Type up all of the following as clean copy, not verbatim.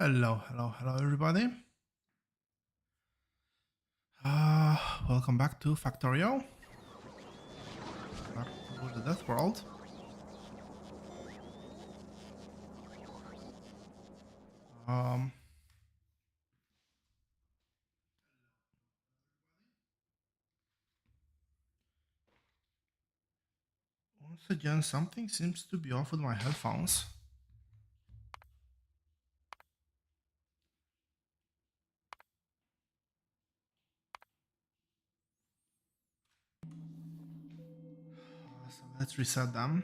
Hello, hello, hello, everybody. Welcome back to Factorio, back to the Death World. Um, Once again, something seems to be off with my headphones. So let's reset them.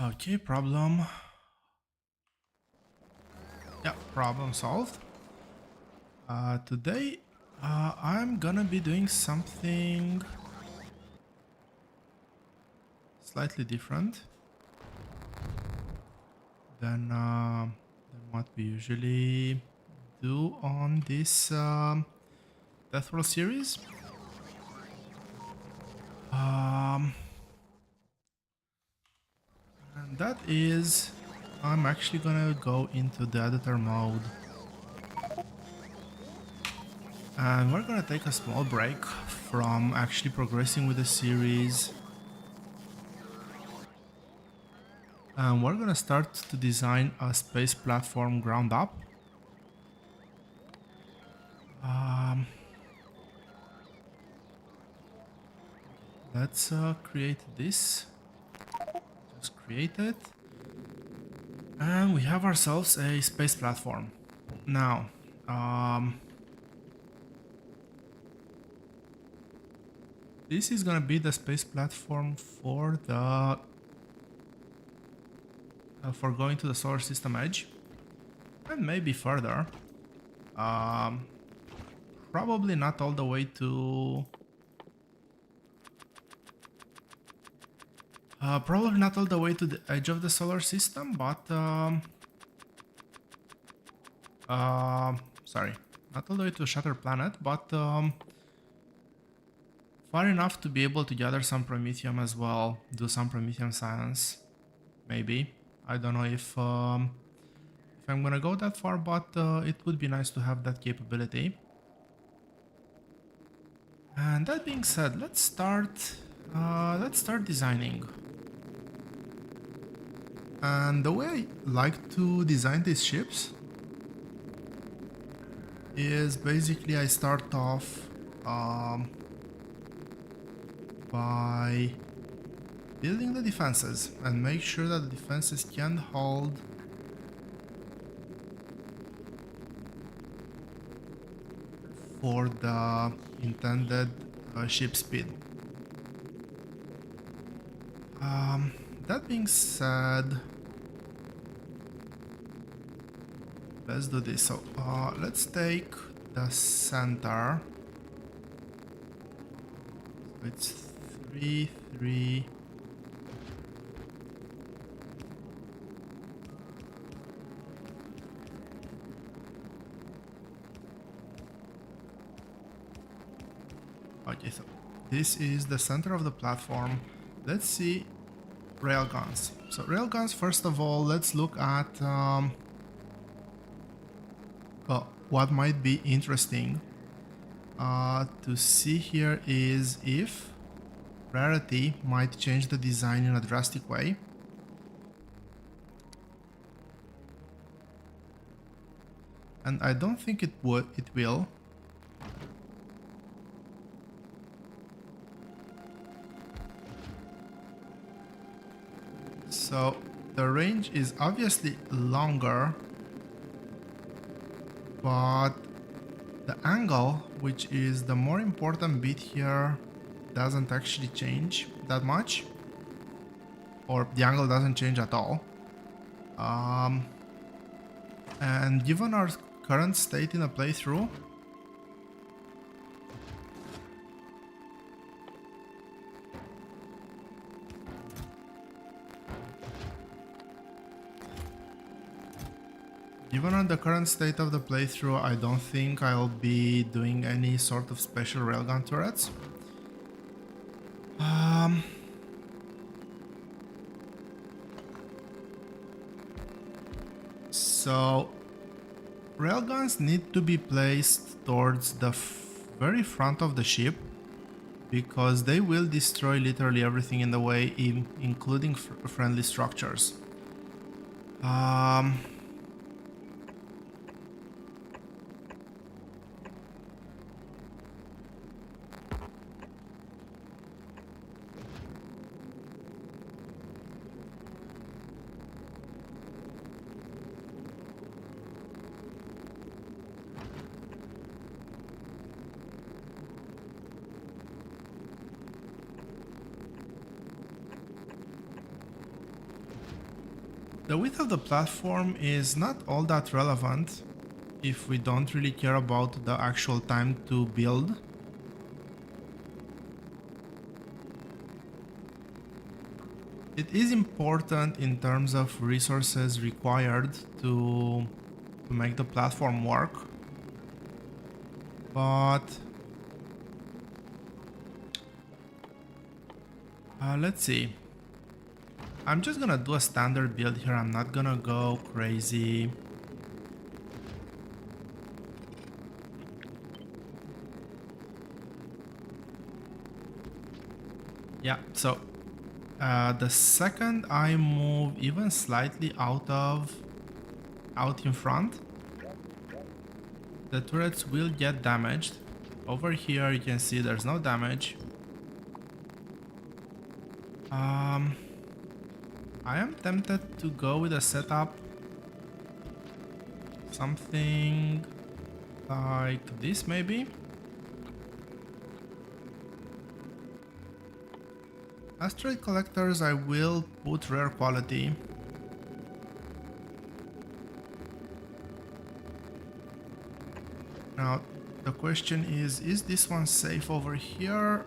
Okay, problem. Yeah, problem solved. Today, I'm gonna be doing something slightly different than what we usually do on this Death World series. Um, and that is, I'm actually gonna go into the editor mode. And we're gonna take a small break from actually progressing with the series. And we're gonna start to design a space platform ground up. Um, let's create this. Just create it. And we have ourselves a space platform. Now, this is gonna be the space platform for the for going to the solar system edge, and maybe further. Um, Probably not all the way to. Probably not all the way to the edge of the solar system, but sorry, not all the way to a shattered planet, but far enough to be able to gather some promethium as well, do some promethium science, maybe. I don't know if I'm gonna go that far, but it would be nice to have that capability. And that being said, let's start. Let's start designing. And the way I like to design these ships is basically I start off by building the defenses and make sure that the defenses can hold for the intended ship speed. That being said, let's do this. So let's take the center. It's 3, 3. Okay, so this is the center of the platform. Let's see railguns. So railguns, first of all, let's look at what might be interesting to see here is if rarity might change the design in a drastic way. And I don't think it will. So the range is obviously longer, but the angle, which is the more important bit here, doesn't actually change that much, or the angle doesn't change at all. And given our current state in a playthrough, Even on the current state of the playthrough, I don't think I'll be doing any sort of special railgun turrets. So railguns need to be placed towards the very front of the ship, because they will destroy literally everything in the way, including friendly structures. The width of the platform is not all that relevant if we don't really care about the actual time to build. It is important in terms of resources required to make the platform work, but let's see. I'm just gonna do a standard build here. I'm not gonna go crazy. Yeah, so the second I move even slightly out in front, the turrets will get damaged. Over here you can see there's no damage. I am tempted to go with a setup something like this maybe. Asteroid collectors I will put rare quality. Now the question is this one safe over here?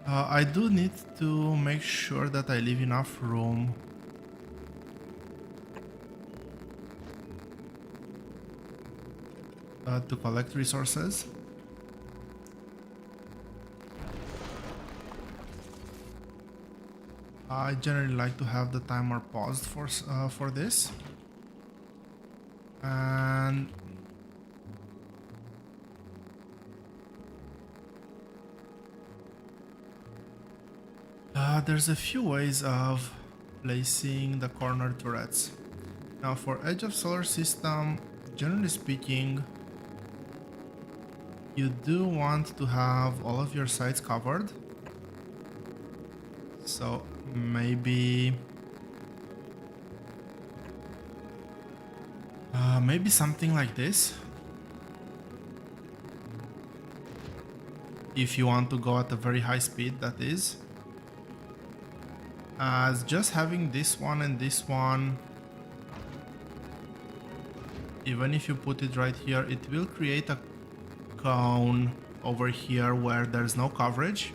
I do need to make sure that I leave enough room to collect resources. I generally like to have the timer paused for this, and there's a few ways of placing the corner turrets. Now for edge of solar system, generally speaking, you do want to have all of your sides covered. So maybe something like this. If you want to go at a very high speed, that is. As just having this one and this one, even if you put it right here, it will create a cone over here where there's no coverage.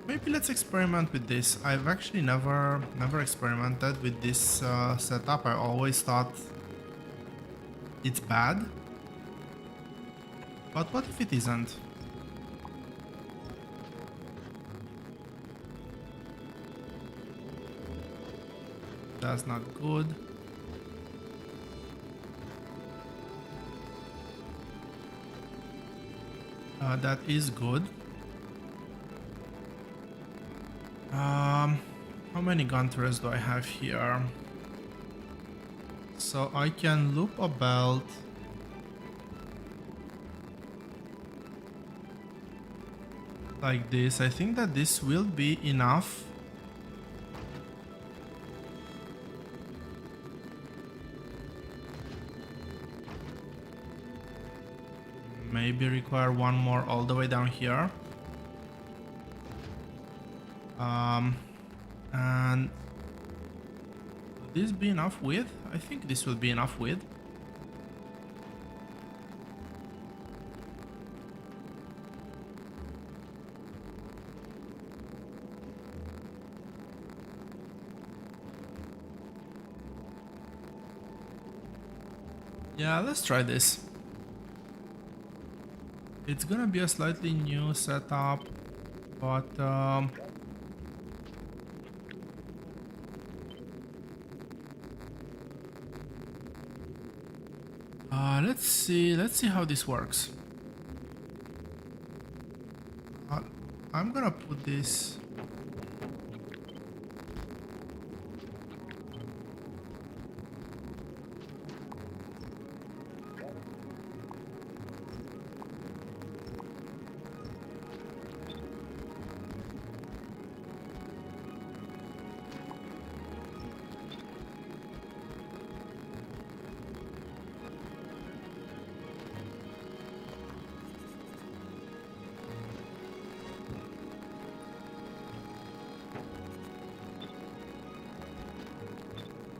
Maybe let's experiment with this. I've actually never experimented with this setup. I always thought it's bad. But what if it isn't? That's not good. That is good. How many gun turrets do I have here? So I can loop a belt like this. I think that this will be enough. maybe require one more all the way down here. And will this be enough width? I think this will be enough width. Yeah, let's try this. It's gonna be a slightly new setup, but let's see how this works. I'm gonna put this.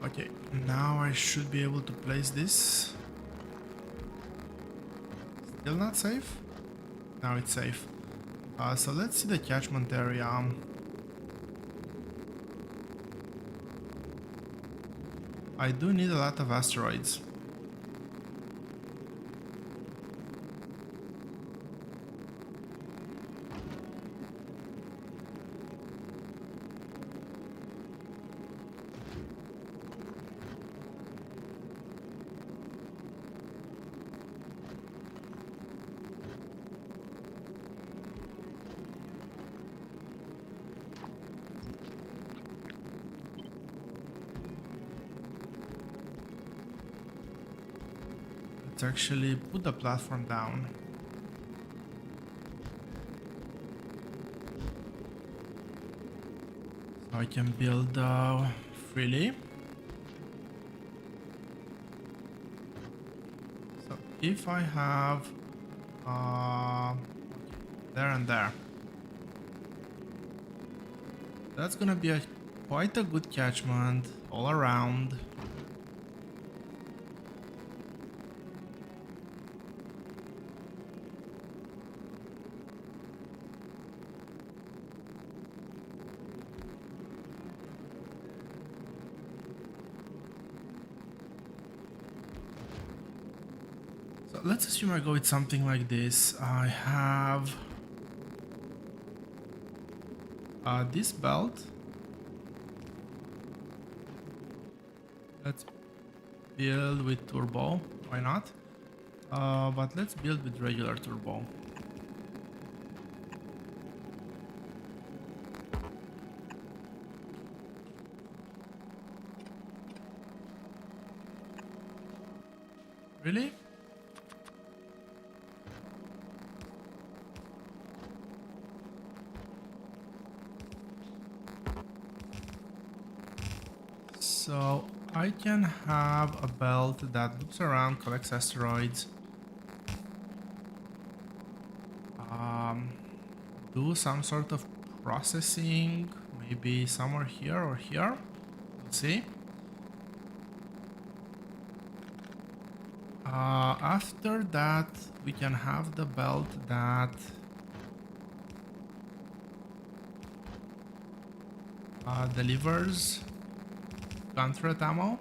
Okay, now I should be able to place this. Still not safe? Now it's safe. So let's see the catchment area. I do need a lot of asteroids. Let's actually put the platform down. So I can build freely. So if I have there and there, that's gonna be quite a good catchment all around. So let's assume I go with something like this. I have this belt. Let's build with turbo, why not? But let's build with regular turbo. Really? So I can have a belt that loops around, collects asteroids, do some sort of processing, maybe somewhere here or here. We'll see. After that, we can have the belt that delivers gun threat ammo.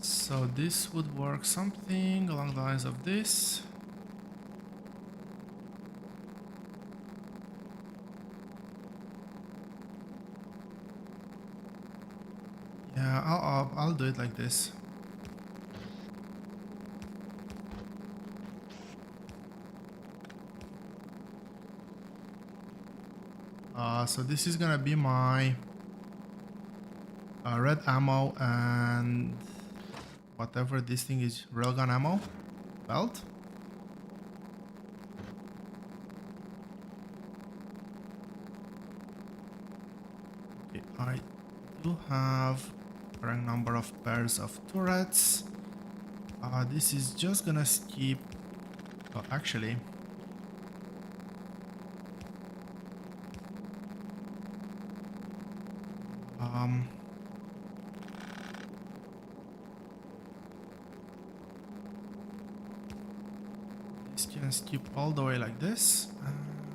So this would work something along the lines of this. Yeah, I'll do it like this. So this is gonna be my red ammo and whatever this thing is, railgun ammo belt. Okay, I do have correct number of pairs of turrets. This is just gonna skip. Oh, actually, um, this can skip all the way like this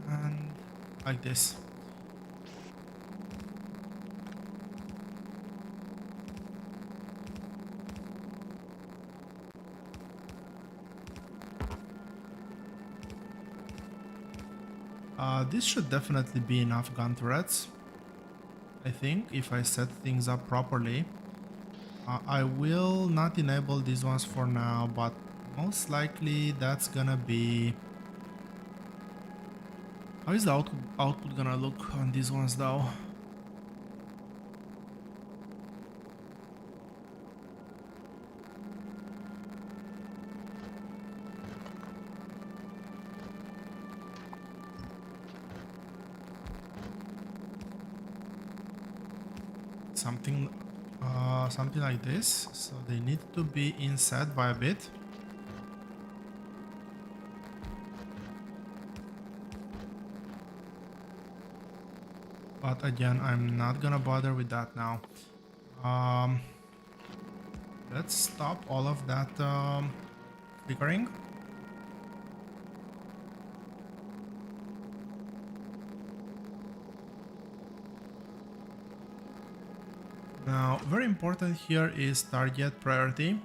and like this. This should definitely be enough gun turrets. I think if I set things up properly. I will not enable these ones for now, but most likely that's gonna be... How is the output gonna look on these ones though? Something like this. So they need to be inset by a bit. But again, I'm not gonna bother with that now. Let's stop all of that flickering. Now, very important here is target priority.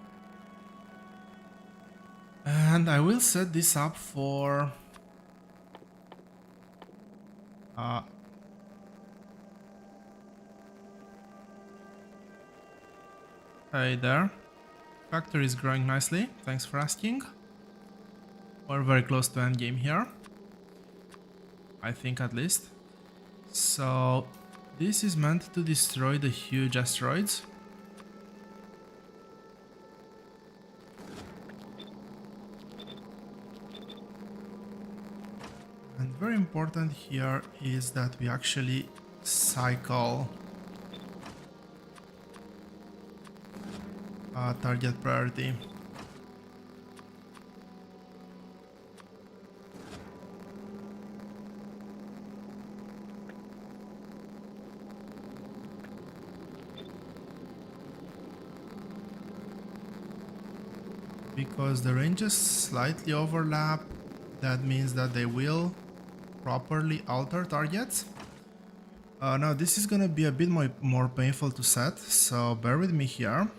And I will set this up for... Hey there. Factory is growing nicely, thanks for asking. We're very close to endgame here. I think at least. So this is meant to destroy the huge asteroids. And very important here is that we actually cycle target priority. Because the ranges slightly overlap, that means that they will properly alter targets. Now this is gonna be a bit more painful to set, so bear with me here.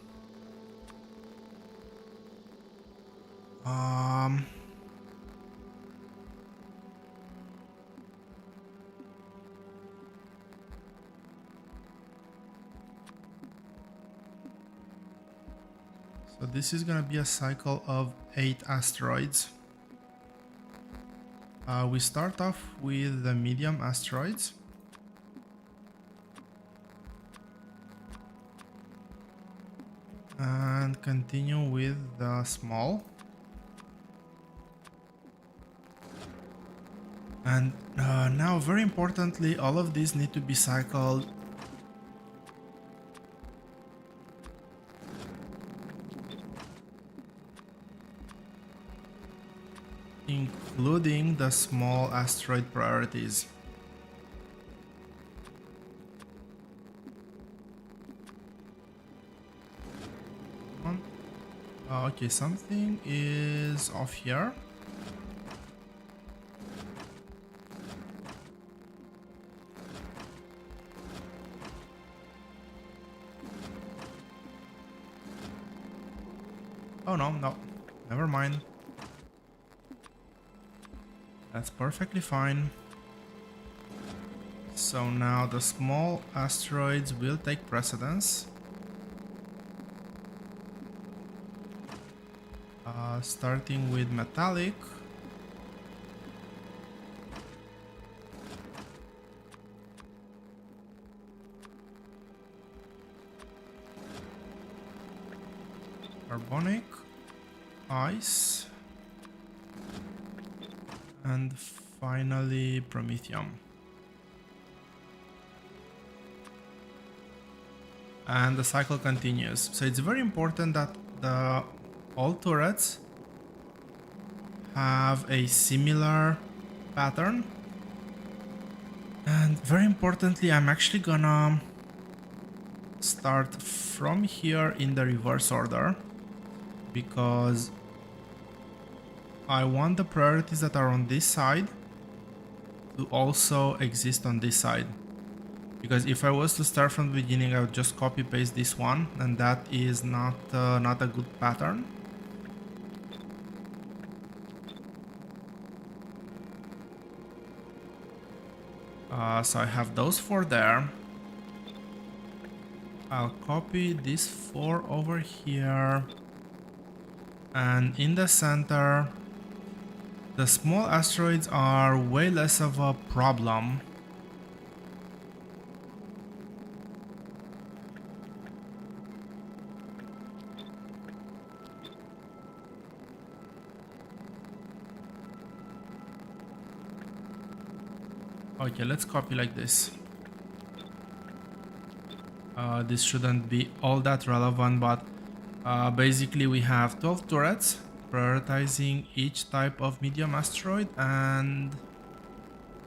So this is gonna be a cycle of 8 asteroids. We start off with the medium asteroids. And continue with the small. And now, very importantly, all of these need to be cycled including the small asteroid priorities. Okay, something is off here. Oh no, never mind. That's perfectly fine. So now the small asteroids will take precedence. Starting with metallic. Carbonic, ice, and finally promethium. and the cycle continues. So it's very important that all turrets have a similar pattern. And very importantly, I'm actually gonna start from here in the reverse order, because I want the priorities that are on this side to also exist on this side. Because if I was to start from the beginning, I would just copy paste this one, and that is not a good pattern. So I have those 4 there. I'll copy these 4 over here, and in the center, the small asteroids are way less of a problem. Okay, let's copy like this. This shouldn't be all that relevant, but basically we have 12 turrets prioritizing each type of medium asteroid, and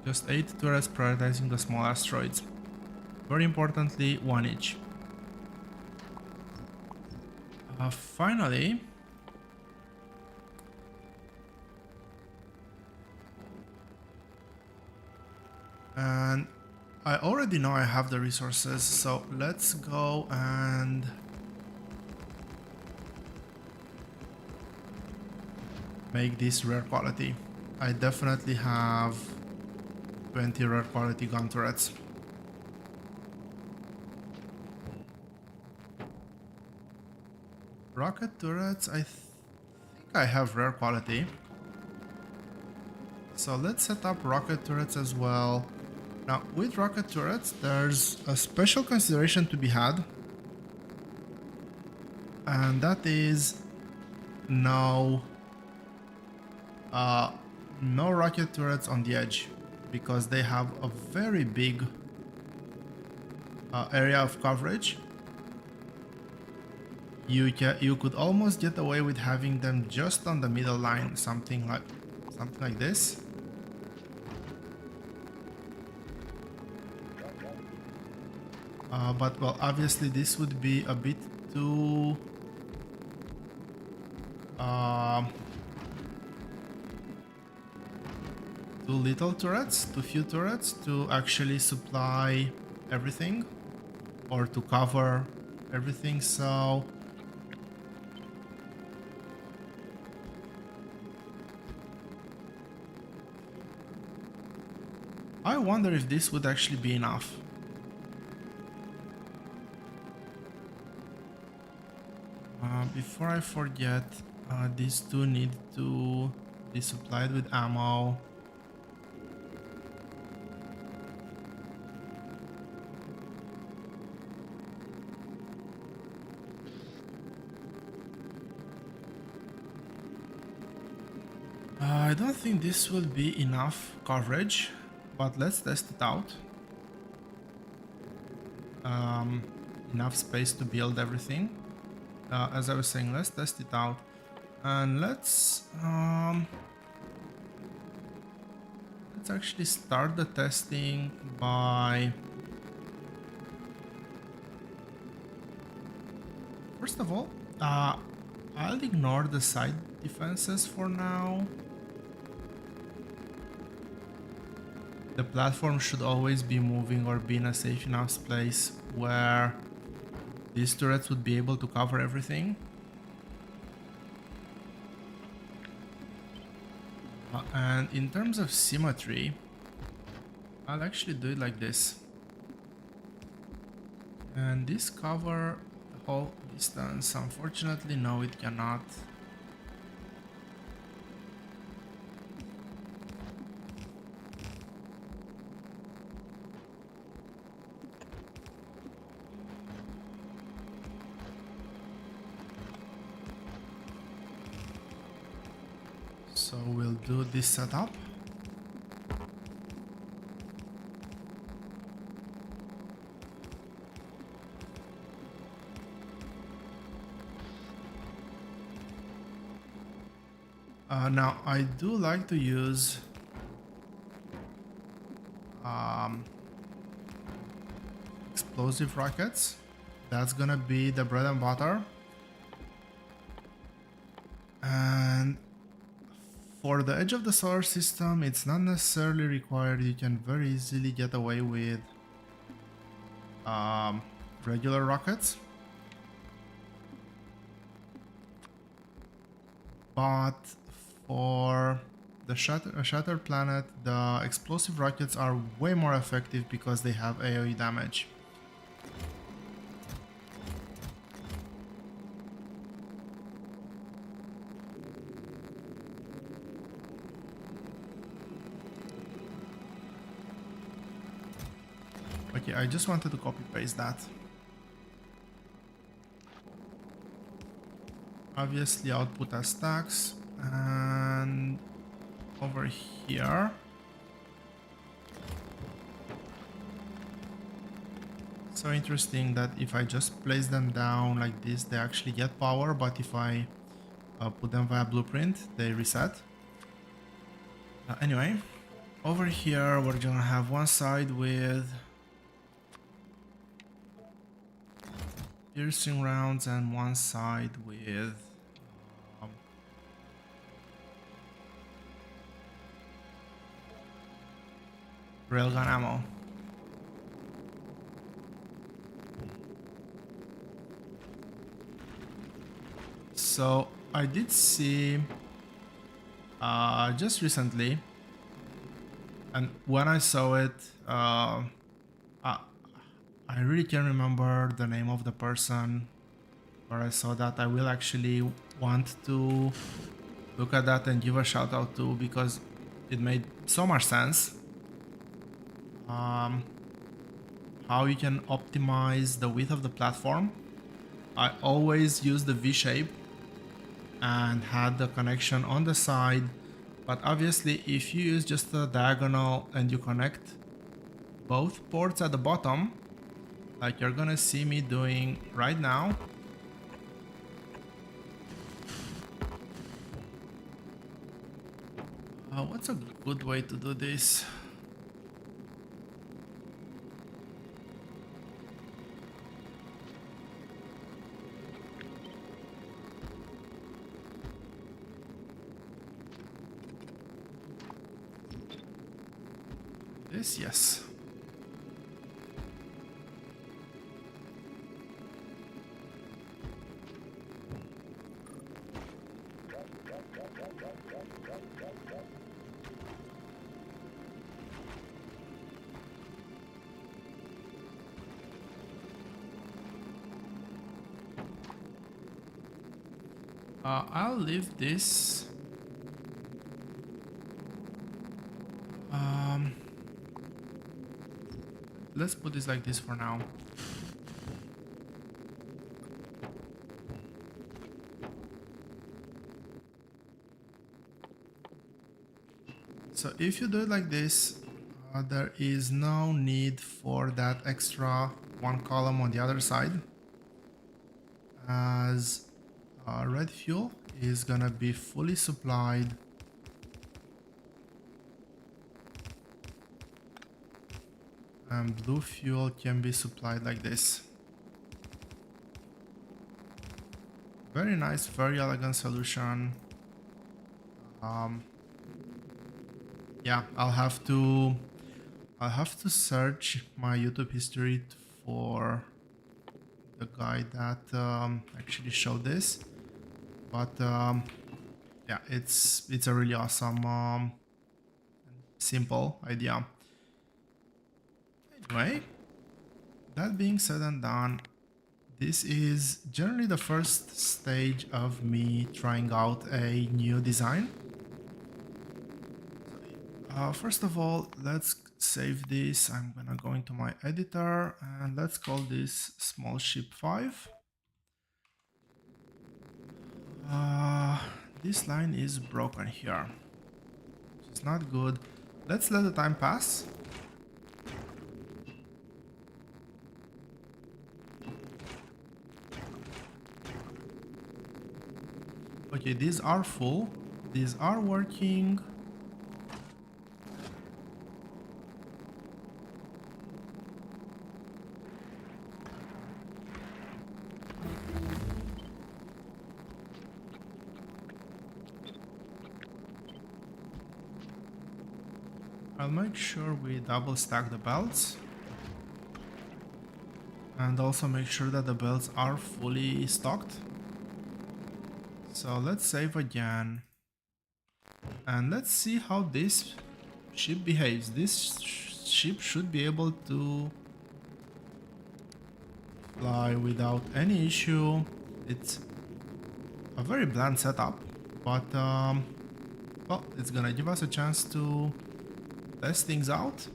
just 8 turrets prioritizing the small asteroids. Very importantly, 1 each. Finally, and I already know I have the resources, so let's go and make this rare quality. I definitely have 20 rare quality gun turrets. Rocket turrets, I think I have rare quality. So let's set up rocket turrets as well. Now, with rocket turrets, there's a special consideration to be had, and that is no rocket turrets on the edge, because they have a very big area of coverage. You could almost get away with having them just on the middle line, something like this. But well, obviously this would be a bit too too little turrets, too few turrets to actually supply everything or to cover everything. So I wonder if this would actually be enough. Before I forget, these 2 need to be supplied with ammo. I don't think this will be enough coverage, but let's test it out. Enough space to build everything. As I was saying, let's test it out, and let's actually start the testing by, first of all, I'll ignore the side defenses for now. The platform should always be moving or be in a safe enough place where these turrets would be able to cover everything. And in terms of symmetry, I'll actually do it like this. And this cover the whole distance. Unfortunately, no, it cannot. So we'll do this setup. Now I do like to use um, explosive rockets. That's gonna be the bread and butter. And for the edge of the solar system, it's not necessarily required. You can very easily get away with um, regular rockets. But for the Shattered Planet, the explosive rockets are way more effective because they have AoE damage. Okay, I just wanted to copy paste that. Obviously output as stacks, and over here so interesting that if I just place them down like this they actually get power, but if I put them via blueprint they reset. Anyway, over here we're gonna have one side with piercing rounds and one side with railgun ammo. So I did see just recently, and when I saw it, I really can't remember the name of the person where I saw that. I will actually want to look at that and give a shout out to, because it made so much sense. How you can optimize the width of the platform. I always use the V shape and had the connection on the side, but obviously if you use just a diagonal and you connect both ports at the bottom, like you're gonna see me doing right now, what's a good way to do this? This, yes. I'll leave this. Let's put this like this for now. So if you do it like this, there is no need for that extra one column on the other side, as red fuel is gonna be fully supplied and blue fuel can be supplied like this. Very nice, very elegant solution. Yeah, I'll have to search my YouTube history for the guy that actually showed this, but yeah, it's a really awesome simple idea. Anyway, that being said and done, this is generally the first stage of me trying out a new design. First of all, let's save this. I'm gonna go into my editor and let's call this small ship 5. This line is broken here, which is not good. Let's let the time pass. Okay, these are full. These are working. I'll make sure we double stack the belts. And also make sure that the belts are fully stocked. So let's save again. And let's see how this ship behaves. This ship should be able to fly without any issue. It's a very bland setup, but well, it's gonna give us a chance to test things out.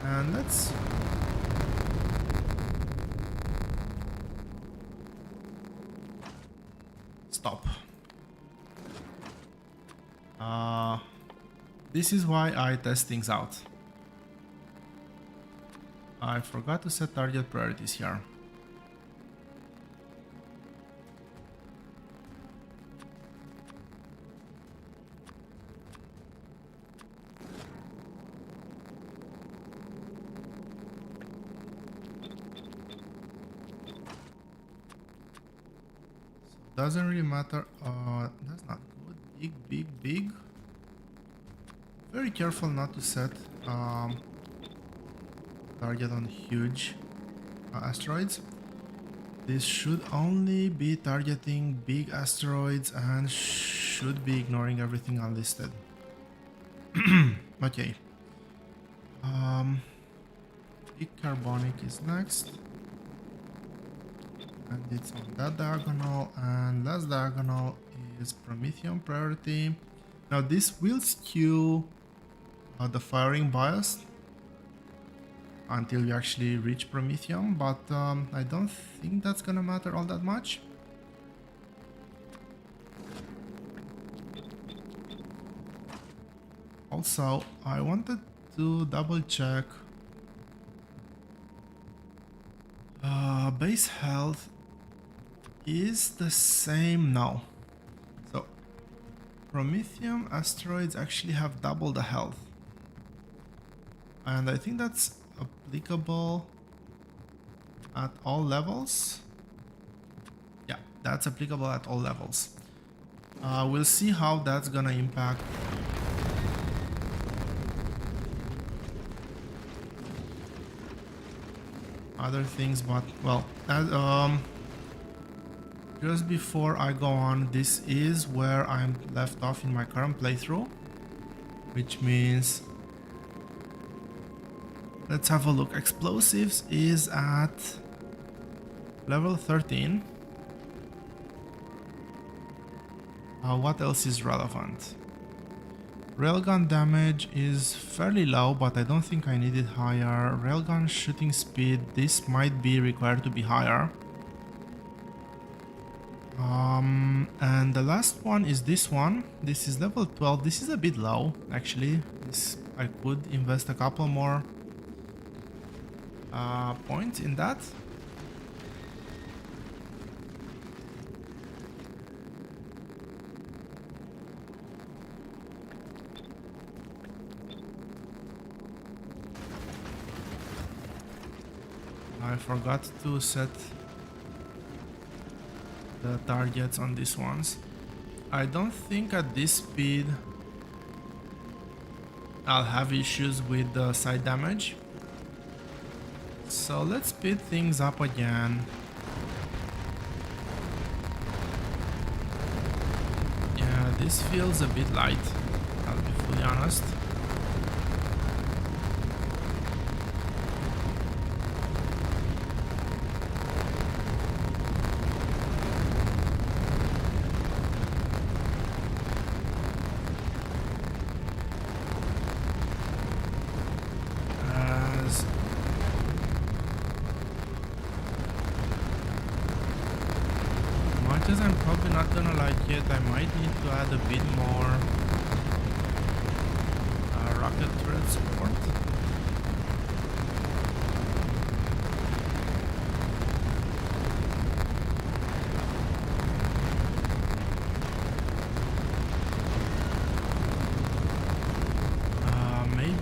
And let's stop. This is why I test things out. I forgot to set target priorities here. Doesn't really matter. That's not good. Big. Very careful not to set target on huge asteroids. This should only be targeting big asteroids and should be ignoring everything unlisted. Okay. Big carbonic is next. And it's on that diagonal, and last diagonal is Prometheum priority. Now this will skew the firing bias until we actually reach Prometheum, but I don't think that's gonna matter all that much. Also, I wanted to double check base health is the same now. So Prometheum asteroids actually have double the health, and I think that's applicable at all levels. Yeah, that's applicable at all levels. We'll see how that's gonna impact other things, but well, just before I go on, this is where I'm left off in my current playthrough, which means let's have a look. Explosives is at level 13. What else is relevant? Railgun damage is fairly low, but I don't think I need it higher. Railgun shooting speed, this might be required to be higher. And the last one is this one. This is level 12. This is a bit low, actually. I could invest a couple more points in that. I forgot to set the targets on these ones. I don't think at this speed I'll have issues with the side damage. So let's speed things up again. Yeah, this feels a bit light, I'll be fully honest. As I'm probably not gonna like it, I might need to add a bit more rocket turret support.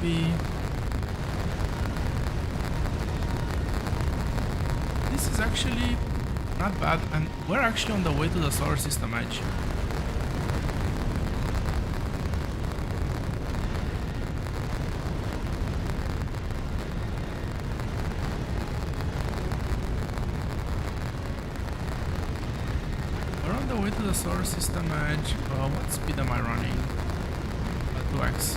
maybe. This is actually not bad, and we're actually on the way to the solar system edge. We're on the way to the solar system edge. What speed am I running? 2x.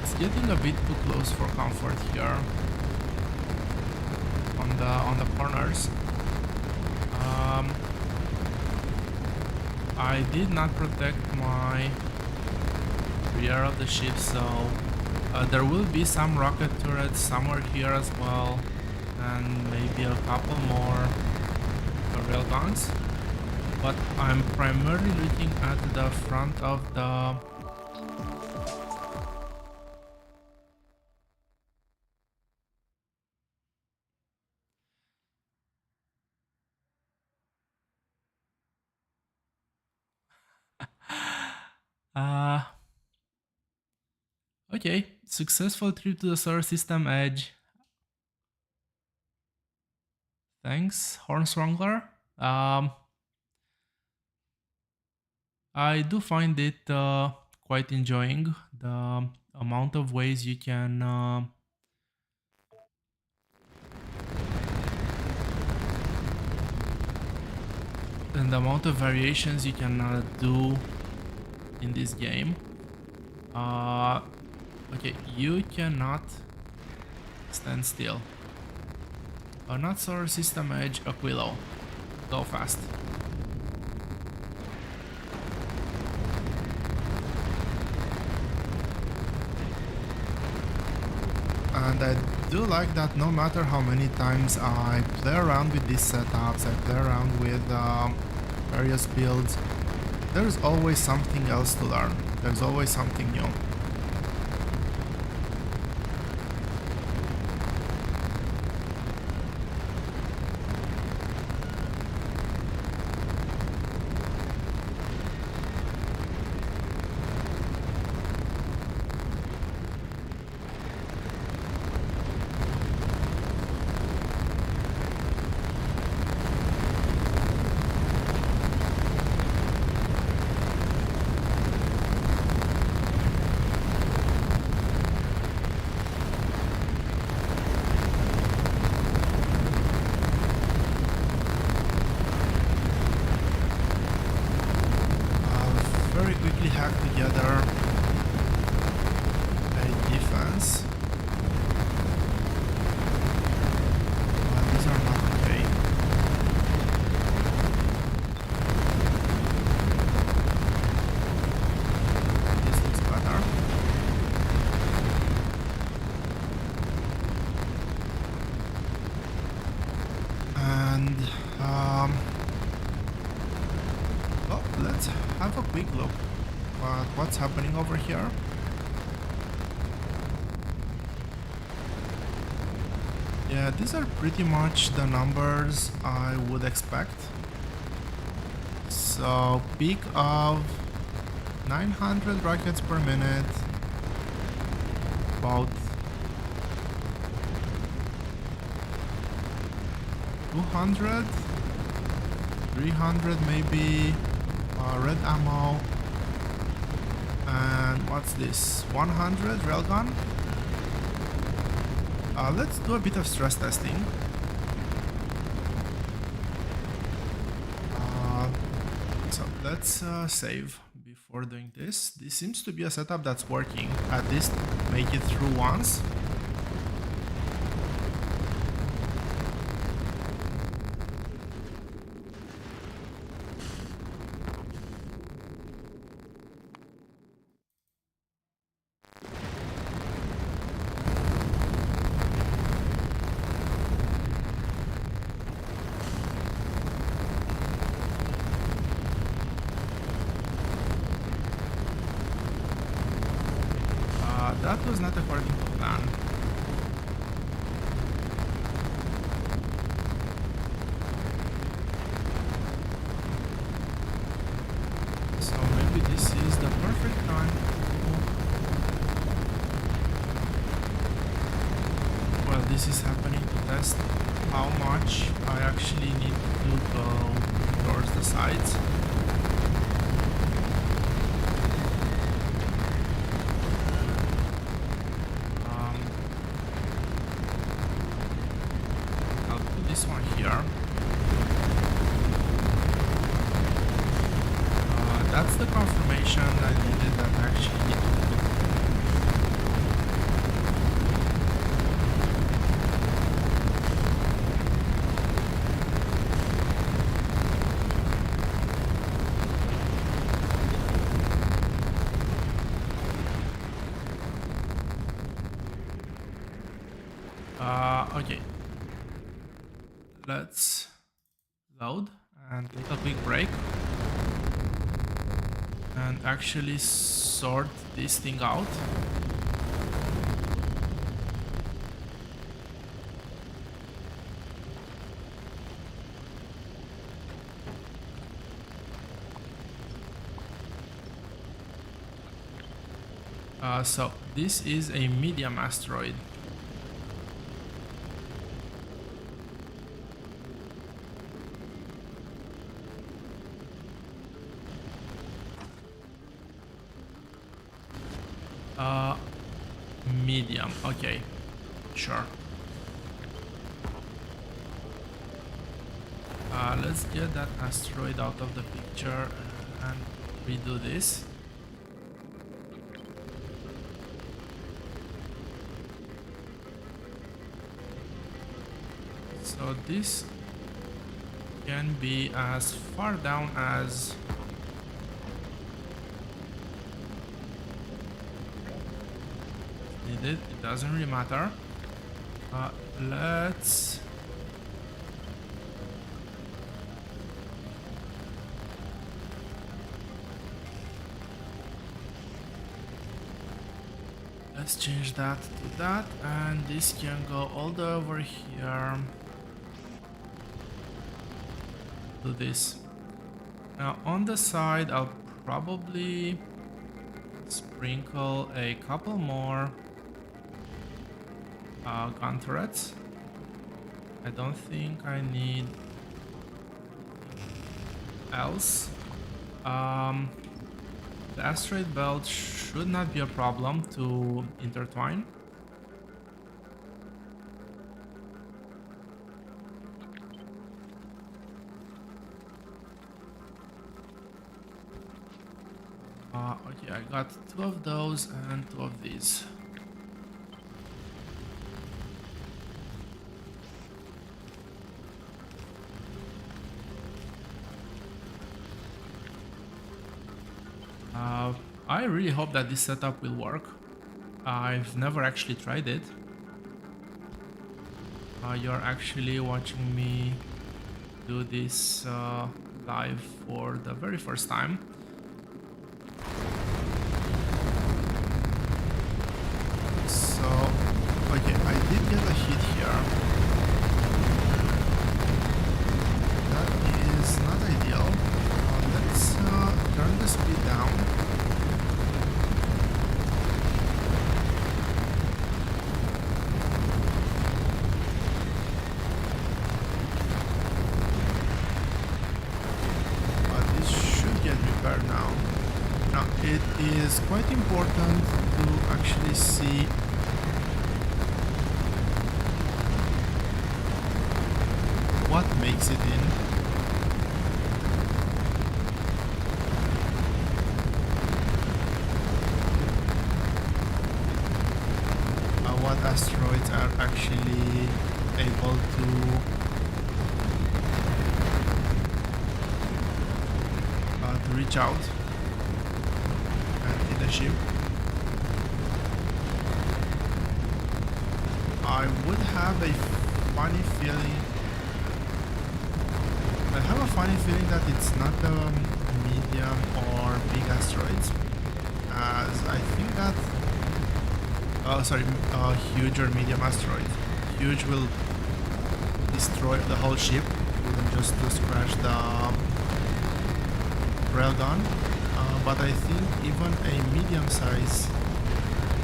It's getting a bit too close for comfort here on the corners. I did not protect my rear of the ship, so there will be some rocket turrets somewhere here as well, and maybe a couple more railguns. But I'm primarily looking at the front of the okay, successful trip to the solar system edge. Thanks, Hornswrangler. I do find it quite enjoying the amount of ways you can and the amount of variations you can do in this game. Okay, you cannot stand still. Not solar system edge, Aquilo. Go fast. And I do like that no matter how many times I play around with these setups, I play around with various builds, there's always something else to learn. There's always something new. Hack together a defense. These are not okay. This looks better. And well, let's have a quick look. What's happening over here? Yeah, these are pretty much the numbers I would expect. So peak of 900 rockets per minute, about 200, 300 maybe, red ammo. And what's this? 100 railgun? Let's do a bit of stress testing. So let's save before doing this. This seems to be a setup that's working. At least make it through once. That was not according to plan. this is happening to test how much I actually need to go towards the sides. I'll put this one here. That's the confirmation I needed that I actually need to put. Okay. Let's load and take a quick break and actually sort this thing out. So this is a medium asteroid. Medium, okay, sure. Let's get that asteroid out of the picture and redo this. So this can be as far down as needed. It doesn't really matter. Let's change that to that, and this can go all the way over here to this. Now on the side I'll probably sprinkle a couple more gun turrets. I don't think I need else. The asteroid belt should not be a problem to intertwine. Okay, I got 2 of those and 2 of these. I really hope that this setup will work. I've never actually tried it. You're actually watching me do this live for the very first time. So, okay, I did get a hit here. That is not ideal. Let's turn the speed down. It is quite important to actually see what makes it in. What asteroids are actually able to reach out and hit the ship. I would have a funny feeling. I have a funny feeling that it's not the medium or big asteroids, as I think that huge or medium asteroid. Huge will destroy the whole ship, even just to scratch the railgun. But I think even a medium-sized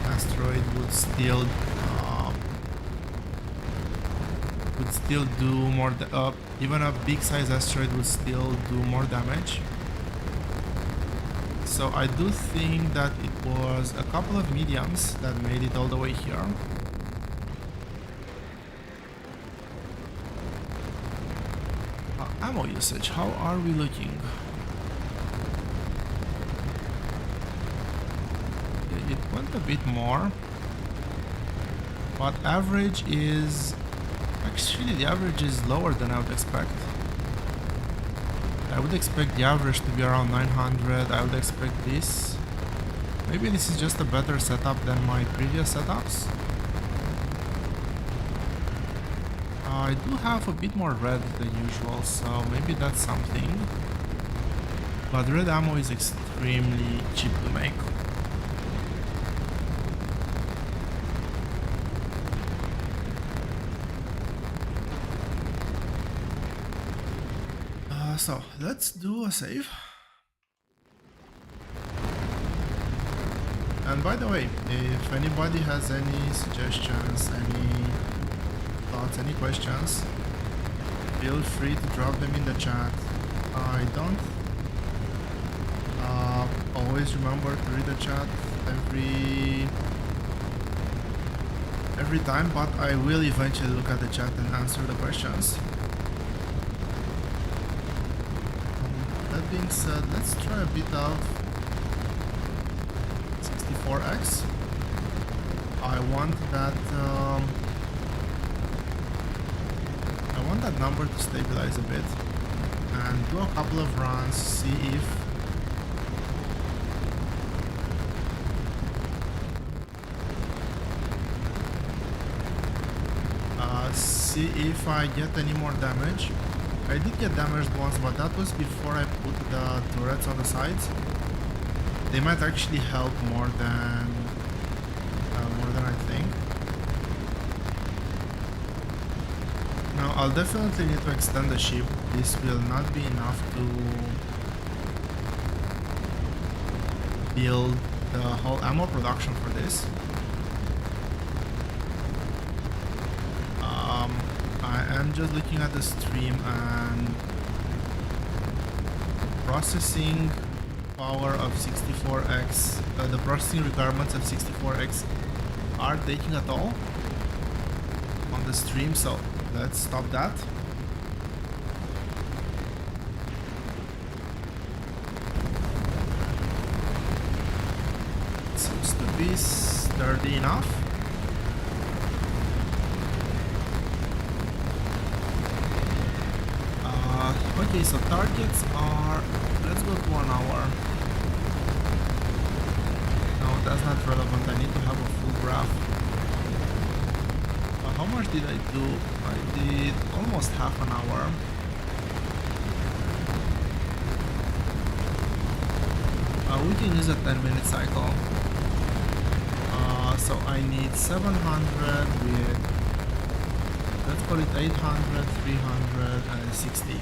asteroid would still would still do more, even a big size asteroid would still do more damage. So I do think that it was a couple of mediums that made it all the way here. Ammo usage, how are we looking? It went a bit more, but average is... Actually, the average is lower than I would expect. I would expect the average to be around 900. I would expect this. Maybe this is just a better setup than my previous setups. I do have a bit more red than usual, so maybe that's something. But red ammo is extremely cheap to make. So let's do a save. And by the way, if anybody has any suggestions, any thoughts, any questions, feel free to drop them in the chat. I don't always remember to read the chat every time, but I will eventually look at the chat and answer the questions. That being said, let's try a bit of 64x. I want that number to stabilize a bit and do a couple of runs, see if I get any more damage. I did get damaged once, but that was before I put the turrets on the sides. They might actually help more than I think. Now I'll definitely need to extend the ship. This will not be enough to build the whole ammo production for this. I'm just looking at the stream, and processing power of 64x, the processing requirements of 64x are taking a toll on the stream, so let's stop that. It seems to be sturdy enough. Okay, so targets are... Let's go to 1 hour. No, that's not relevant. I need to have a full graph. How much did I do? I did almost half an hour. We can use a 10-minute cycle. So I need 700 with... Let's call it 800, 360.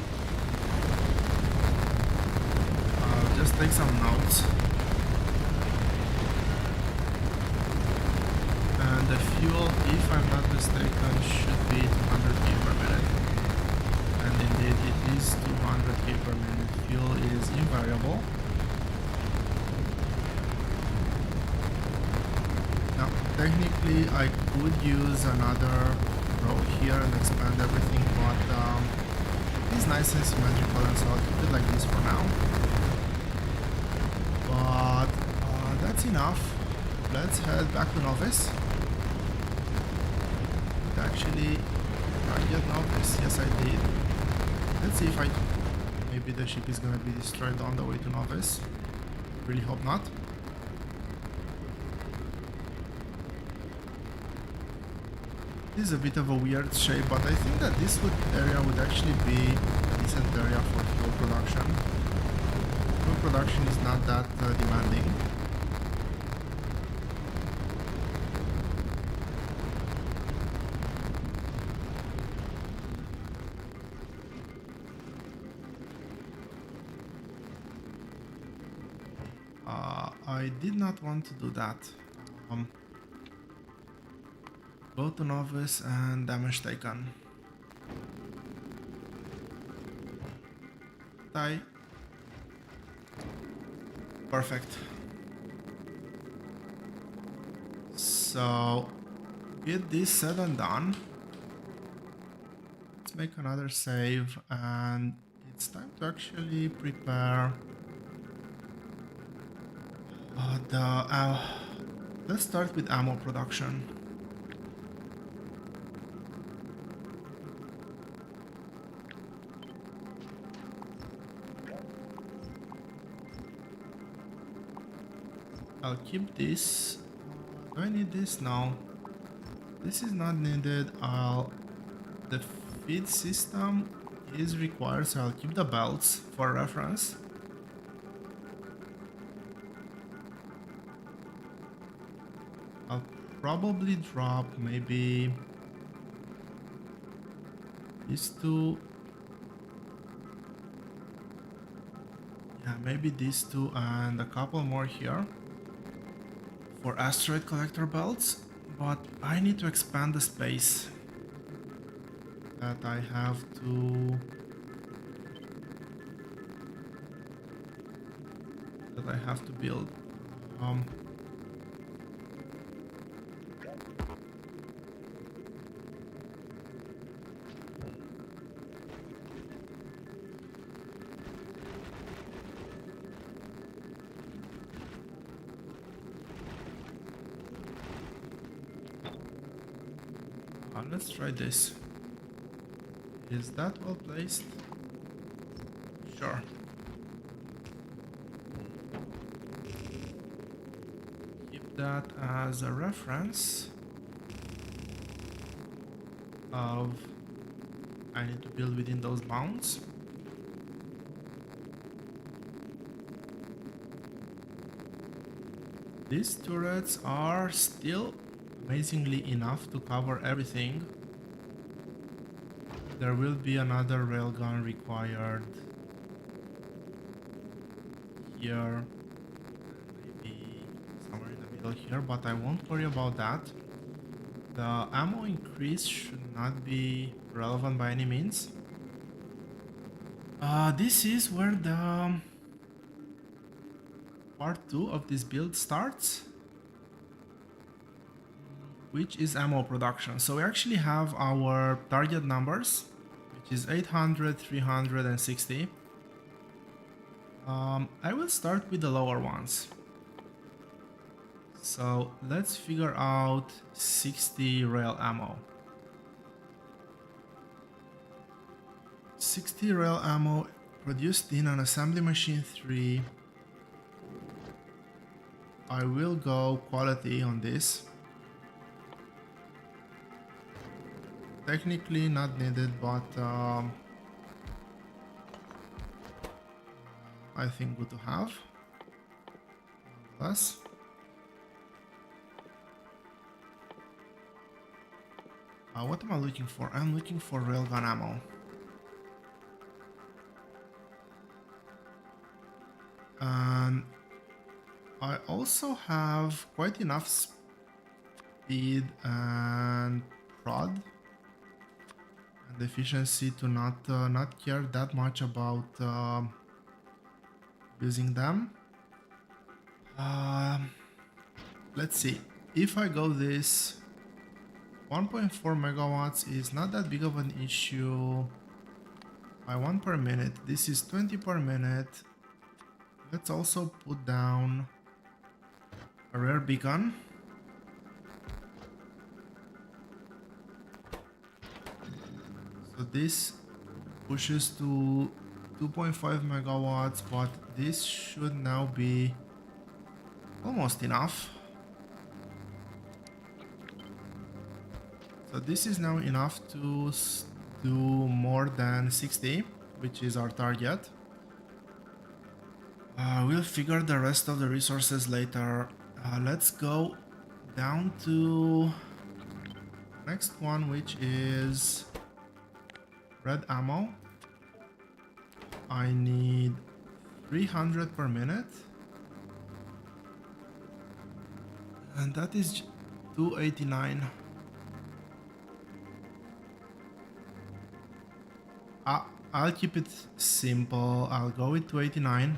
Just take some notes. And the fuel, if I'm not mistaken, should be 200 k per minute. And indeed it is 200 k per minute. Fuel is invariable. Now, technically I could use another row here and expand everything, but it's nice and symmetrical, and so I'll keep it like this for now. But that's enough. Let's head back to Novice. Actually, I get Novice. Yes, I did. Let's see if maybe the ship is gonna be destroyed on the way to Novice. Really hope not. This is a bit of a weird shape, but I think that this area would actually be a decent area for fuel production. Fuel production is not that demanding. I did not want to do that. Go to Novice and damage taken. I... Perfect. So, get this said and done. Let's make another save, and it's time to actually prepare let's start with ammo production. I'll keep this. Do I need this? No. This is not needed. The feed system is required, so I'll keep the belts for reference. I'll probably drop maybe these two. Yeah, maybe these two and a couple more here for asteroid collector belts, but I need to expand the space that I have to build. Let's try this. Is that well placed? Sure. Keep that as a reference of I need to build within those bounds. These turrets are still amazingly enough to cover everything. There will be another railgun required here, maybe somewhere in the middle here, but I won't worry about that. The ammo increase should not be relevant by any means. This is where the part 2 of this build starts, which is ammo production. So we actually have our target numbers, which is 800, 300, and 60. I will start with the lower ones. So let's figure out 60 rail ammo. 60 rail ammo produced in an assembly machine 3. I will go quality on this. Technically not needed, but I think good to have. Nonetheless. What am I looking for? I'm looking for railgun ammo. And I also have quite enough speed and prod and efficiency to not care that much about using them. Let's see. If I go this, 1.4 megawatts is not that big of an issue. By 1 per minute, this is 20 per minute. Let's also put down a rare beacon. So this pushes to 2.5 megawatts, but this should now be almost enough. So this is now enough to do more than 60, which is our target. We'll figure the rest of the resources later. Let's go down to next one, which is red ammo. I need 300 per minute. And that is 289. I'll keep it simple. I'll go with 289.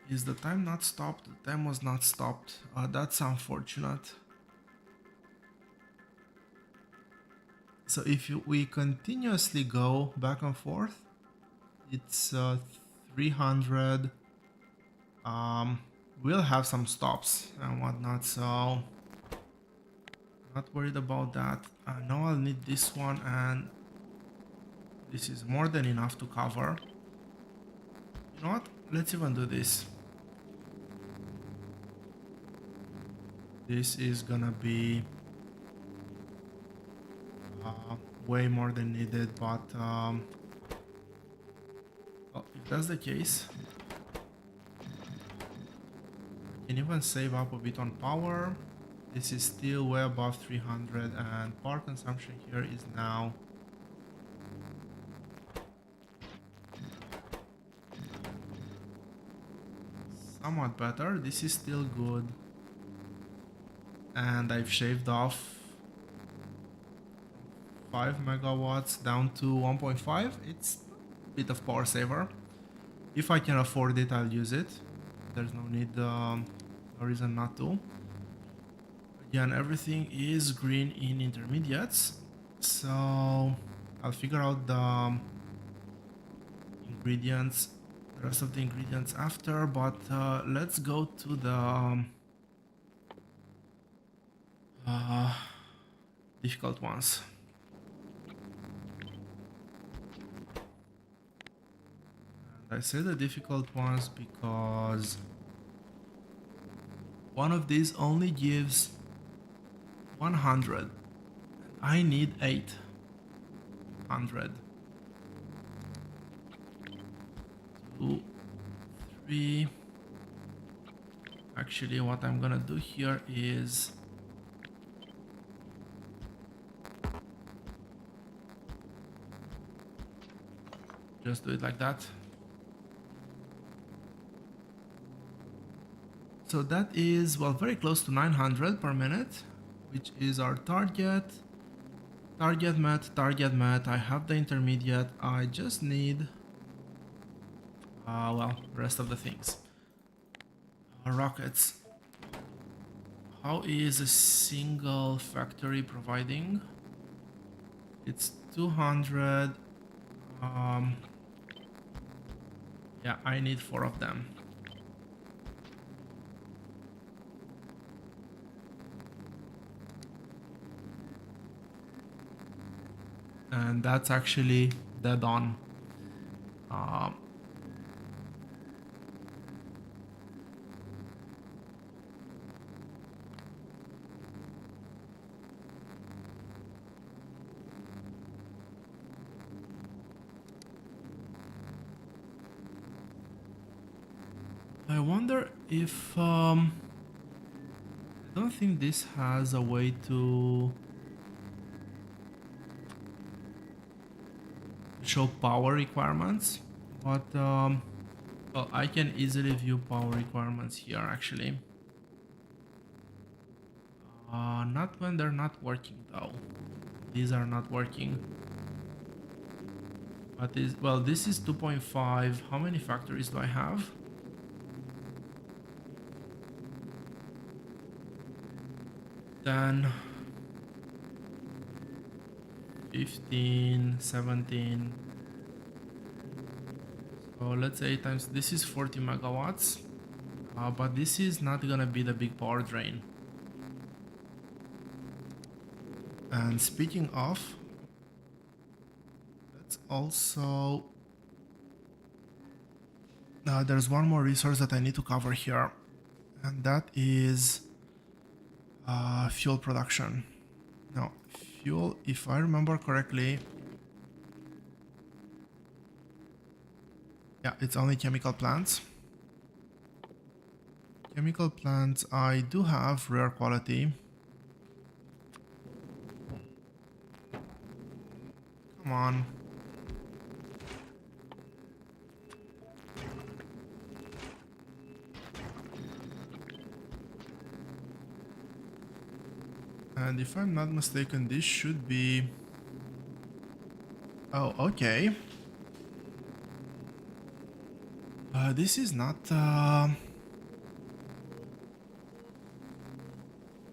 Is the time not stopped? The time was not stopped. That's unfortunate. So if we continuously go back and forth, it's 300. We'll have some stops and whatnot, so not worried about that. Now I'll need this one, and this is more than enough to cover. You know what? Let's even do this. This is gonna be way more than needed, but well, if that's the case, I can even save up a bit on power. This is still way above 300, and power consumption here is now somewhat better. This is still good, and I've shaved off 5 megawatts down to 1.5. It's a bit of power saver. If I can afford it, I'll use it. There's no need, no reason not to. Again, everything is green in intermediates, so I'll figure out the ingredients, the rest of the ingredients after, but let's go to the difficult ones. And I say the difficult ones because one of these only gives 100. I need 800. 2, 3. Actually, what I'm gonna do here is just do it like that. So that is, well, very close to 900 per minute, which is our target. Target met, target met. I have the intermediate. I just need, well, rest of the things. Rockets. How is a single factory providing? It's 200. Yeah, I need 4 of them. And that's actually dead on. I wonder if I don't think this has a way to show power requirements, but well, I can easily view power requirements here actually. Not when they're not working though. These are not working. But this, well, this is 2.5. How many factories do I have? 10, 15, 17. So let's say times, this is 40 megawatts, but this is not gonna be the big power drain. And speaking of, let's also, there's one more resource that I need to cover here, and that is fuel production. Now, fuel, if I remember correctly, yeah, it's only chemical plants. Chemical plants, I do have rare quality. Come on. And if I'm not mistaken, this should be... Oh, okay. This is not...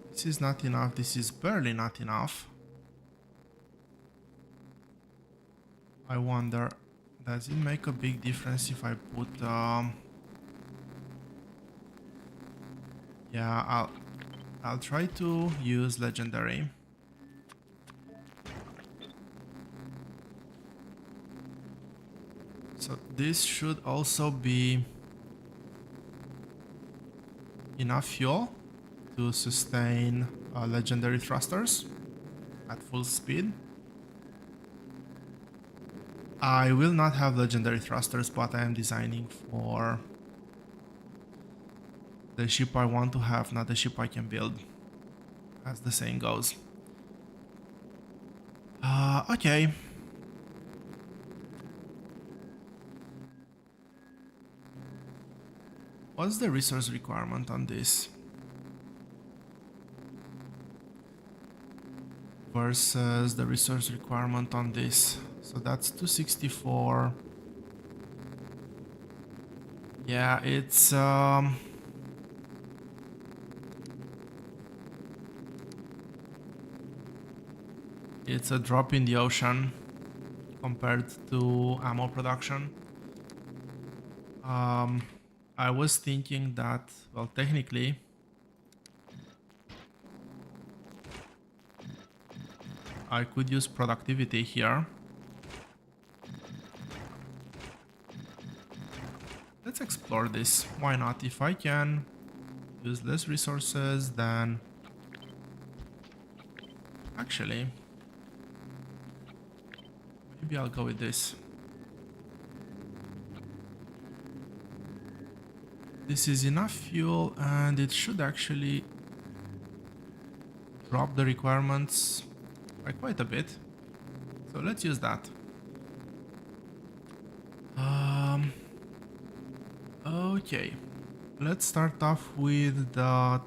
This is not enough. This is barely not enough. I wonder, does it make a big difference if I put... Yeah, I'll try to use legendary. So this should also be enough fuel to sustain legendary thrusters at full speed. I will not have legendary thrusters, but I am designing for the ship I want to have, not the ship I can build, as the saying goes. Okay. What's the resource requirement on this? Versus the resource requirement on this. So that's 264. Yeah, it's a drop in the ocean compared to ammo production. I was thinking that, well, technically I could use productivity here. Let's explore this. Why not? If I can use less resources, then actually maybe I'll go with this. This is enough fuel and it should actually drop the requirements by quite a bit. So let's use that. Okay, let's start off with the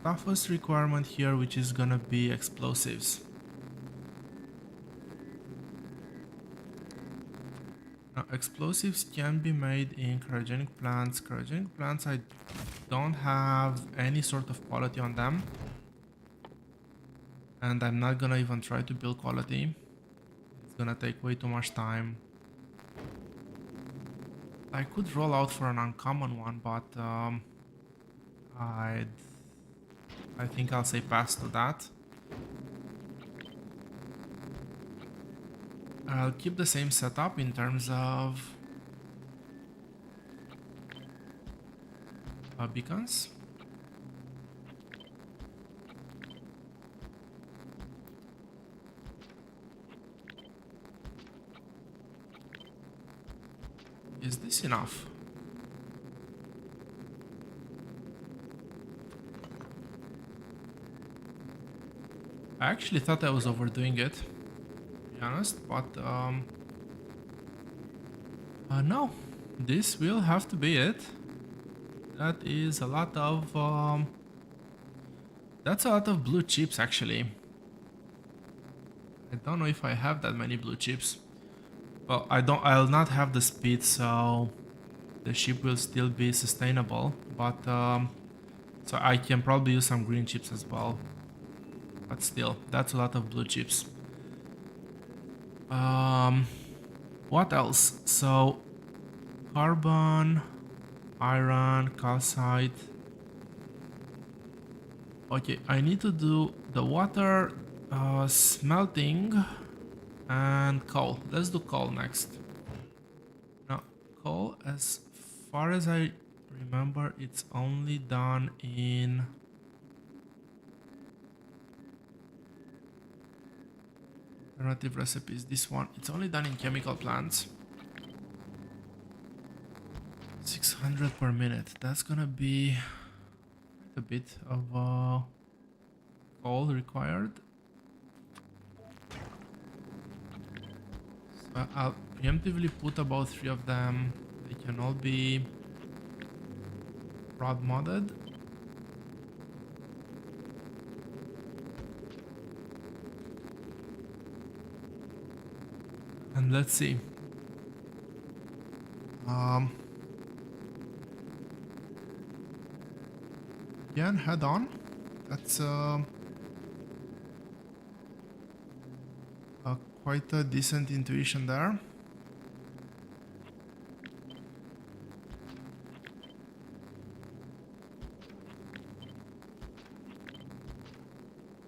toughest requirement here, which is gonna be explosives. Now, explosives can be made in cryogenic plants. Cryogenic plants, I don't have any sort of quality on them. And I'm not gonna even try to build quality. It's gonna take way too much time. I could roll out for an uncommon one, but I think I'll say pass to that. I'll keep the same setup in terms of beacons. Is this enough? I actually thought I was overdoing it, to be honest, but no, this will have to be it. That is a lot of that's a lot of blue chips actually. I don't know if I have that many blue chips. Well, I'll not have the speed, so the ship will still be sustainable, but so I can probably use some green chips as well. But still, that's a lot of blue chips. What else? So carbon, iron, calcite. Okay, I need to do the water, smelting, and coal. Let's do coal next. Now, coal, as far as I remember, it's only done in alternative recipes. This one, it's only done in chemical plants. 600 per minute. That's gonna be quite a bit of coal required. So I'll preemptively put about 3 of them. They can all be prod modded. Let's see. Again, head on. That's quite a decent intuition there.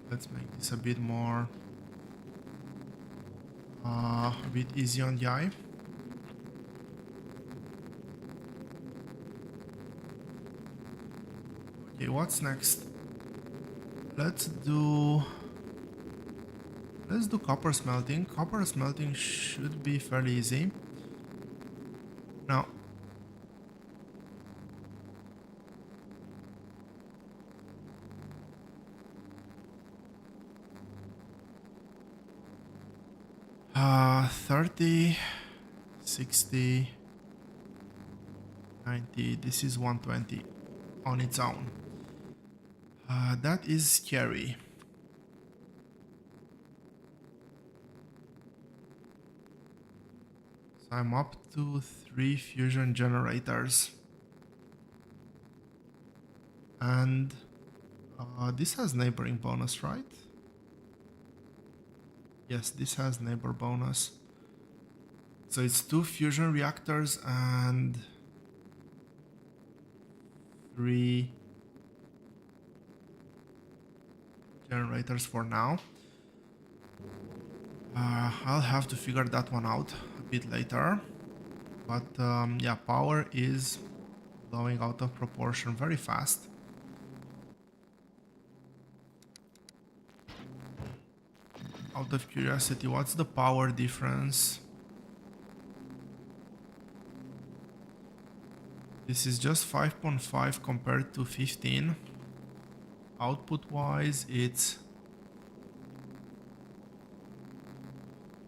Let's make this a bit more, a bit easy on the eye. Okay, what's next? Let's do copper smelting. Copper smelting should be fairly easy. Now, uh, 30, 60, 90. This is 120 on its own. That is scary. So I'm up to 3 fusion generators. And this has neighboring bonus, right? Yes, this has neighbor bonus. So it's 2 fusion reactors and 3 generators for now. I'll have to figure that one out a bit later. But yeah, power is blowing out of proportion very fast. Out of curiosity, what's the power difference? This is just 5.5 compared to 15. Output wise,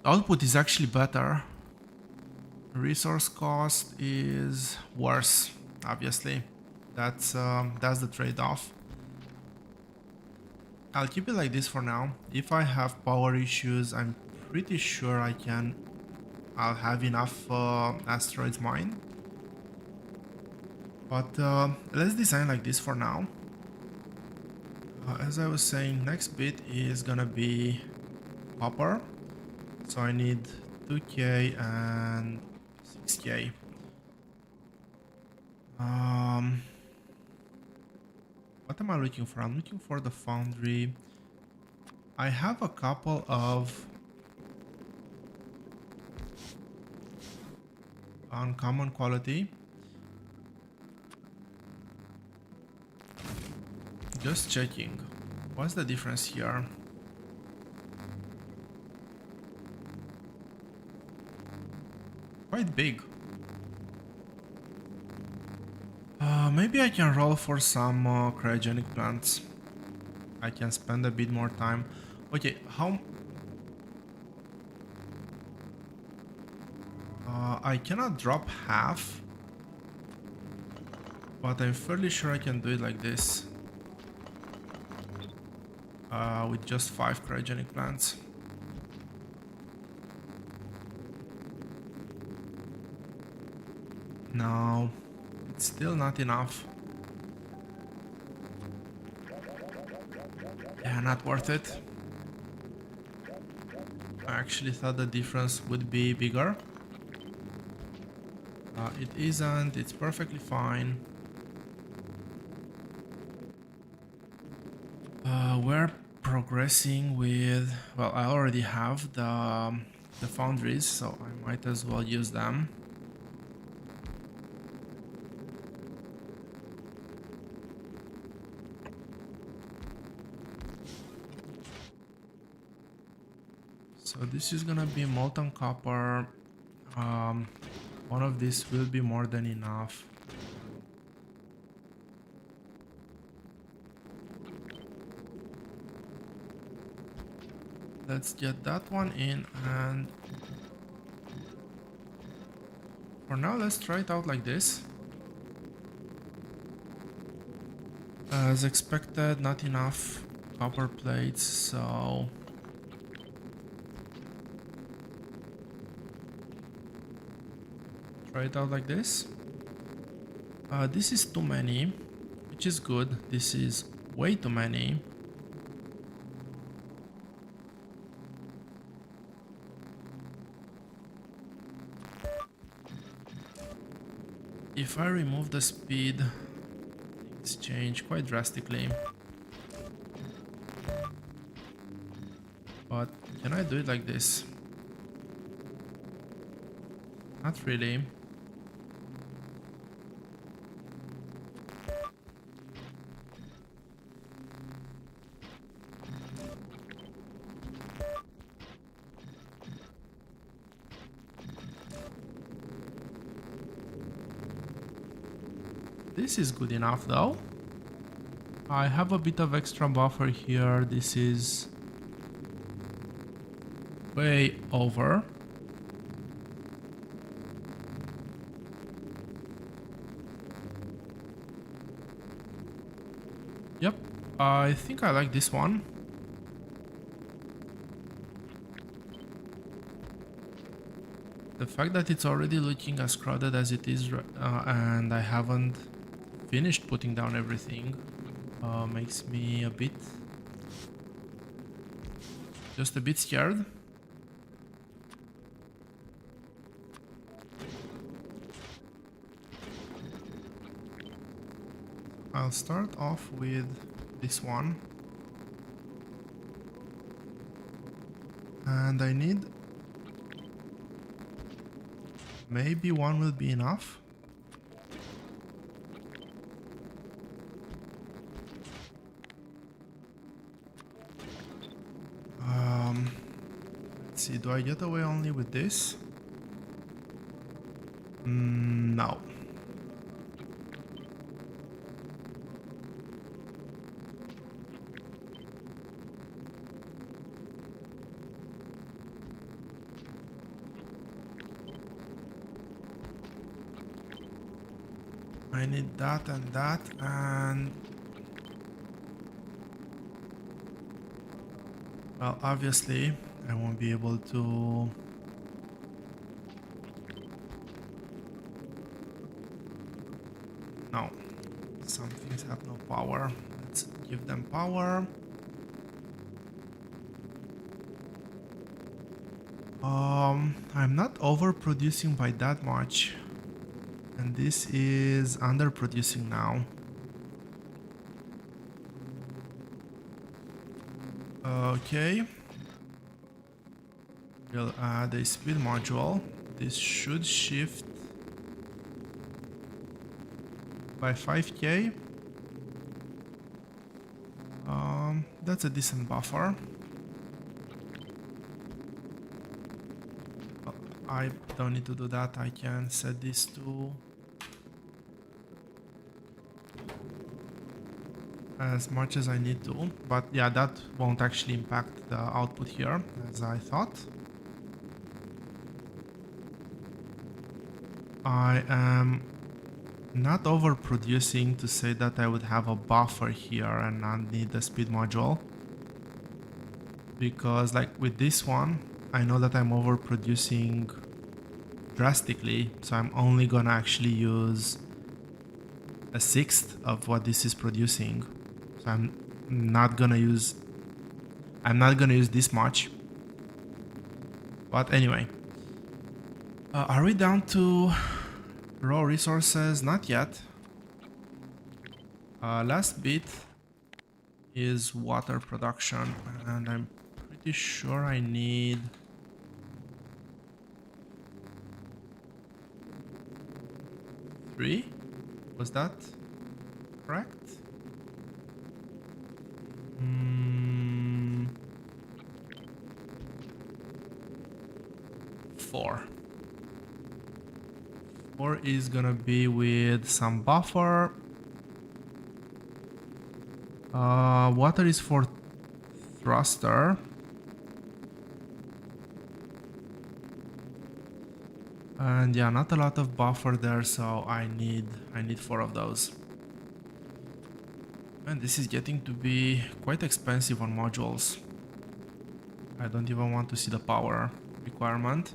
output is actually better. Resource cost is worse, obviously. That's the trade-off. I'll keep it like this for now. If I have power issues, I'm pretty sure I'll have enough asteroids mined. But let's design like this for now. As I was saying, next bit is gonna be copper. So I need 2k and 6k. What am I looking for? I'm looking for the foundry. I have a couple of uncommon quality. Just checking. What's the difference here? Quite big. Maybe I can roll for some cryogenic plants. I can spend a bit more time. Okay, how... I cannot drop half, but I'm fairly sure I can do it like this. With just 5 cryogenic plants. No, it's still not enough. Yeah, not worth it. I actually thought the difference would be bigger. It isn't, it's perfectly fine. We're progressing with... Well, I already have the foundries, so I might as well use them. So this is gonna be molten copper. One of these will be more than enough. Let's get that one in, and for now let's try it out like this. As expected, not enough copper plates, so Try it out like this. This is too many, which is good. This is way too many. If I remove the speed, things change quite drastically. But can I do it like this? Not really. This is good enough though. I have a bit of extra buffer here. This is way over. Yep, I think I like this one. The fact that it's already looking as crowded as it is and I haven't finished putting down everything makes me just a bit scared. I'll start off with this one. And I need... maybe one will be enough. Let's see, do I get away only with this? No. I need that and that, and well, obviously I won't be able to no, some things have no power. Let's give them power. I'm not overproducing by that much. And this is underproducing now. Okay. We'll add a speed module. This should shift by 5k. That's a decent buffer. I don't need to do that. I can set this to as much as I need to, but yeah, that won't actually impact the output here as I thought. I am not overproducing to say that I would have a buffer here and not need a speed module, because like with this one I know that I'm overproducing drastically, so I'm only gonna actually use a sixth of what this is producing. So I'm not gonna use this much. But anyway, are we down to raw resources? Not yet. Last bit is water production, and I'm pretty sure I need 3. Was that correct? 4. 4 is gonna be with some buffer. Water is for thruster. And yeah, not a lot of buffer there, so I need 4 of those. And this is getting to be quite expensive on modules. I don't even want to see the power requirement.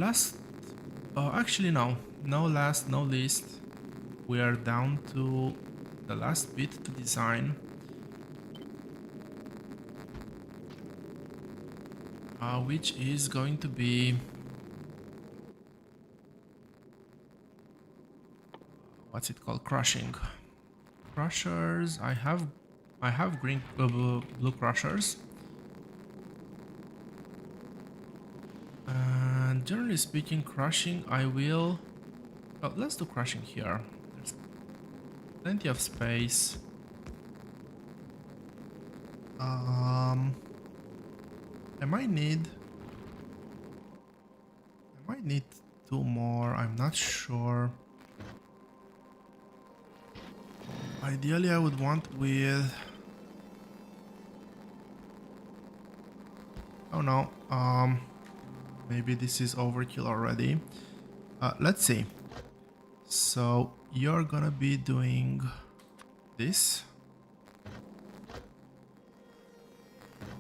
Last, actually no, no last, no least. We are down to the last bit to design, which is going to be, what's it called? Crushing. Crushers. I have green, blue crushers. And generally speaking, crushing, I will. Oh, let's do crushing here. There's plenty of space. I might need. I might need two more. I'm not sure. Ideally, I would want with. Oh no. Maybe this is overkill already. Let's see. So you're gonna be doing this.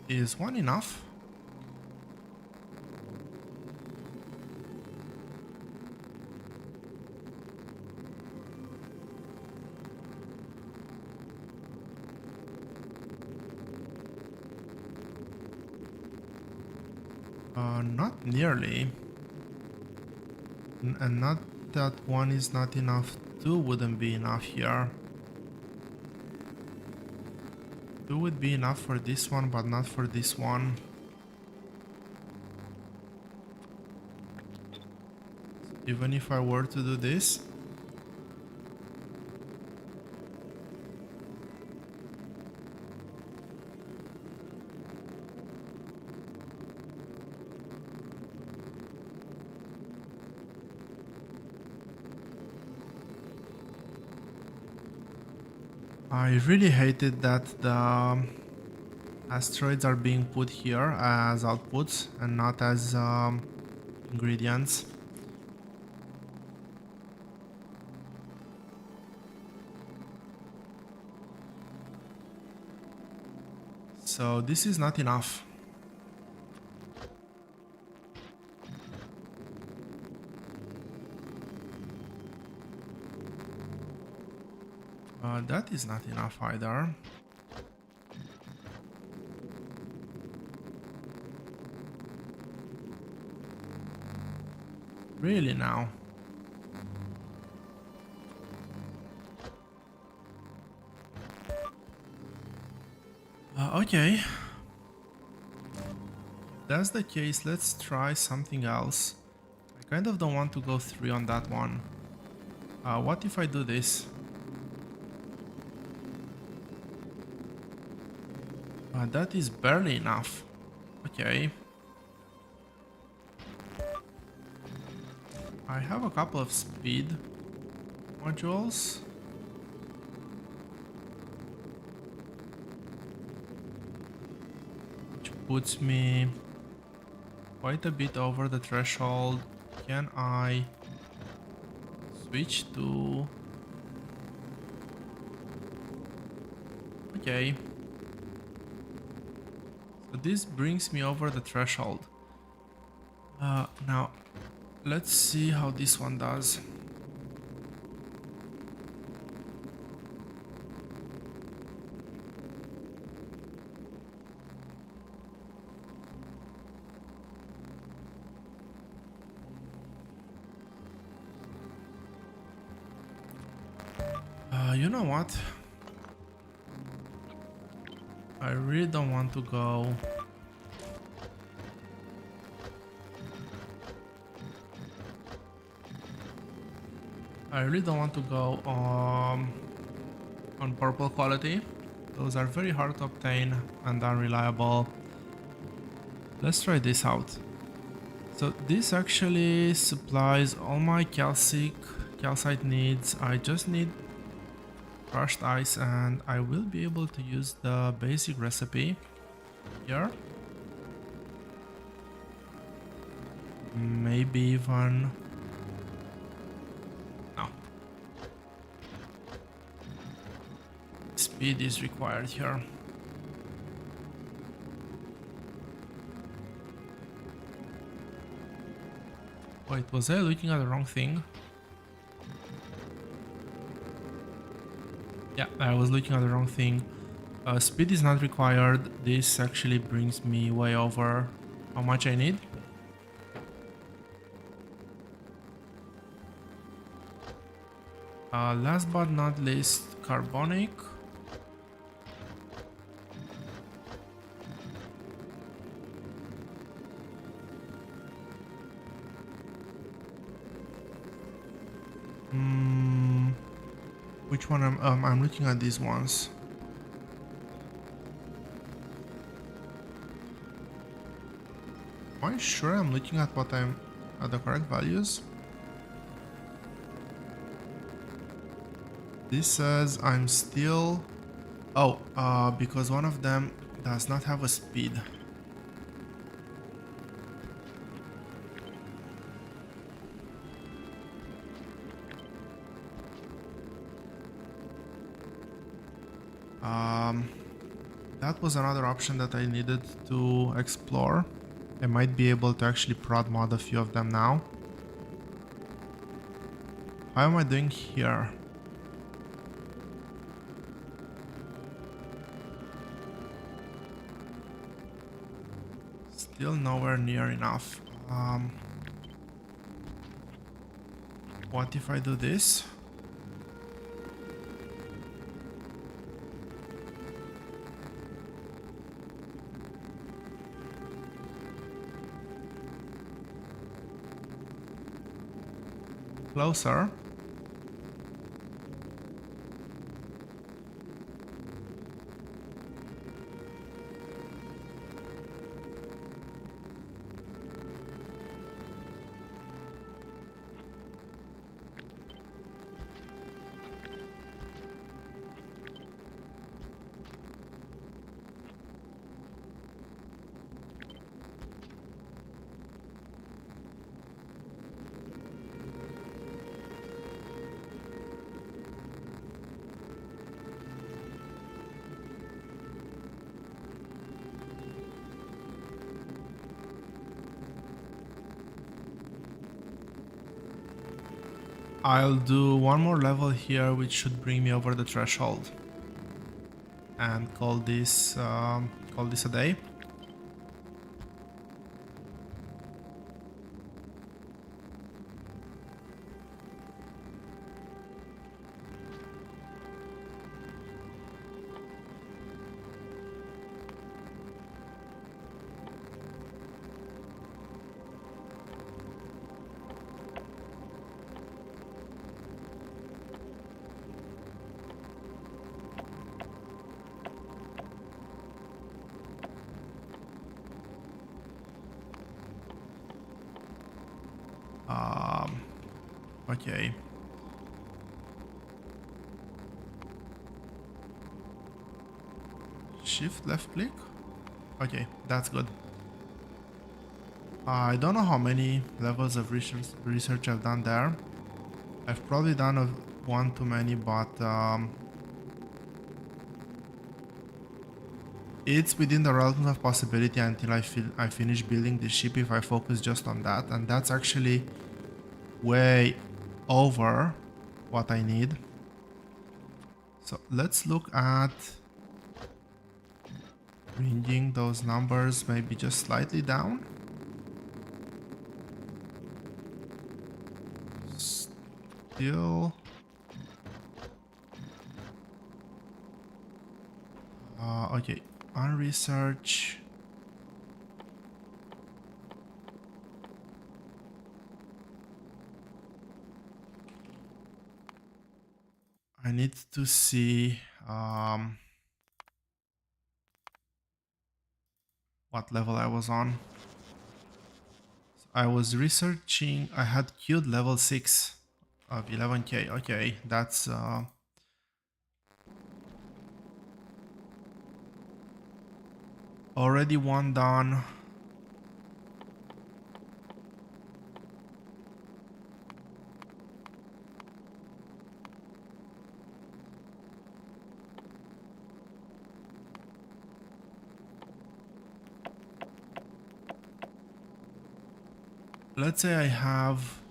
Is one enough? Not nearly. And not that one is not enough. Two wouldn't be enough here. Two would be enough for this one, but not for this one. Even if I were to do this. I really hated that the asteroids are being put here as outputs and not as ingredients. So this is not enough. That is not enough either. Really now? Okay. If that's the case, let's try something else. I kind of don't want to go 3 on that one. What if I do this? That is barely enough. Okay. I have a couple of speed modules. Which puts me quite a bit over the threshold. Can I switch to... Okay. So this brings me over the threshold. Now, let's see how this one does. You know what? I really don't want to go. I really don't want to go on purple quality. Those are very hard to obtain and unreliable. Let's try this out. So this actually supplies all my calcite needs. I just need crushed ice and I will be able to use the basic recipe here. Maybe even... no. Speed is required here. Wait, was I looking at the wrong thing? Yeah, I was looking at the wrong thing. Speed is not required. This actually brings me way over how much I need. Last but not least, carbonic. Which one? I'm looking at these ones. Am I sure I'm looking at what I'm at the correct values? This says I'm still... Oh, because one of them does not have a speed. That was another option that I needed to explore. I might be able to actually prod mod a few of them now. How am I doing here? Still nowhere near enough. What if I do this? Closer. I'll do one more level here, which should bring me over the threshold, and call this a day. Okay. Shift left click. Okay, that's good. I don't know how many levels of research I've done there. I've probably done one too many, but it's within the realm of possibility until I finish building the ship if I focus just on that, and that's actually way over what I need. So let's look at bringing those numbers maybe just slightly down. Still okay, on research I need to see what level I was on. So I was researching, I had queued level 6 of 11k. Okay, that's already one done. let's say I have...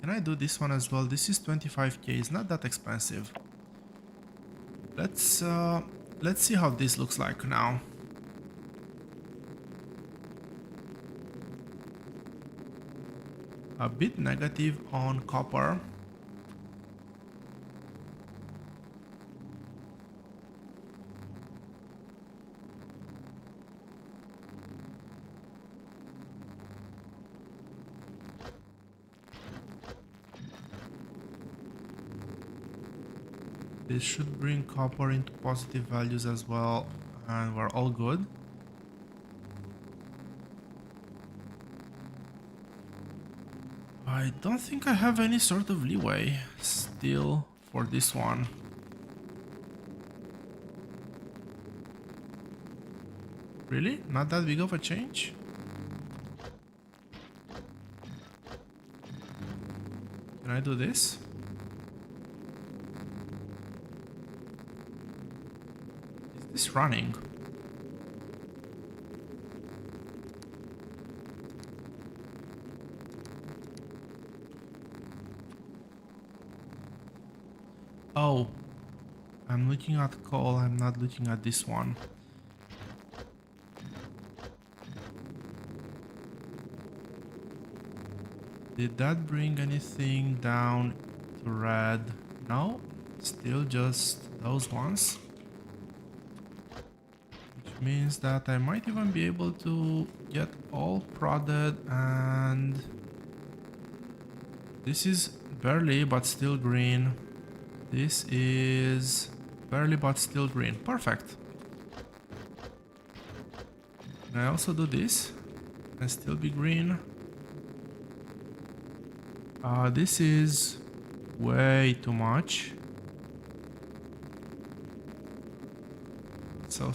Can I do this one as well? This is 25k, it's not that expensive. Let's see how this looks like now. A bit negative on copper. This should bring copper into positive values as well, and we're all good. I don't think I have any sort of leeway still for this one. Really? Not that big of a change? Can I do this? Is this running? Oh, I'm looking at coal, I'm not looking at this one. Did that bring anything down to red? No, still just those ones. Which means that I might even be able to get all prodded, and this is barely but still green. This is barely but still green. Perfect. Can I also do this and still be green? This is way too much. So.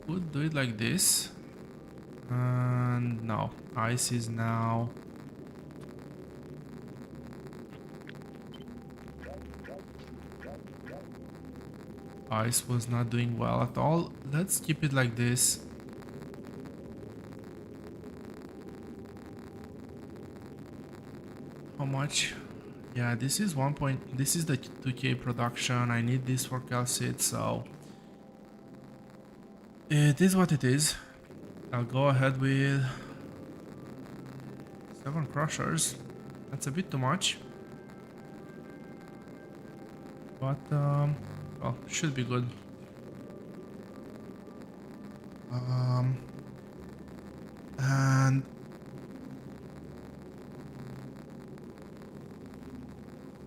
Would do it like this. And no, ice is now... Ice was not doing well at all. Let's keep it like this. How much? Yeah, this is 1 point. This is the 2k production. I need this for calcite, so it is what it is. I'll go ahead with 7 crushers. That's a bit too much, but well, should be good.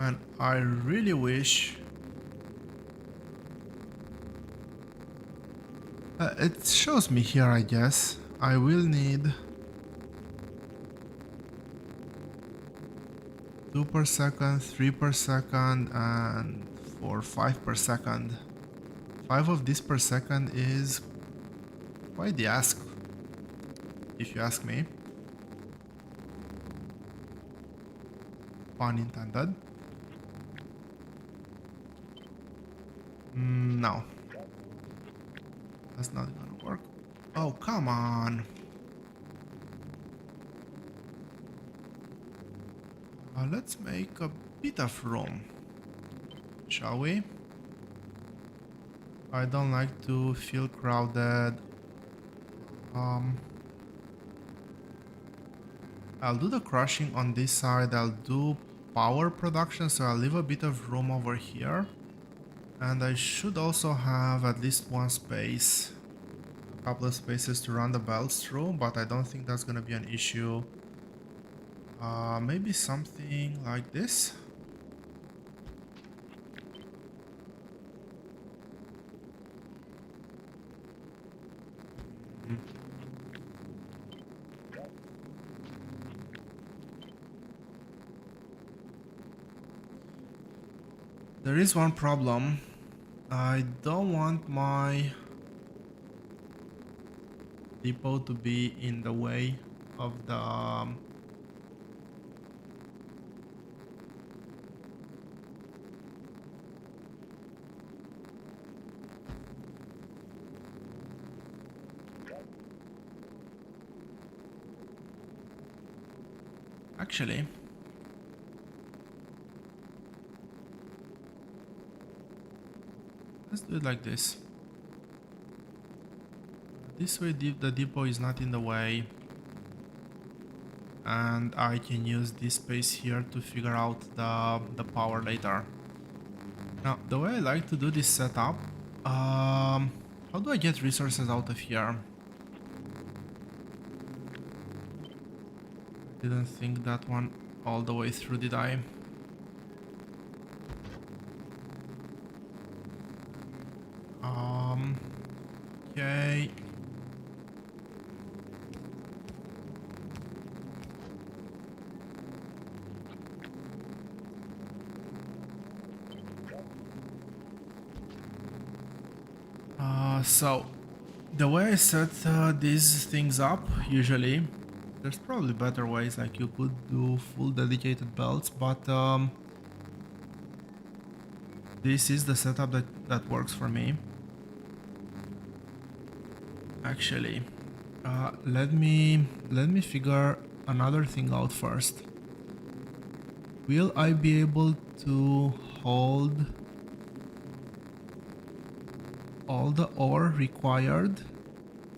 And I really wish it shows me here, I guess. I will need 2 per second, 3 per second, and 4, 5 per second. 5 of this per second is quite the ask, if you ask me. Pun intended. No. That's not gonna work. Oh, come on. Let's make a bit of room, shall we? I don't like to feel crowded. I'll do the crushing on this side. I'll do power production, so I'll leave a bit of room over here. And I should also have at least one space, a couple of spaces to run the belts through, but I don't think that's gonna be an issue. Maybe something like this. There is one problem. I don't want my depot to be in the way of the Actually, let's do it like this. This way the depot is not in the way, and I can use this space here to figure out the power later. Now, the way I like to do this setup, how do I get resources out of here? Didn't think that one all the way through, did I? Okay. So the way I set these things up, usually, there's probably better ways, like you could do full dedicated belts, but this is the setup that works for me. Actually, let me figure another thing out first. Will I be able to hold all the ore required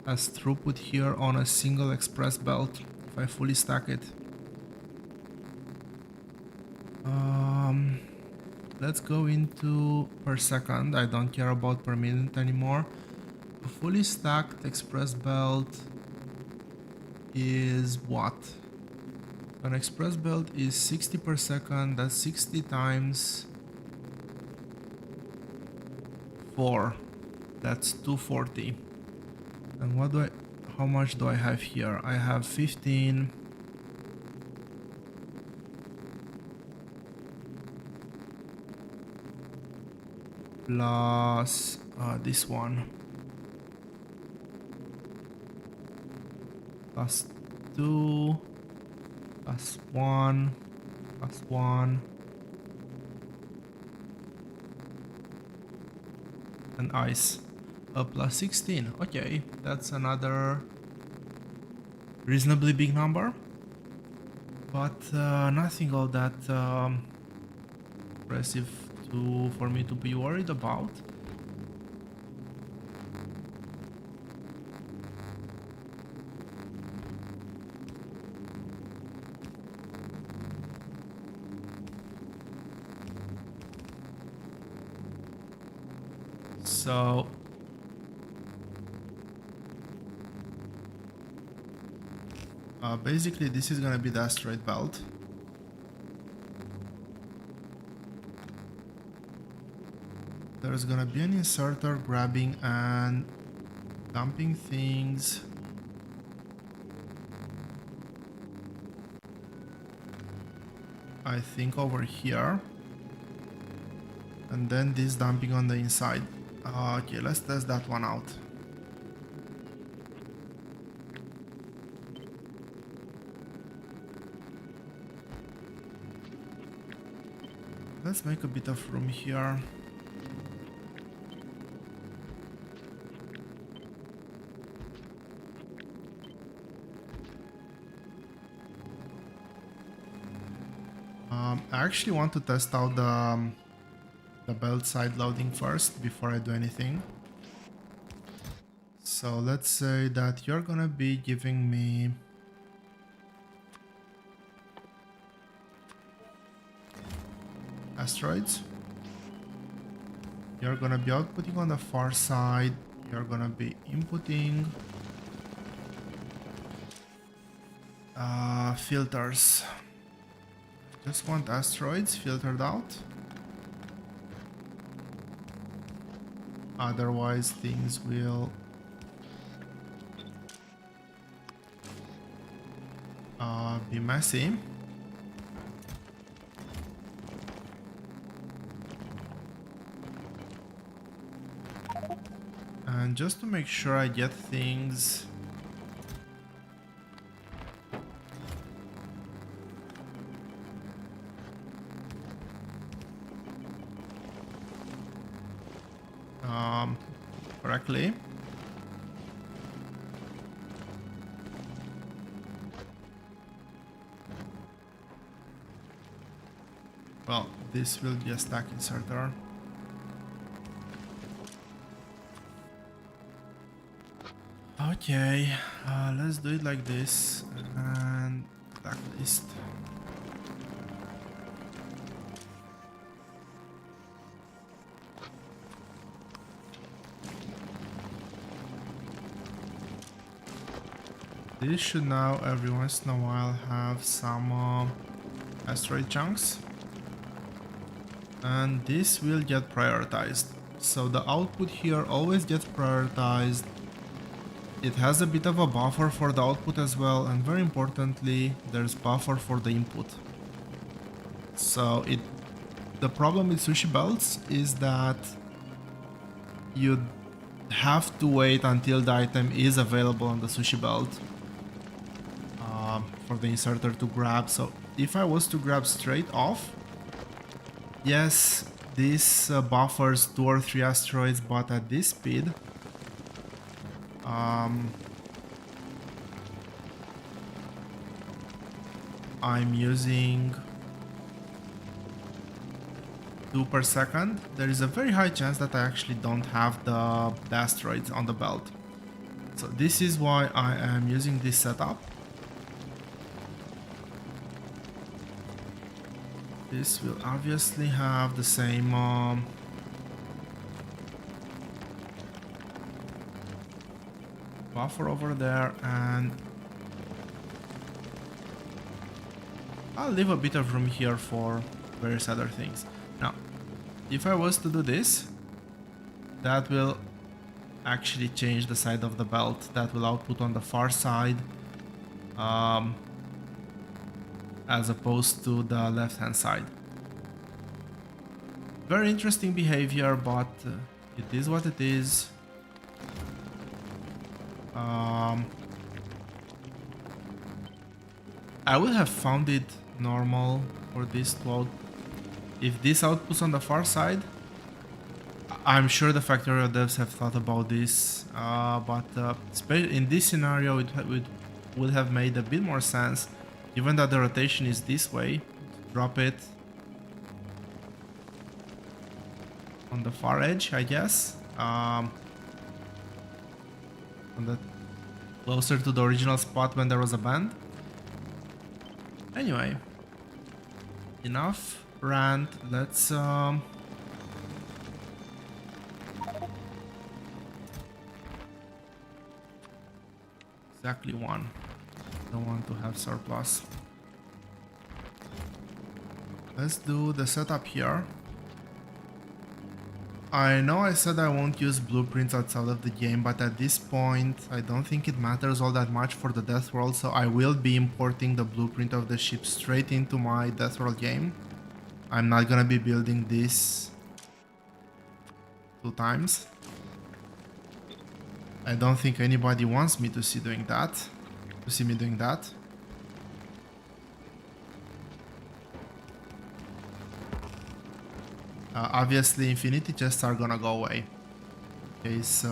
as throughput here on a single express belt if I fully stack it? Let's go into per second. I don't care about per minute anymore. A fully stacked express belt is what? An express belt is 60 per second. That's 60 times 4. That's 240. And what do I, how much do I have here? I have 15. Plus this one. Plus 2. Plus 1. Plus 1. And ice. Plus 16. Okay, that's another reasonably big number. But nothing all that impressive for me to be worried about. So basically this is gonna be the asteroid belt. There's gonna be an inserter grabbing and dumping things. I think over here. And then this dumping on the inside. Okay, let's test that one out. Let's make a bit of room here. I actually want to test out the belt side loading first before I do anything. So let's say that you're gonna be giving me asteroids. You're gonna be outputting on the far side. You're gonna be inputting filters. Just want asteroids filtered out. Otherwise things will be messy. And just to make sure I get things correctly, this will be a stack inserter. Okay, let's do it like this and blacklist. This should now every once in a while have some asteroid chunks, and this will get prioritized. So the output here always gets prioritized. It has a bit of a buffer for the output as well, and very importantly, there's buffer for the input. So the problem with sushi belts is that you have to wait until the item is available on the sushi belt for the inserter to grab. So if I was to grab straight off, yes, this buffers 2 or 3 asteroids, but at this speed, I'm using 2 per second. There is a very high chance that I actually don't have the asteroids on the belt. So this is why I am using this setup. This will obviously have the same buffer over there, and I'll leave a bit of room here for various other things. Now, if I was to do this, that will actually change the side of the belt. That will output on the far side as opposed to the left hand side. Very interesting behavior, but it is what it is. I would have found it normal for this to out. If this outputs on the far side, I'm sure the Factorio devs have thought about this, but in this scenario it would have made a bit more sense, given that the rotation is this way. Drop it on the far edge, I guess, on the closer to the original spot when there was a band. Anyway, enough rant. Let's exactly one. Don't want to have surplus. Let's do the setup here. I know I said I won't use blueprints outside of the game, but at this point I don't think it matters all that much for the deathworld, so I will be importing the blueprint of the ship straight into my deathworld game. I'm not gonna be building this 2 times. I don't think anybody wants me to see me doing that. Obviously, infinity chests are gonna go away, in case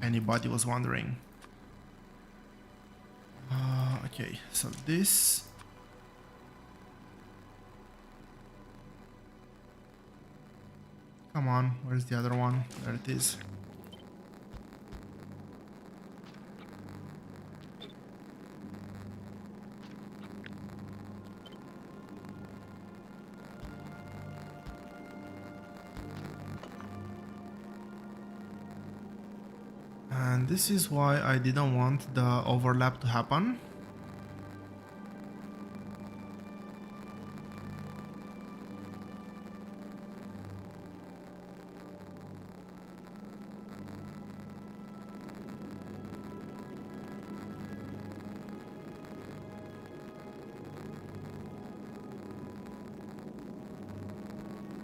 anybody was wondering. Okay, so this. Come on, where's the other one? There it is. And this is why I didn't want the overlap to happen.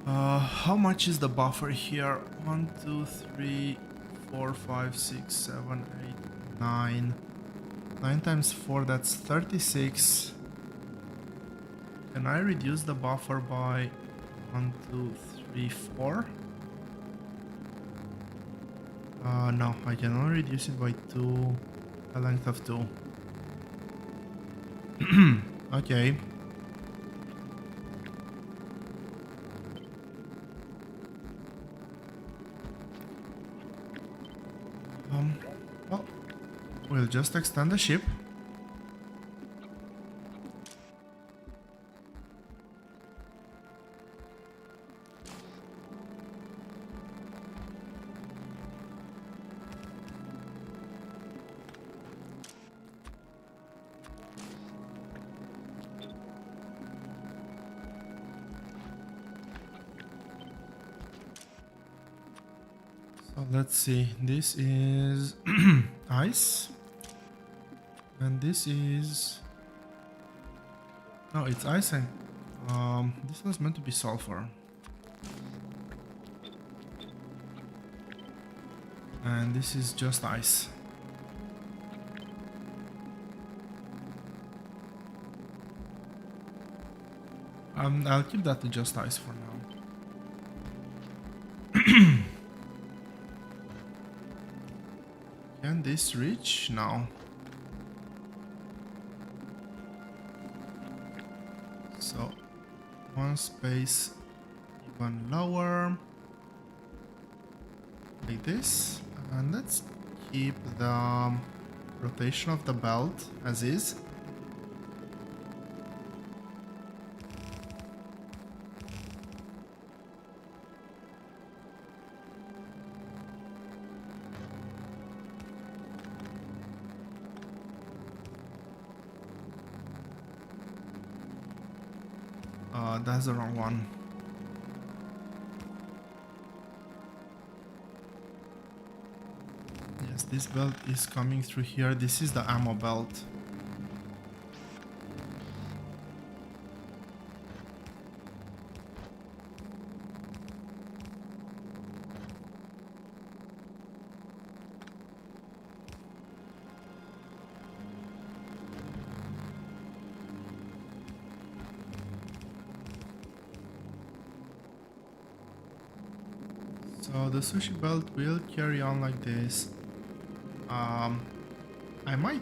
How much is the buffer here? 1, 2, 3, 4, 5, 6, 7, 8, 9. 9 times 4, that's 36. Can I reduce the buffer by 1, 2, 3, 4? No, I can only reduce it by 2, a length of 2. Okay. We'll just extend the ship. So let's see, this is ice, and this is, no, it's ice, and this was meant to be sulfur, and this is just ice. I'll keep that to just ice for now. Can this reach? No. So one space even lower, like this, and let's keep the rotation of the belt as is. That's the wrong one. Yes, this belt is coming through here. This is the ammo belt. So the sushi belt will carry on like this. I might...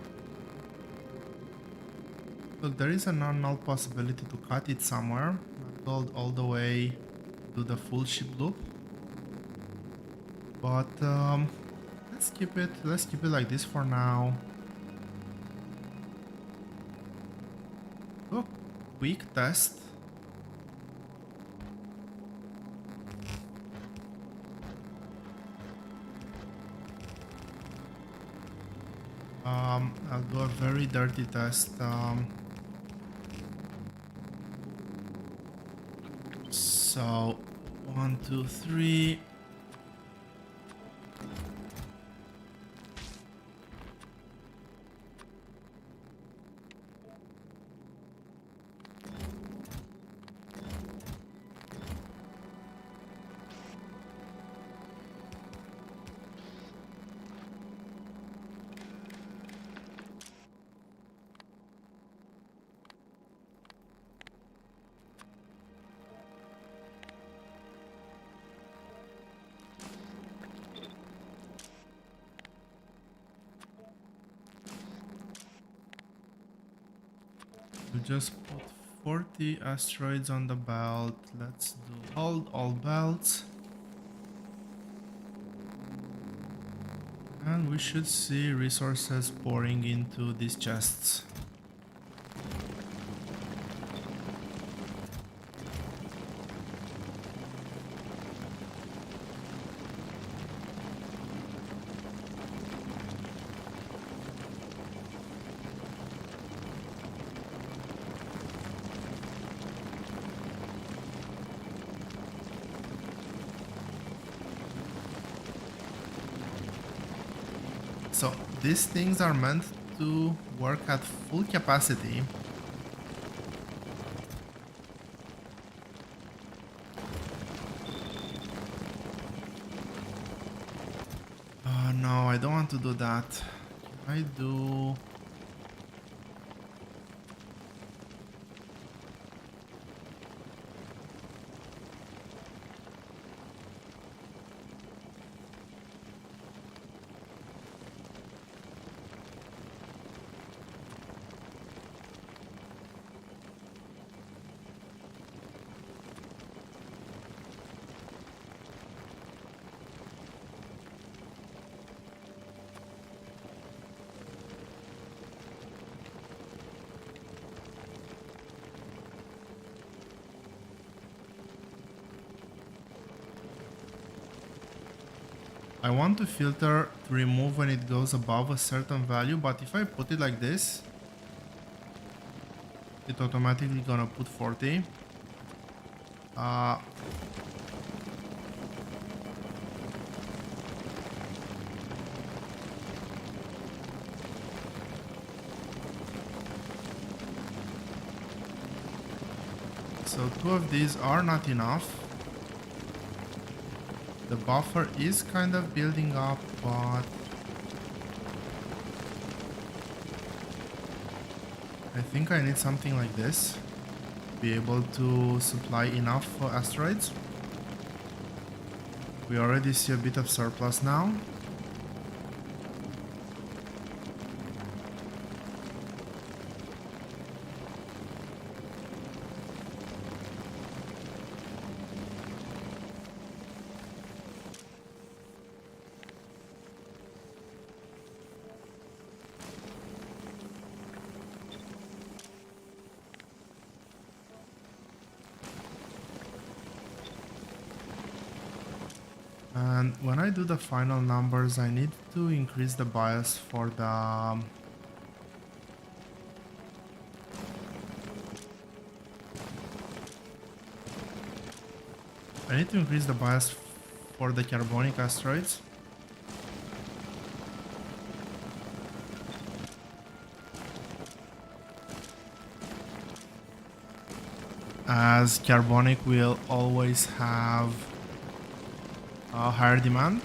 Look, there is a non-null possibility to cut it somewhere. Not all the way to the full ship loop. But let's keep it like this for now. Oh, quick test. I'll do a very dirty test. So 1, 2, 3. We'll just put 40 asteroids on the belt. Let's do hold all belts. And we should see resources pouring into these chests. So these things are meant to work at full capacity. No, I don't want to do that. Can I do... I want to filter to remove when it goes above a certain value, but if I put it like this, it automatically gonna put 40. So 2 of these are not enough. The buffer is kind of building up, but I think I need something like this to be able to supply enough asteroids. We already see a bit of surplus now. And when I do the final numbers, I need to increase the bias for the I need to increase the bias for the carbonic asteroids. As carbonic will always have a higher demand.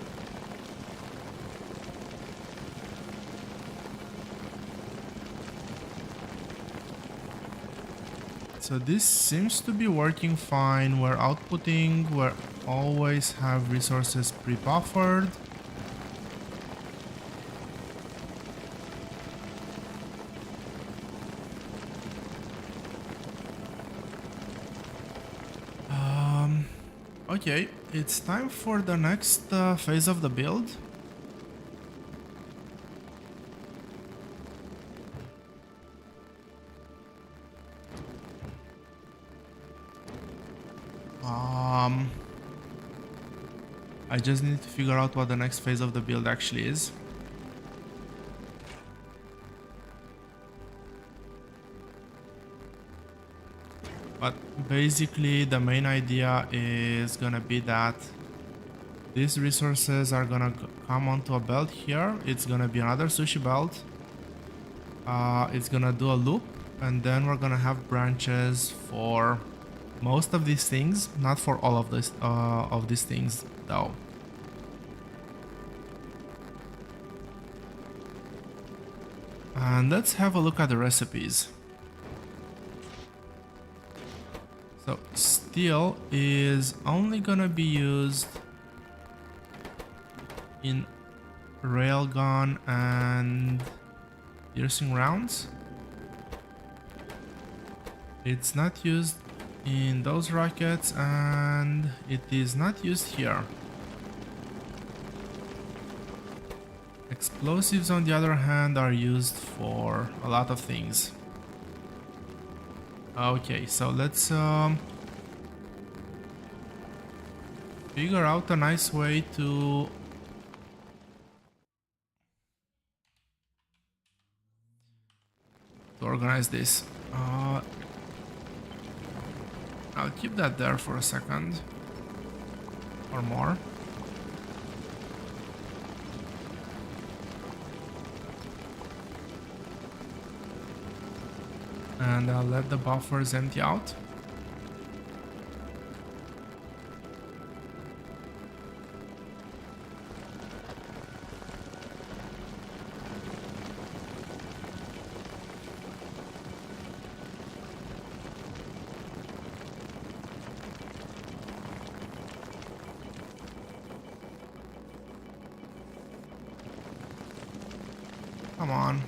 So this seems to be working fine. We're outputting, we always have resources pre-buffered. Okay, it's time for the next phase of the build. I just need to figure out what the next phase of the build actually is. But basically the main idea is gonna be that these resources are gonna come onto a belt here. It's gonna be another sushi belt. It's gonna do a loop, and then we're gonna have branches for most of these things, not for all of this of these things though. And let's have a look at the recipes. So steel is only gonna be used in railgun and piercing rounds. It's not used in those rockets, and it is not used here. Explosives, on the other hand, are used for a lot of things. Okay, so let's figure out a nice way to organize this. I'll keep that there for a second or more. And I'll let the buffers empty out. Come on.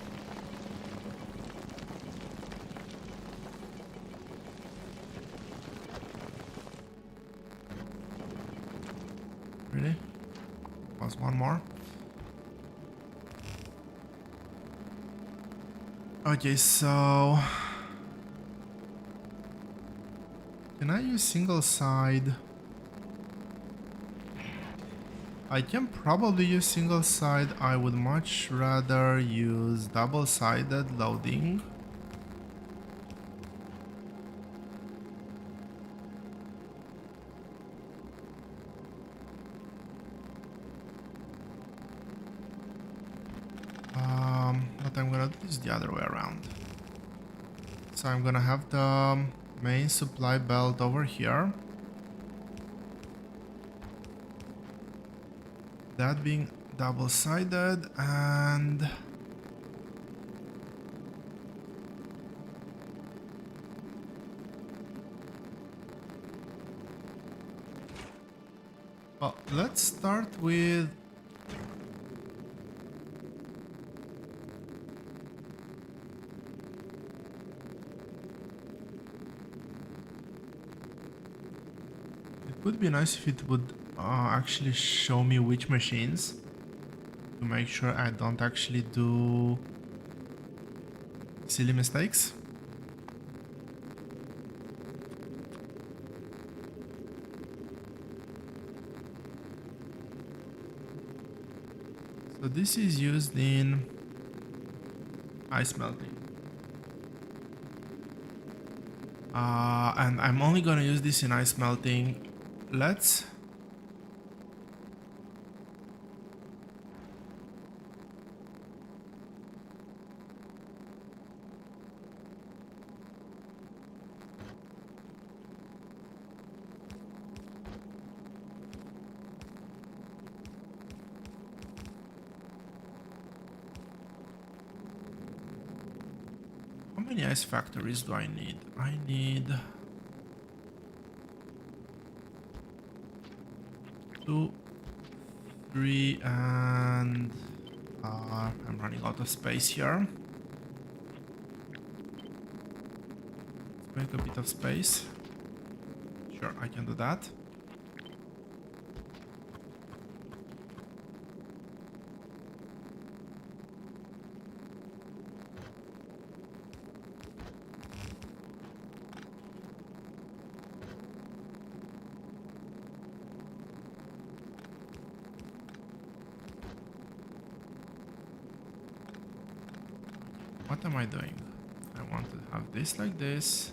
Really? Was one more? Okay, so can I use single side? I can probably use single side. I would much rather use double-sided loading. But I'm gonna do this the other way around. So I'm gonna have the main supply belt over here. That being double-sided, and well, let's start with it would be nice if it would actually show me which machines, to make sure I don't actually do silly mistakes. So this is used in ice melting. And I'm only gonna use this in ice melting. Let's how many ice factories do I need? I need 2, 3, and I'm running out of space here. Let's make a bit of space. Sure, I can do that. What am I doing? I want to have this like this.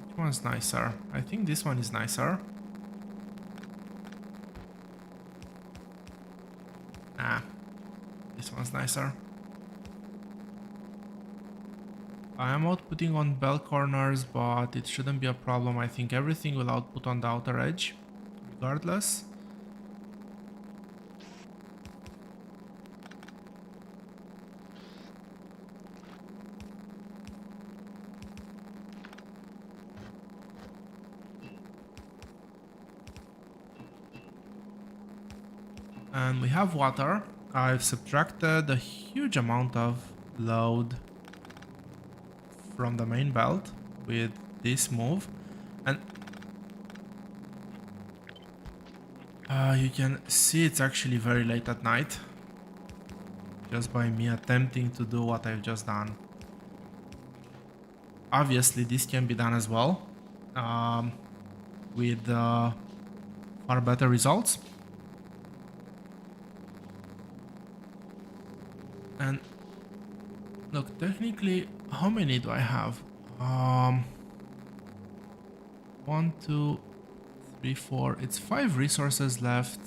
Which one's nicer? I think this one is nicer. Ah, this one's nicer. I am outputting on bell corners, but it shouldn't be a problem. I think everything will output on the outer edge, regardless. And we have water. I've subtracted a huge amount of load from the main belt with this move, and you can see it's actually very late at night just by me attempting to do what I've just done. Obviously this can be done as well with far better results. And look, technically, how many do I have? 1, 2, 3, 4. It's 5 resources left.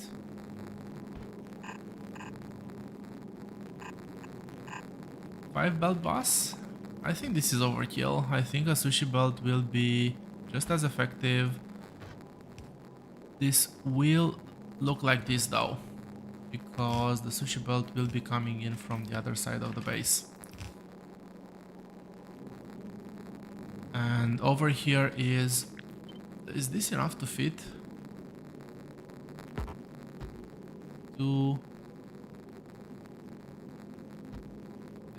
Five belt boss? I think this is overkill. I think a sushi belt will be just as effective. This will look like this though, because the sushi belt will be coming in from the other side of the base. And over here is this enough to fit? 2.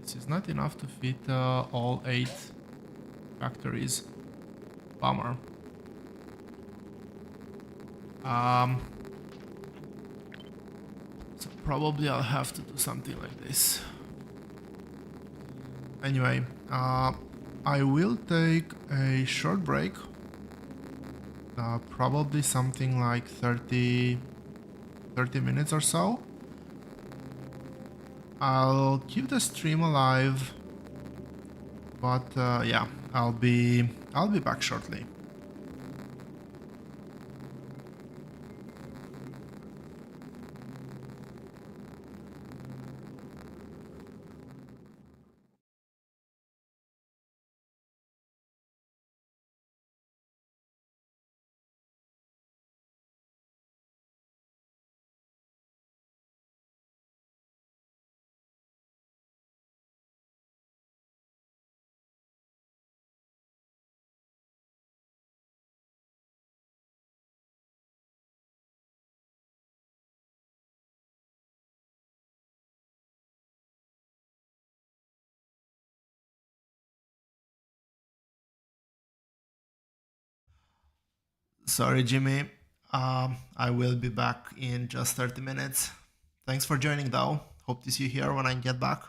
This is not enough to fit all 8 factories. Bummer. So Probably I'll have to do something like this. Anyway, I will take a short break. Probably something like 30 minutes or so. I'll keep the stream alive, but yeah, I'll be back shortly. Sorry, Jimmy. I will be back in just 30 minutes. Thanks for joining, though. Hope to see you here when I get back.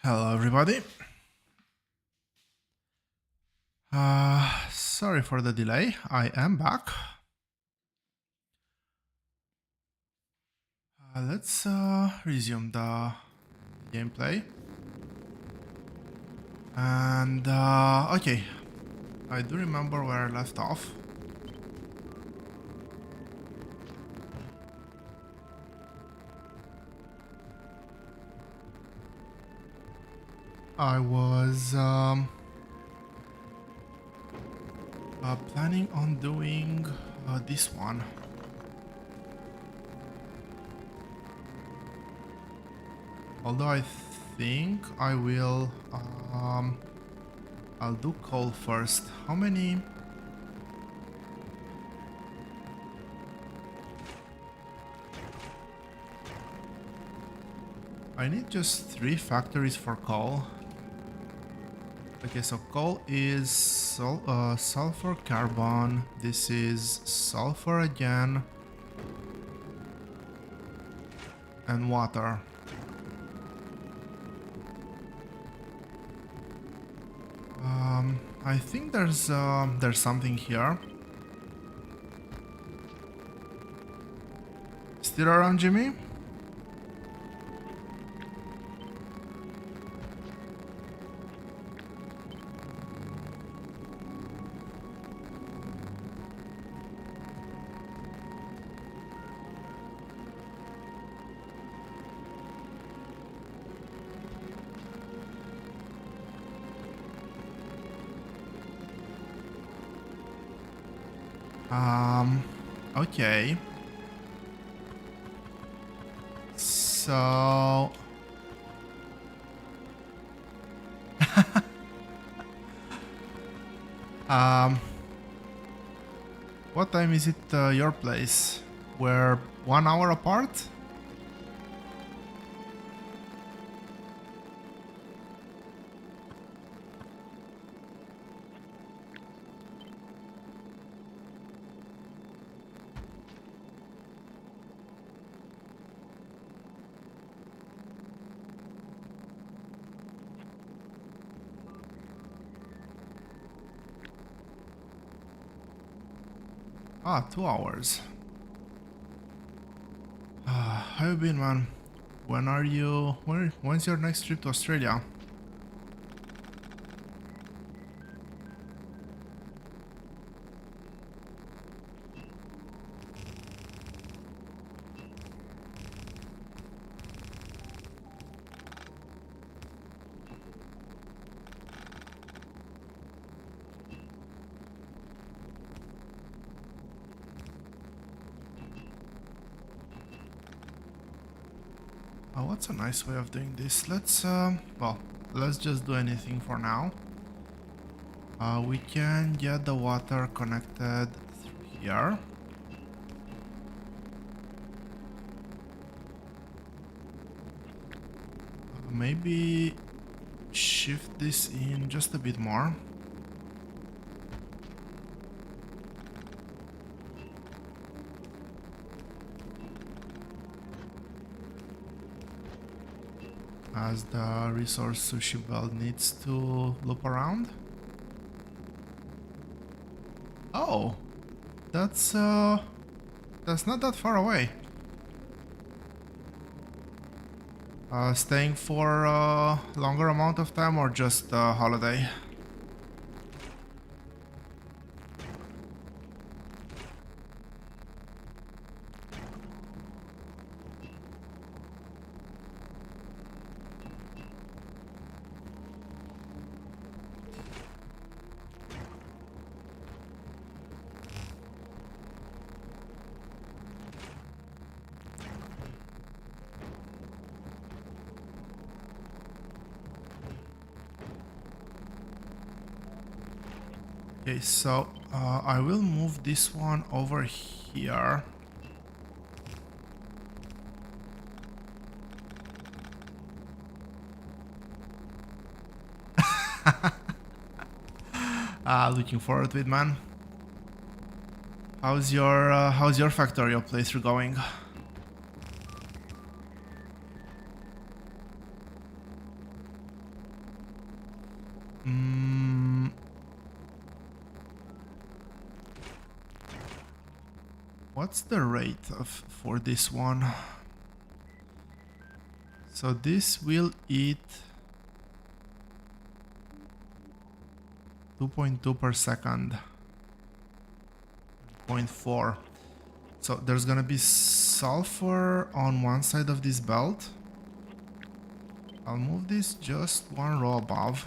Hello, everybody. Sorry for the delay. I am back. Let's resume the gameplay. And okay, I do remember where I left off. I was planning on doing this one. Although I think I will I'll do coal first. How many? I need just 3 factories for coal. Okay, so coal is sulfur carbon. This is sulfur again. And water. I think there's something here. Still around, Jimmy? Okay. So... what time is it your place? We're 1 hour apart? Ah, 2 hours. How you been, man? When's your next trip to Australia? What's a nice way of doing this? Let's just do anything for now. We can get the water connected through here. Maybe shift this in just a bit more. As the resource sushi belt needs to loop around. Oh, that's not that far away. Staying for a longer amount of time or just a holiday? Okay, so I will move this one over here. Looking forward to it, man. How's your Factorio playthrough going? Mm, what's the rate for this one? So this will eat 2.2 per second. 0.4. So there's gonna be sulfur on one side of this belt. I'll move this just one row above.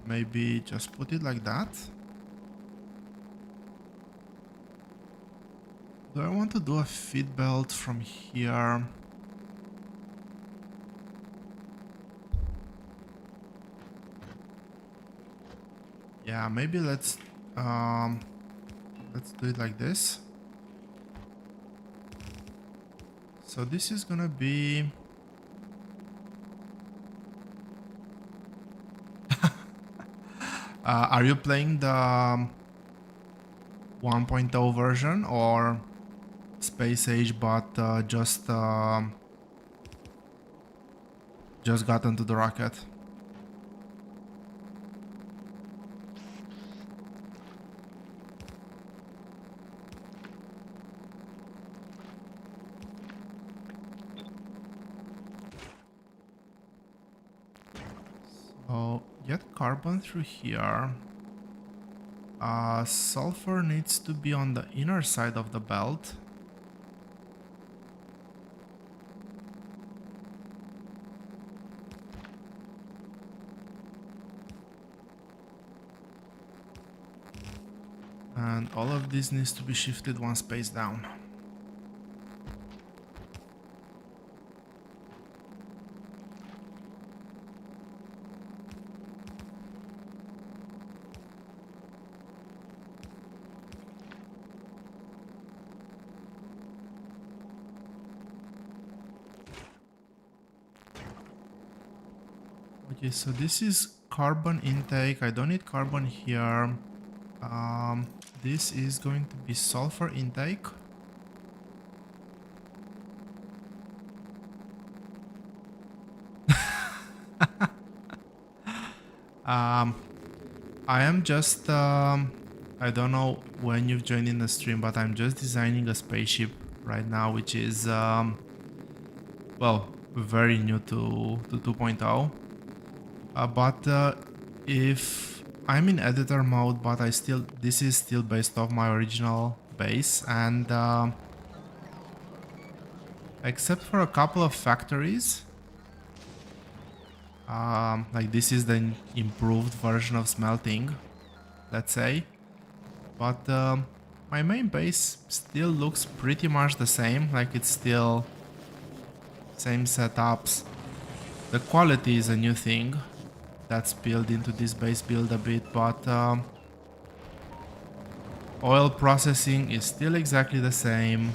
Maybe just put it like that. Do I want to do a feed belt from here? Yeah, maybe let's do it like this. So this is gonna be are you playing the 1.0 version or Space Age, but just got into the rocket? So get carbon through here. Sulfur needs to be on the inner side of the belt. And all of this needs to be shifted one space down. Okay, so this is carbon intake. I don't need carbon here. This is going to be sulfur intake. I am just, I don't know when you've joined in the stream, but I'm just designing a spaceship right now, which is, well, very new to 2.0. But if I'm in editor mode, but this is still based off my original base, and except for a couple of factories, like this is the improved version of smelting, let's say, but my main base still looks pretty much the same, like it's still same setups. The quality is a new thing that's built into this base build a bit, but oil processing is still exactly the same.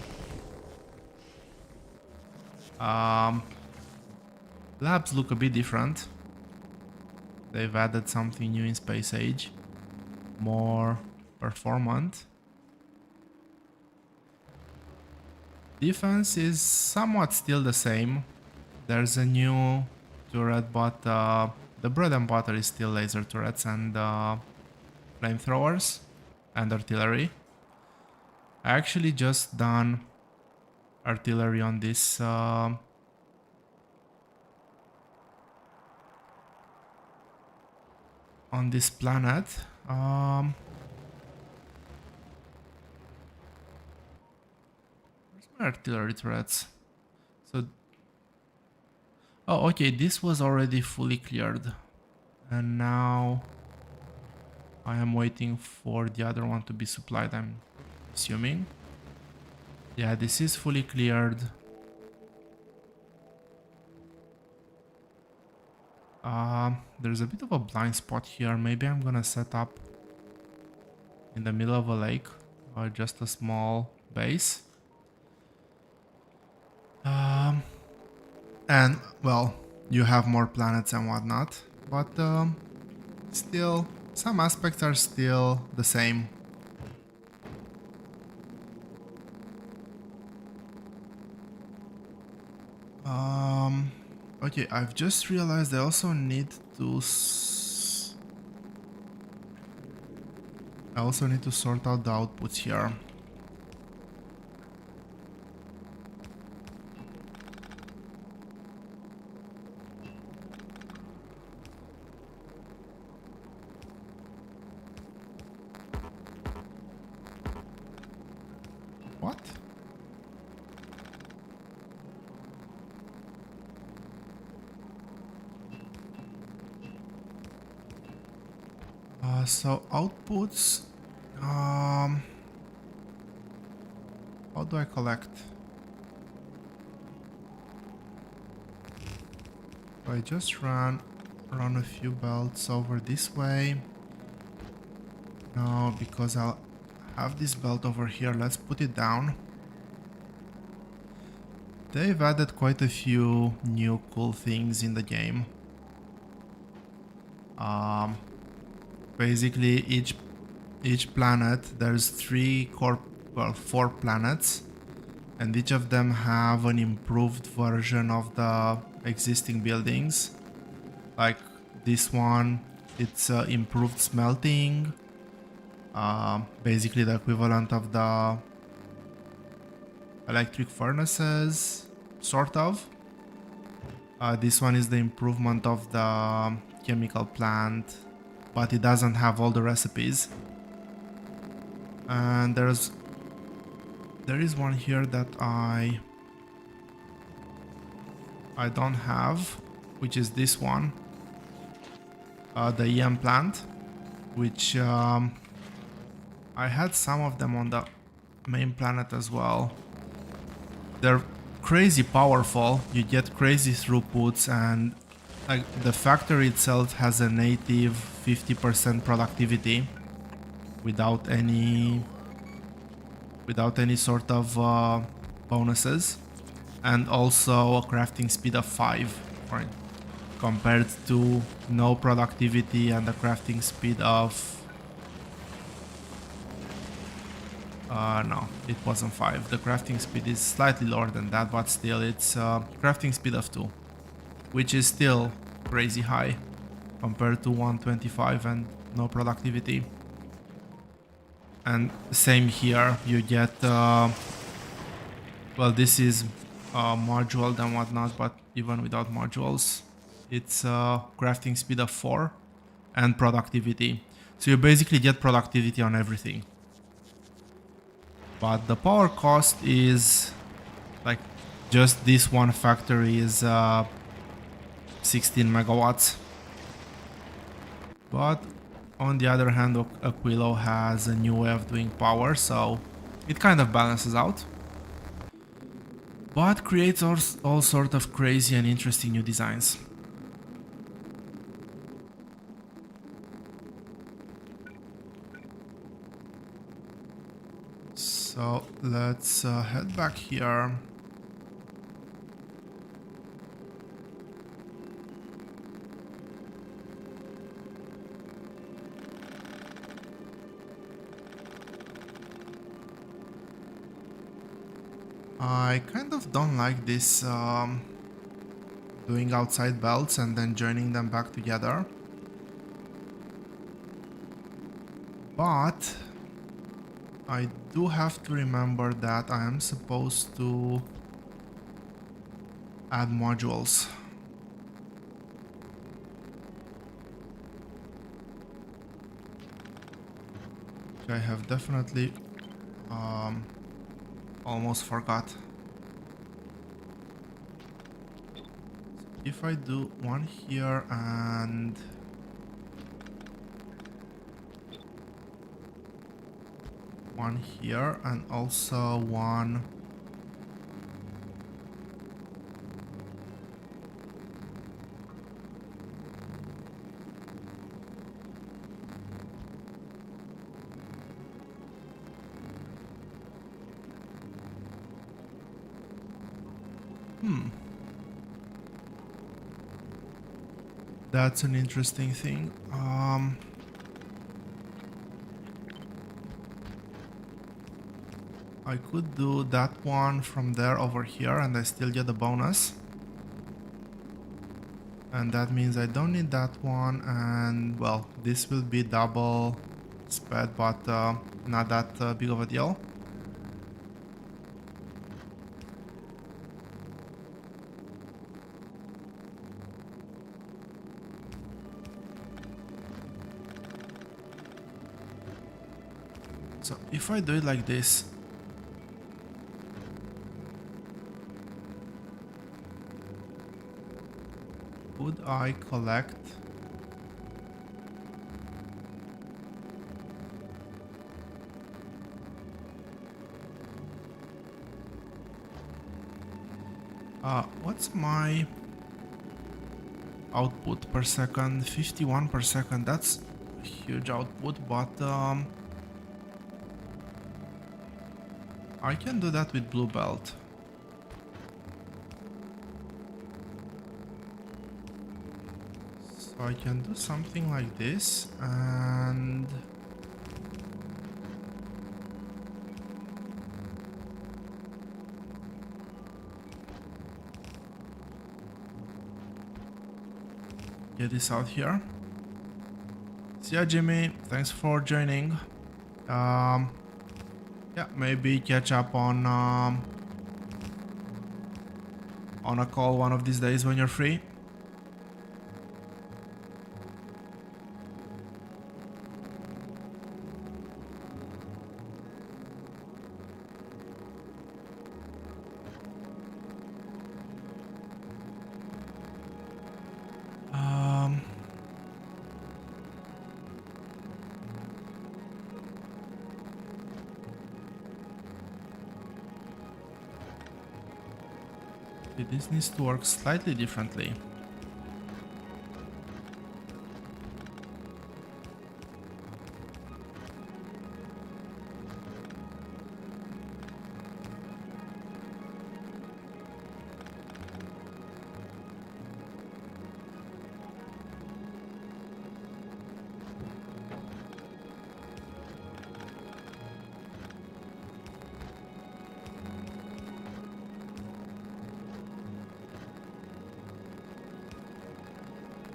Labs look a bit different. They've added something new in Space Age, more performant. Defense is somewhat still the same. There's a new turret, but the bread and butter is still laser turrets and flamethrowers and artillery. I actually just done artillery on this planet. Where's my artillery turrets? So, oh, okay, this was already fully cleared, and now I am waiting for the other one to be supplied, I'm assuming. Yeah, this is fully cleared. There's a bit of a blind spot here. Maybe I'm gonna set up in the middle of a lake or just a small base. And well, you have more planets and whatnot, but still some aspects are still the same. Um, okay, I've just realized I also need to I also need to sort out the outputs here. What? So outputs, how do I collect? So I just run a few belts over this way. No, because I'll have this belt over here. Let's put it down. They've added quite a few new cool things in the game. Basically each planet, there's four planets, and each of them have an improved version of the existing buildings. Like this one, it's improved smelting, basically the equivalent of the electric furnaces, sort of. This one is the improvement of the chemical plant, but it doesn't have all the recipes. And there is one here that I don't have, which is this one, the EM plant, which I had some of them on the main planet as well. They're crazy powerful, you get crazy throughputs, and like the factory itself has a native 50% productivity without any sort of bonuses, and also a crafting speed of 5, right, compared to no productivity and a crafting speed of no, it wasn't 5. The crafting speed is slightly lower than that, but still it's crafting speed of 2, which is still crazy high compared to 125 and no productivity. And same here, you get well, this is moduled and whatnot, but even without modules, it's crafting speed of 4 and productivity. So you basically get productivity on everything. But the power cost is like just this one factory is 16 megawatts. But on the other hand, Aquilo has a new way of doing power, so it kind of balances out. But creates all sort of crazy and interesting new designs. So let's head back here. I kind of don't like this doing outside belts and then joining them back together. But I do have to remember that I am supposed to add modules. Which I have definitely almost forgot. If I do one here and one here and also one that's an interesting thing. I could do that one from there over here and I still get a bonus. And that means I don't need that one, and well, this will be double sped, but not that big of a deal. So if I do it like this, would I collect? What's my output per second? 51 per second. That's a huge output, but I can do that with blue belt. So I can do something like this, and get this out here. See ya, Jimmy. Thanks for joining. Yeah, maybe catch up on a call one of these days when you're free. This needs to work slightly differently.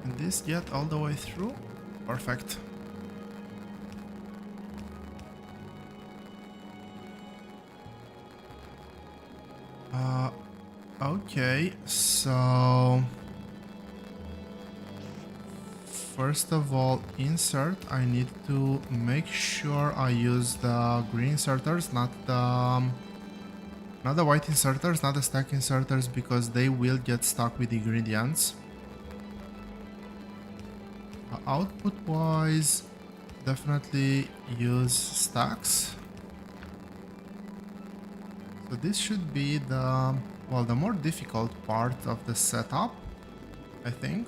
Can this get all the way through? Perfect. Okay, so first of all, insert, I need to make sure I use the green inserters, not the white inserters, not the stack inserters, because they will get stuck with ingredients. Output wise, definitely use stacks. So this should be the, well, the more difficult part of the setup, I think.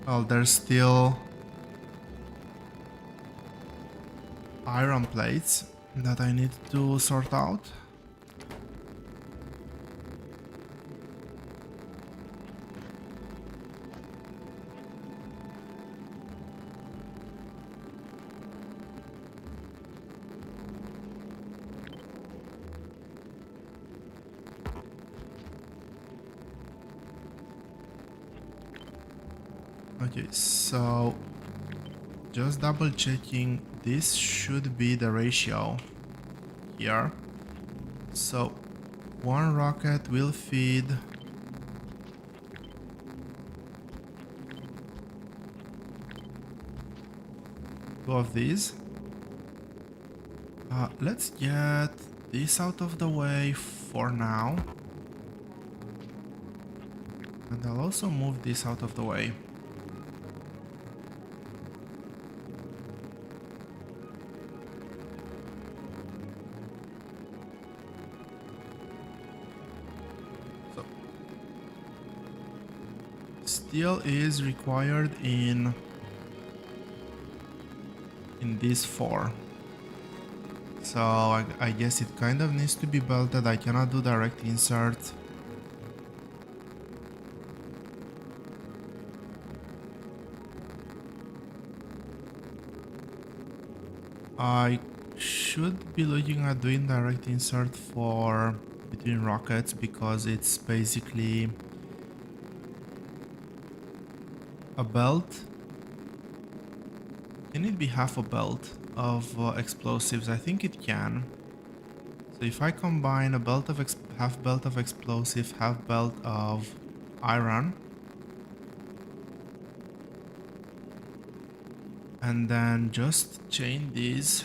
Well, there's still iron plates that I need to sort out. Okay, so just double checking, this should be the ratio here. So one rocket will feed two of these. Let's get this out of the way for now. And I'll also move this out of the way. Steel is required in these four. So I guess it kind of needs to be belted. I cannot do direct insert. I should be looking at doing direct insert for between rockets because it's basically a belt. Can it be half a belt of explosives? I think it can. So if I combine a belt of half belt of explosive, half belt of iron, and then just chain these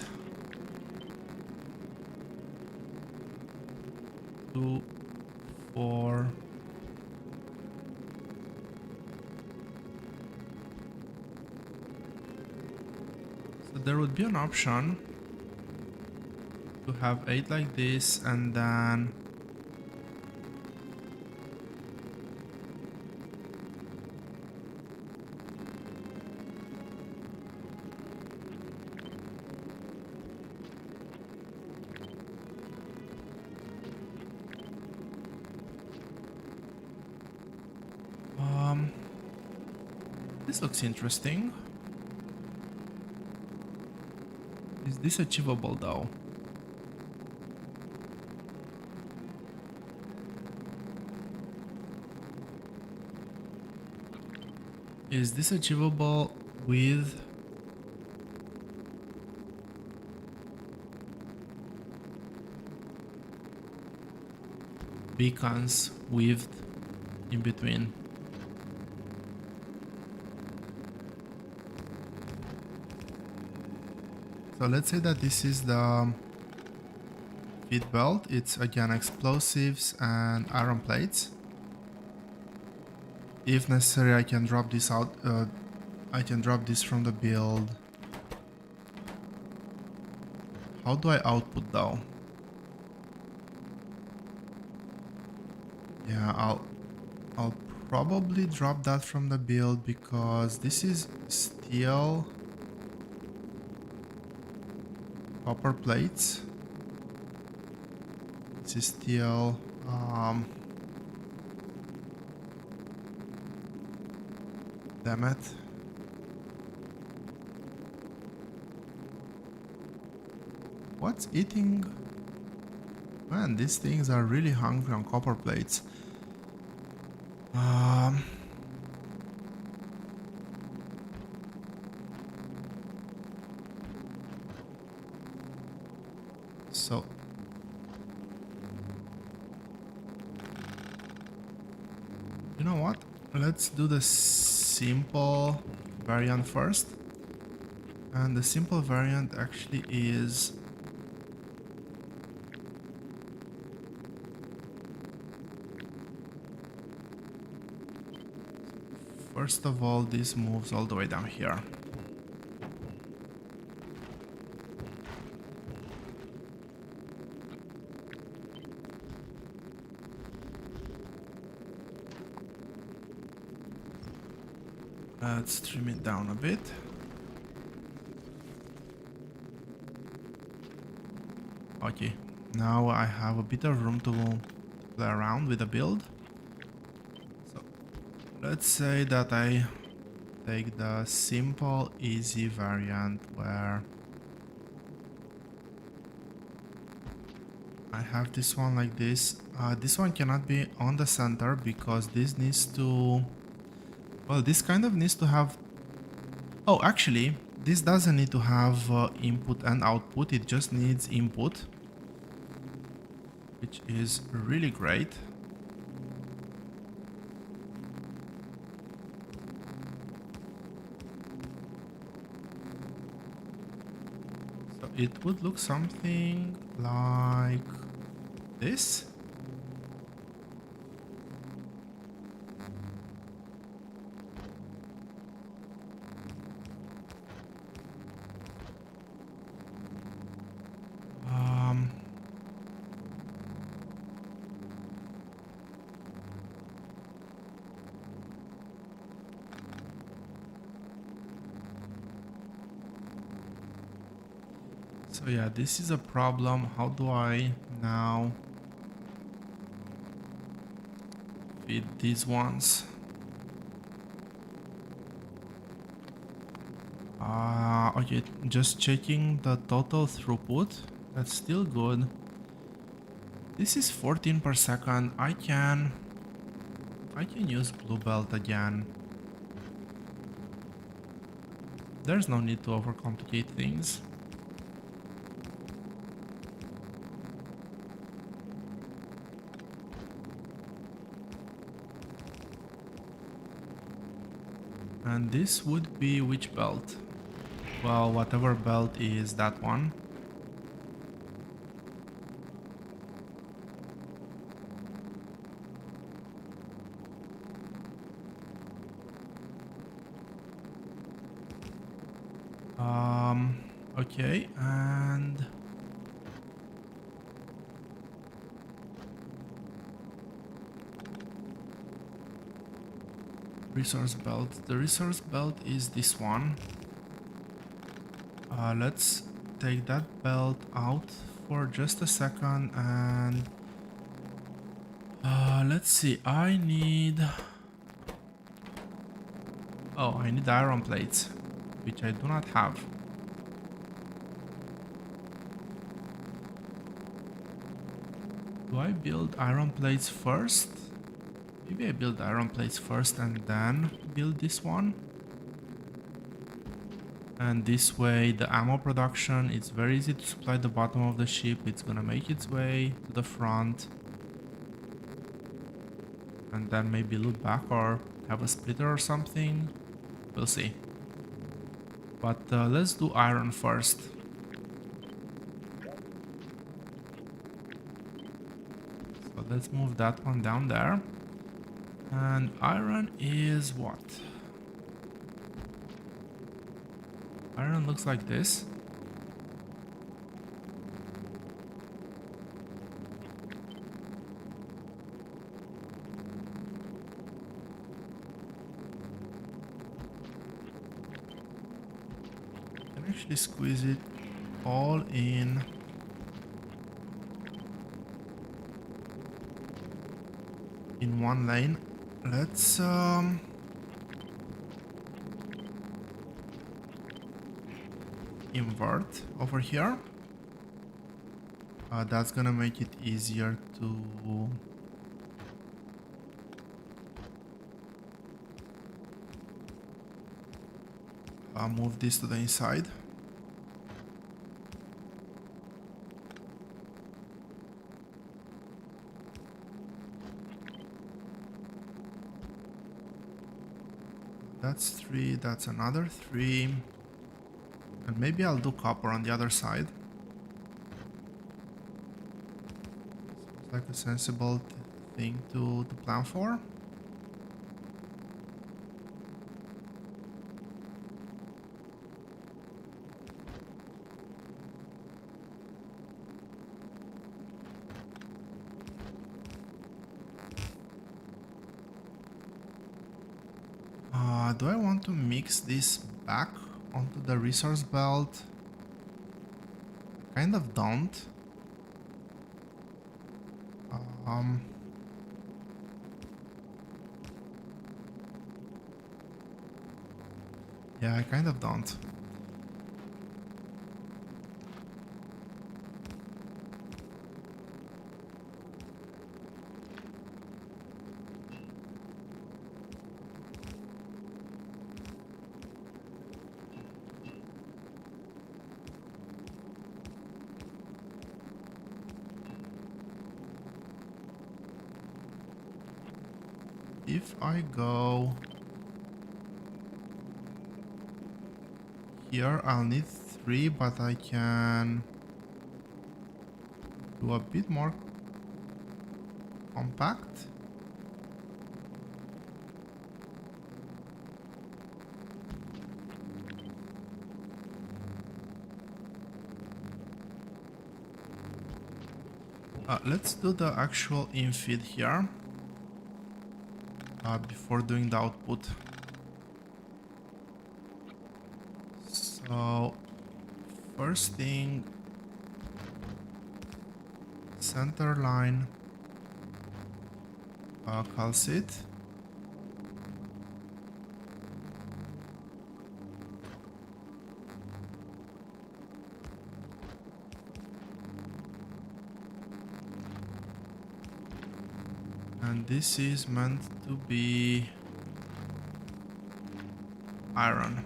2, 4. So there would be an option to have 8 like this, and then this looks interesting. Is this achievable though? Is this achievable with beacons weaved in between? So let's say that this is the feed belt. It's again explosives and iron plates. If necessary, I can drop this out. I can drop this from the build. How do I output though? Yeah, I'll probably drop that from the build because this is steel, copper plates. This is steel. Damn it. What's eating? Man, these things are really hungry on copper plates. So you know what? Let's do the simple variant first. And the simple variant actually is first of all, this moves all the way down here. Let's trim it down a bit. Okay, now I have a bit of room to play around with the build. So let's say that I take the simple, easy variant where I have this one like this. This one cannot be on the center because this needs to... Well, this kind of needs to have... Oh, actually, this doesn't need to have input and output. It just needs input, which is really great. So it would look something like this. So yeah, this is a problem. How do I now feed these ones? Okay, just checking the total throughput. That's still good. This is 14 per second. I can use blue belt again. There's no need to overcomplicate things. And this would be which belt? Well, whatever belt is that one. Okay, and resource belt. The resource belt is this one. Let's take that belt out for just a second and let's see. I need iron plates, which I do not have. Do I build iron plates first? Maybe I build iron plates first and then build this one. And this way the ammo production, it's very easy to supply the bottom of the ship. It's gonna make its way to the front. And then maybe loot back or have a splitter or something. We'll see. But let's do iron first. So let's move that one down there. And iron is what? Iron looks like this. I can actually squeeze it all in one lane. Let's invert over here. That's gonna make it easier to move this to the inside. That's 3, that's another 3. And maybe I'll do copper on the other side. Seems like a sensible thing to plan for. Do I want to mix this back onto the resource belt? Kind of don't. Yeah, I kind of don't. If I go here, I'll need 3, but I can do a bit more compact. Let's do the actual infeed here before doing the output. So first thing, center line, calcit. And this is meant to be iron.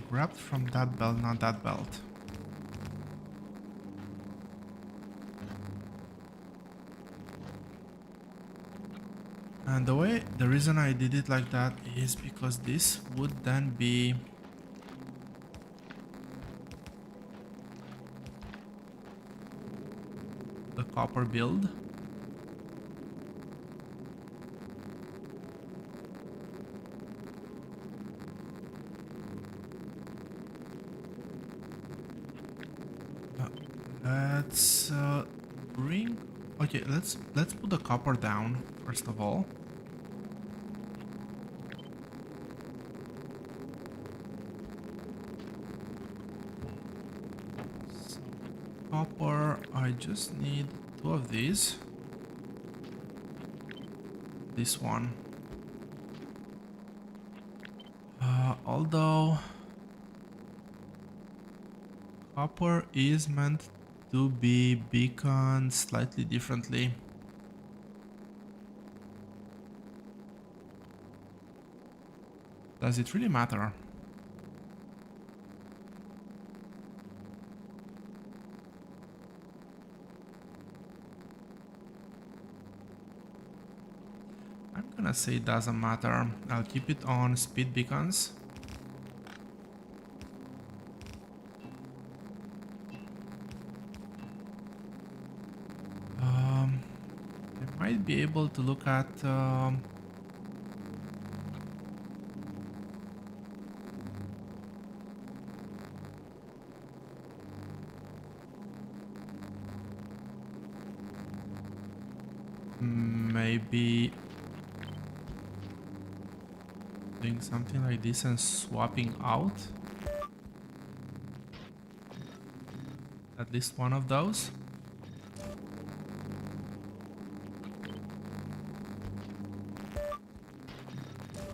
Grabbed from that belt, not that belt. And the reason I did it like that is because this would then be the copper build. Let's bring. Okay, let's put the copper down first of all. So, copper. I just need 2 of these. This one. Although copper is meant to be beaconed slightly differently. Does it really matter? I'm gonna say it doesn't matter. I'll keep it on speed beacons. I might be able to look at maybe doing something like this and swapping out at least one of those.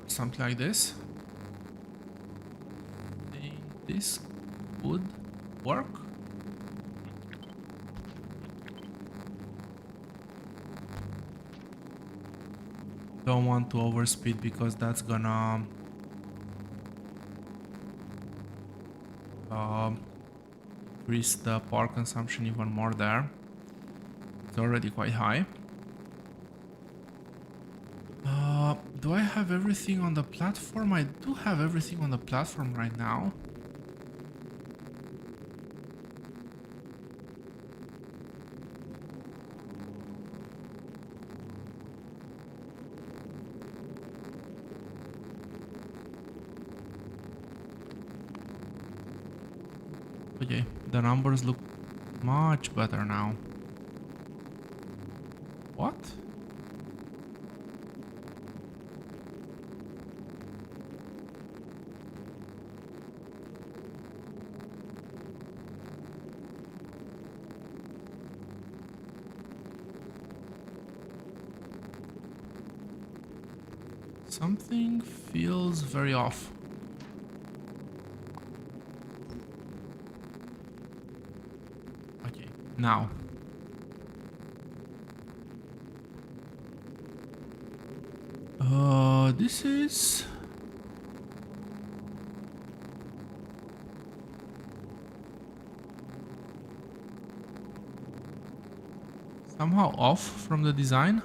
Something like this. I think this would work. Don't want to overspeed because that's gonna increase the power consumption even more there. It's already quite high. Do I have everything on the platform? I do have everything on the platform right now. Okay, the numbers look much better now. What? Something feels very off. Okay, now. This is somehow off from the design.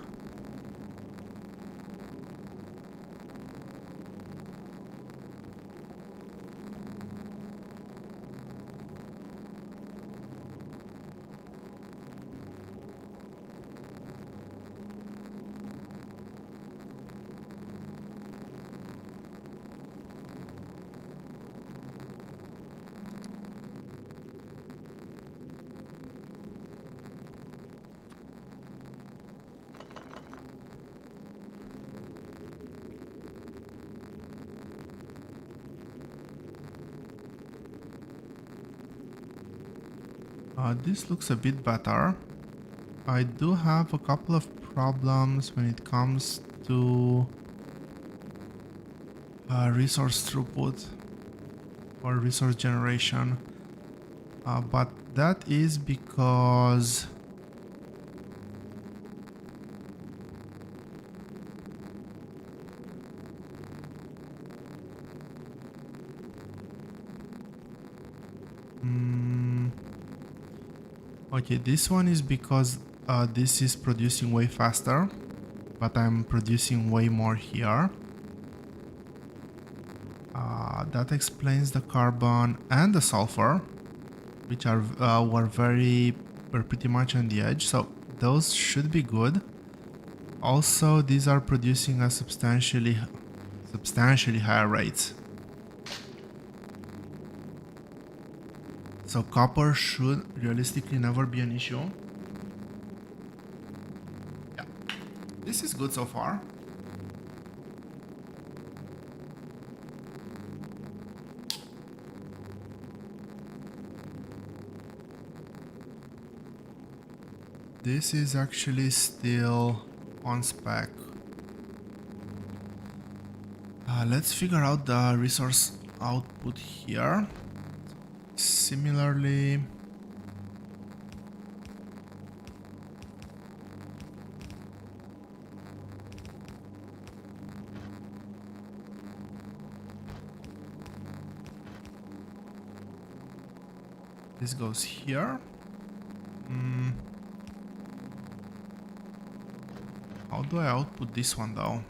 This looks a bit better. I do have a couple of problems when it comes to resource throughput or resource generation, but that is because okay, this one is because this is producing way faster, but I'm producing way more here. That explains the carbon and the sulfur, which are were pretty much on the edge, so those should be good. Also, these are producing a substantially higher rates. So copper should realistically never be an issue. Yeah, this is good so far. This is actually still on spec. Let's figure out the resource output here. Similarly, this goes here. How do I output this one though?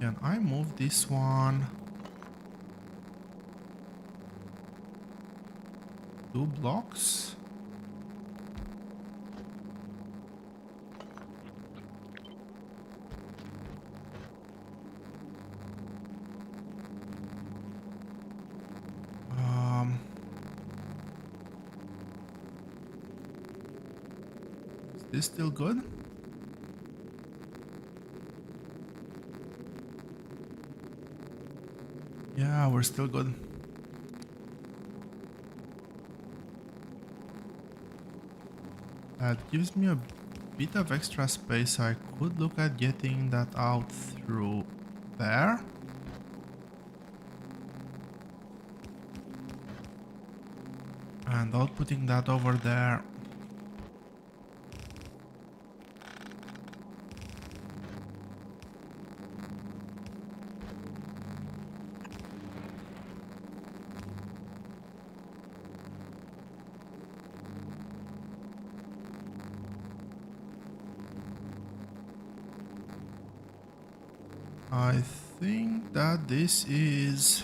Can I move this one 2 blocks? Is this still good? Yeah, we're still good. That gives me a bit of extra space, so I could look at getting that out through there. And outputting that over there. I think that this is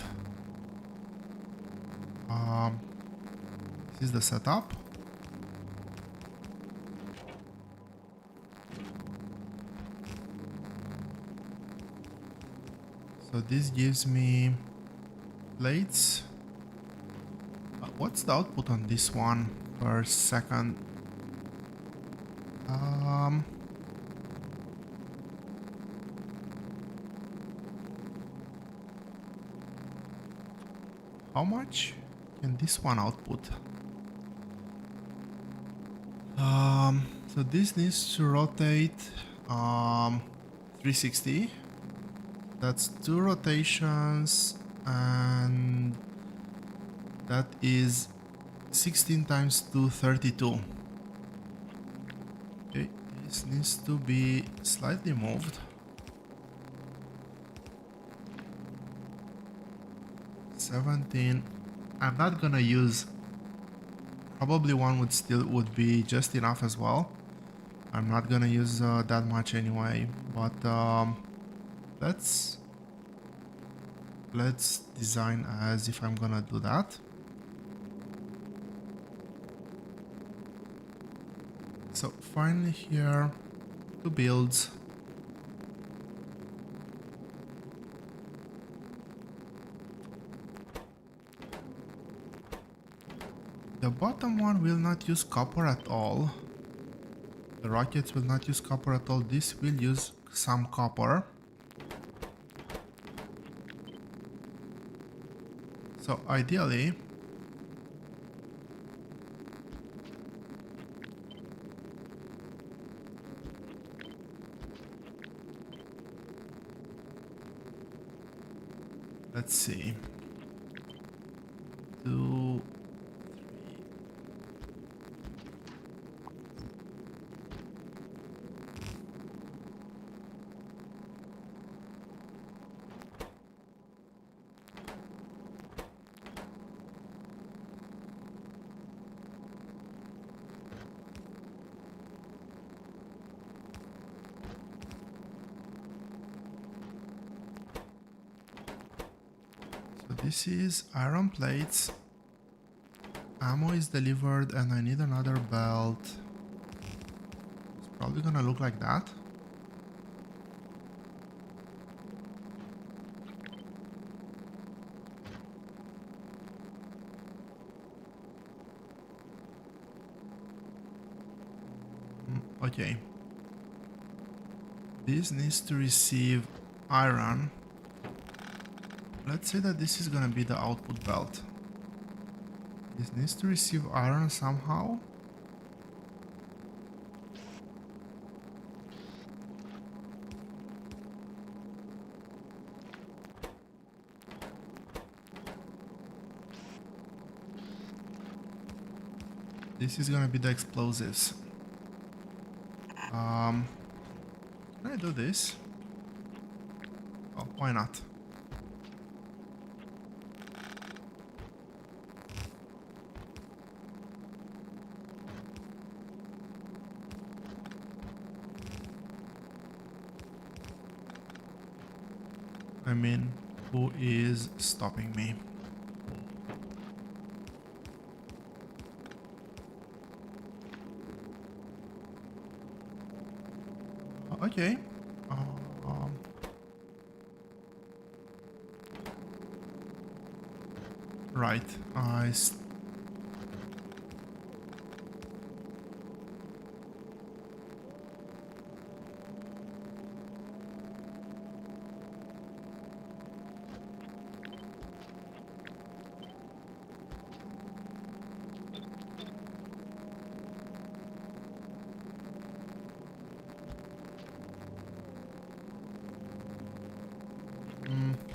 the setup. So this gives me plates. What's the output on this one per second? How much can this one output? So this needs to rotate 360. That's 2 rotations, and that is 16 times 2, 32. Okay, this needs to be slightly moved. 17. I'm not gonna use. Probably one would be just enough as well. I'm not gonna use that much anyway. But let's design as if I'm gonna do that. So finally here, 2 builds. The bottom one will not use copper at all. The rockets will not use copper at all. This will use some copper. So ideally, Let's see. 2, 3. So this is iron plates. Ammo is delivered and I need another belt. It's probably gonna look like that. Okay. This needs to receive iron. Let's say that this is gonna be the output belt. This needs to receive iron somehow. This is gonna be the explosives. Can I do this? Oh, why not? I mean, who is stopping me? Okay. Right.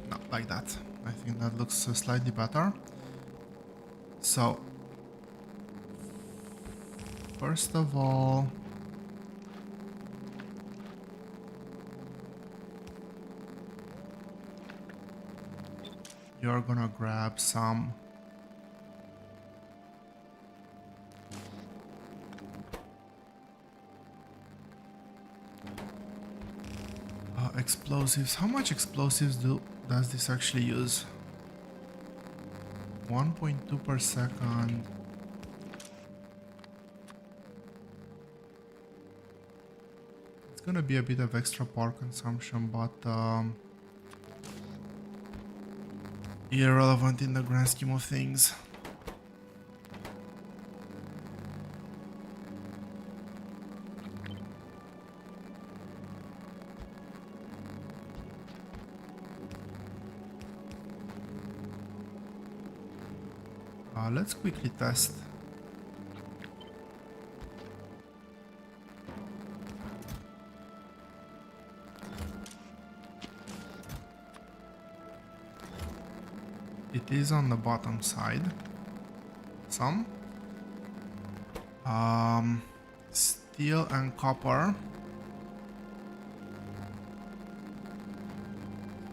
Not like that. I think that looks slightly better. So, first of all, you're gonna grab some explosives. How much explosives does this actually use? 1.2 per second. It's gonna be a bit of extra power consumption, but irrelevant in the grand scheme of things. Let's quickly test. It is on the bottom side. Some. Steel and copper.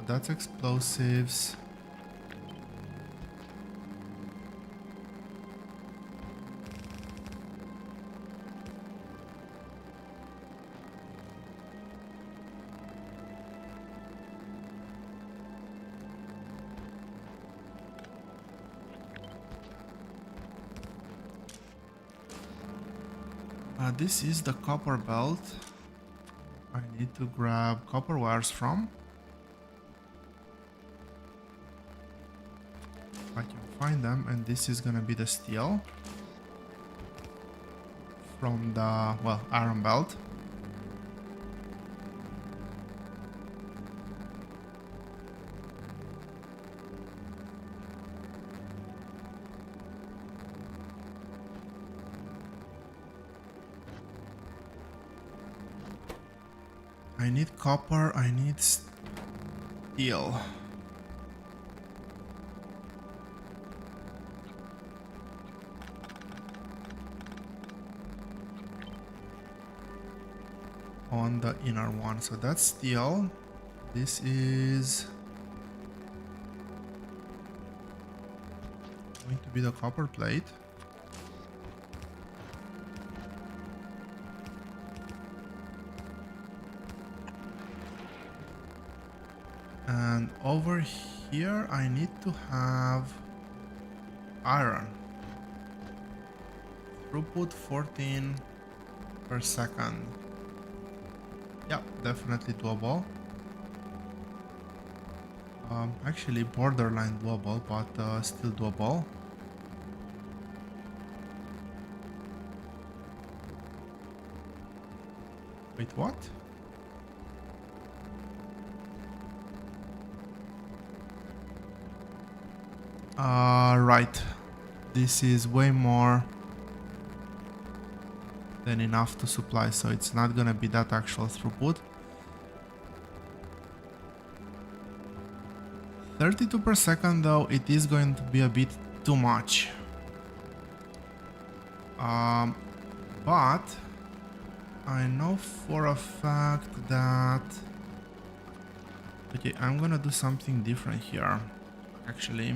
That's explosives. This is the copper belt. I need to grab copper wires from. I can find them, and this is gonna be the steel from the, well, iron belt. I need copper, I need steel. on the inner one. So that's steel. This is going to be the copper plate. And over here I need to have iron. Throughput 14 per second. Yeah, definitely doable. Actually borderline doable, but still doable. Wait, what? Right. This is way more than enough to supply, so it's not gonna be that actual throughput. 32 per second though, it is going to be a bit too much. But I know for a fact that... Okay, I'm gonna do something different here, actually.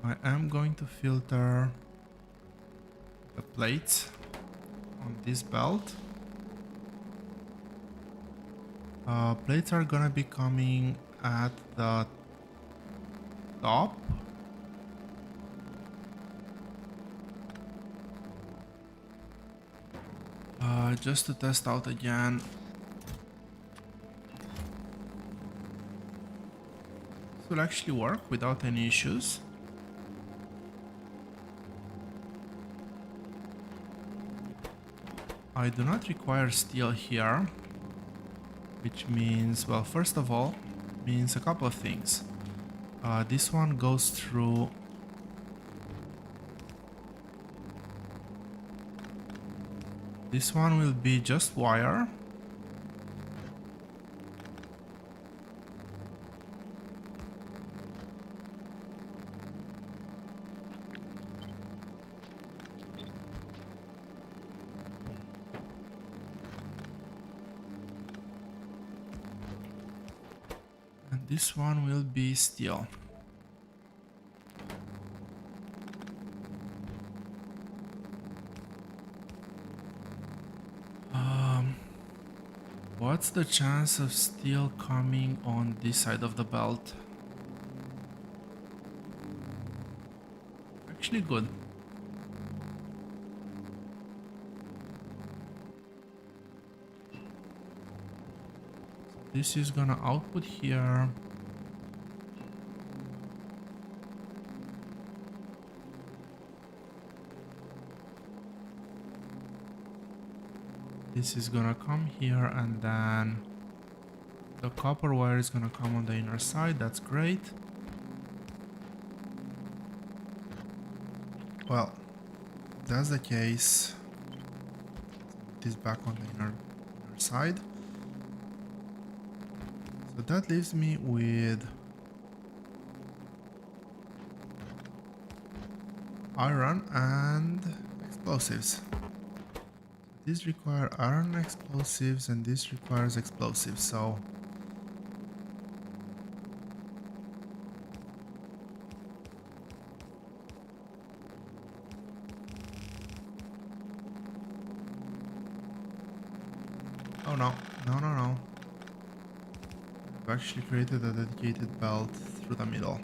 I am going to filter the plates on this belt. Plates are gonna be coming at the top. Just to test out again. This will actually work without any issues. I do not require steel here, which means, well, first of all, means a couple of things. This one goes through this one will be just wire. And this one will be steel. What's the chance of steel coming on this side of the belt? Actually good. This is gonna output here. This is gonna come here, and then the copper wire is gonna come on the inner side. That's great. Well, if that's the case, put this back on the inner side. So that leaves me with iron and explosives. These require iron explosives and this requires explosives, so oh no, no. I've actually created a dedicated belt through the middle.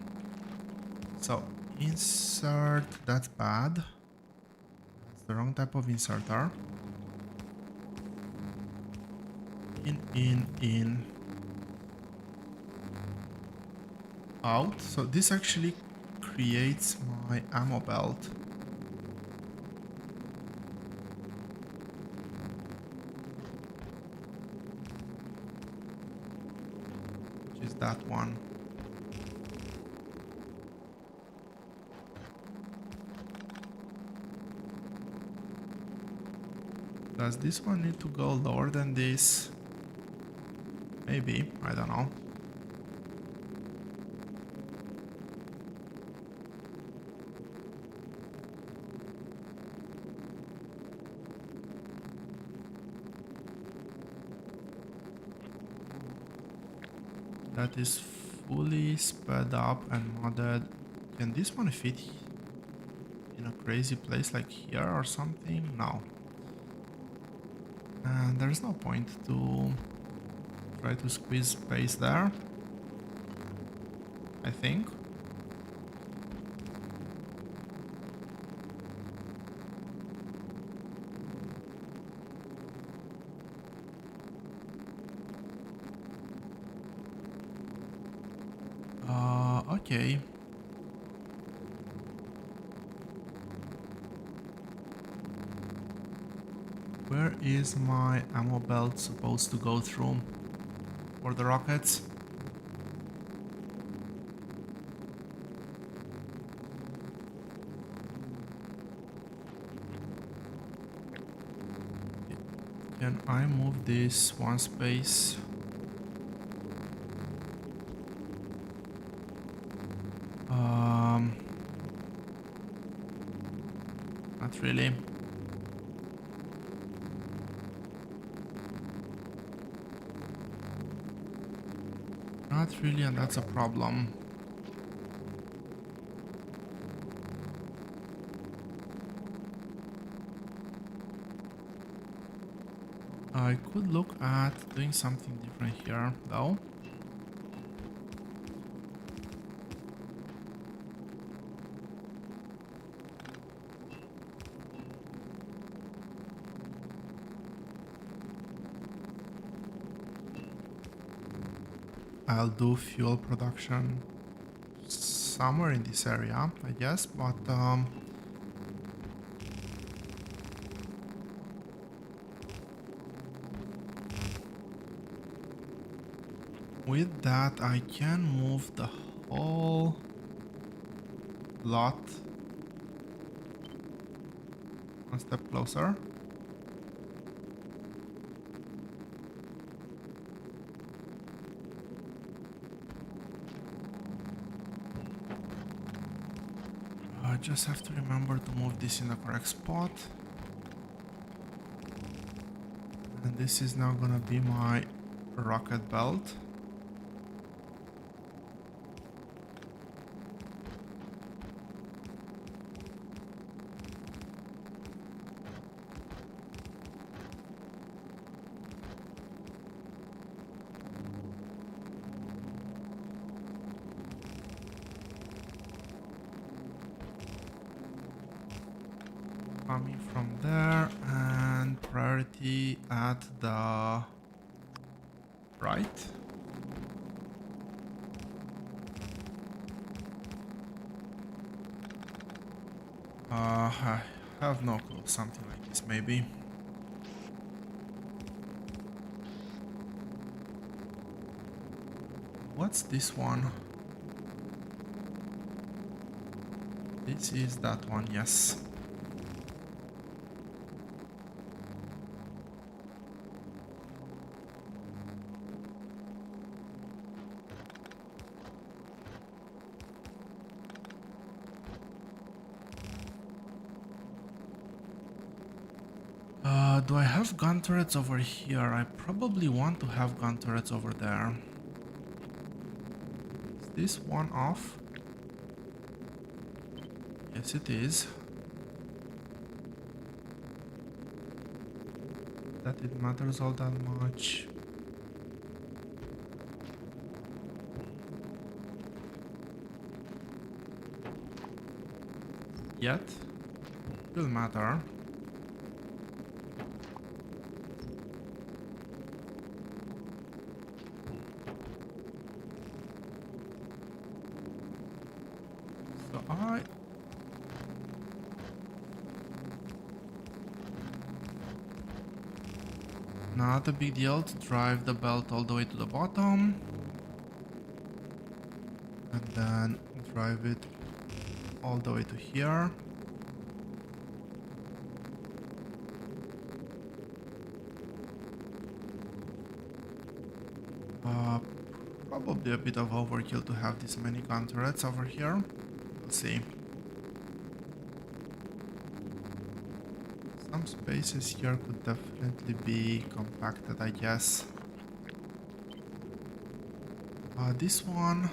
So insert, that's bad. It's the wrong type of inserter. In, out. So this actually creates my ammo belt. Which is that one. Does this one need to go lower than this? Maybe, I don't know. that is fully sped up and modded. Can this one fit in a crazy place like here or something? No. And there's no point to try to squeeze space there, I think. Okay. Where is my ammo belt supposed to go through for the rockets? Can I move this one space? Not really. Not really, and that's a problem. I could look at doing something different here, though. I'll do fuel production somewhere in this area, I guess, but with that I can move the whole lot one step closer. I just have to remember to move this in the correct spot. And this is now gonna be my rocket belt. Coming from there, and priority at the right. I have no clue, something like this maybe. What's this one? This is that one, yes. Do I have gun turrets over here? I probably want to have gun turrets over there. Is this one off? Yes, it is. That it matters all that much. Yet, will matter. So not a big deal to drive the belt all the way to the bottom. And then drive it all the way to here. Probably a bit of overkill to have this many gun turrets over here. We'll see. Some spaces here could definitely be compacted, I guess. This one.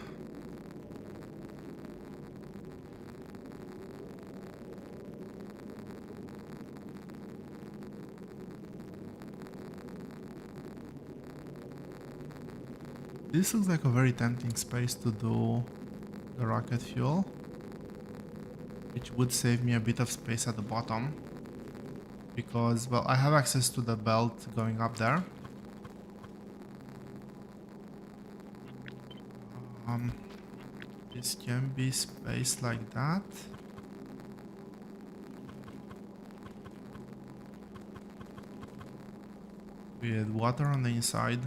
This looks like a very tempting space to do the rocket fuel, which would save me a bit of space at the bottom, because, well, I have access to the belt going up there. This can be spaced like that. With water on the inside.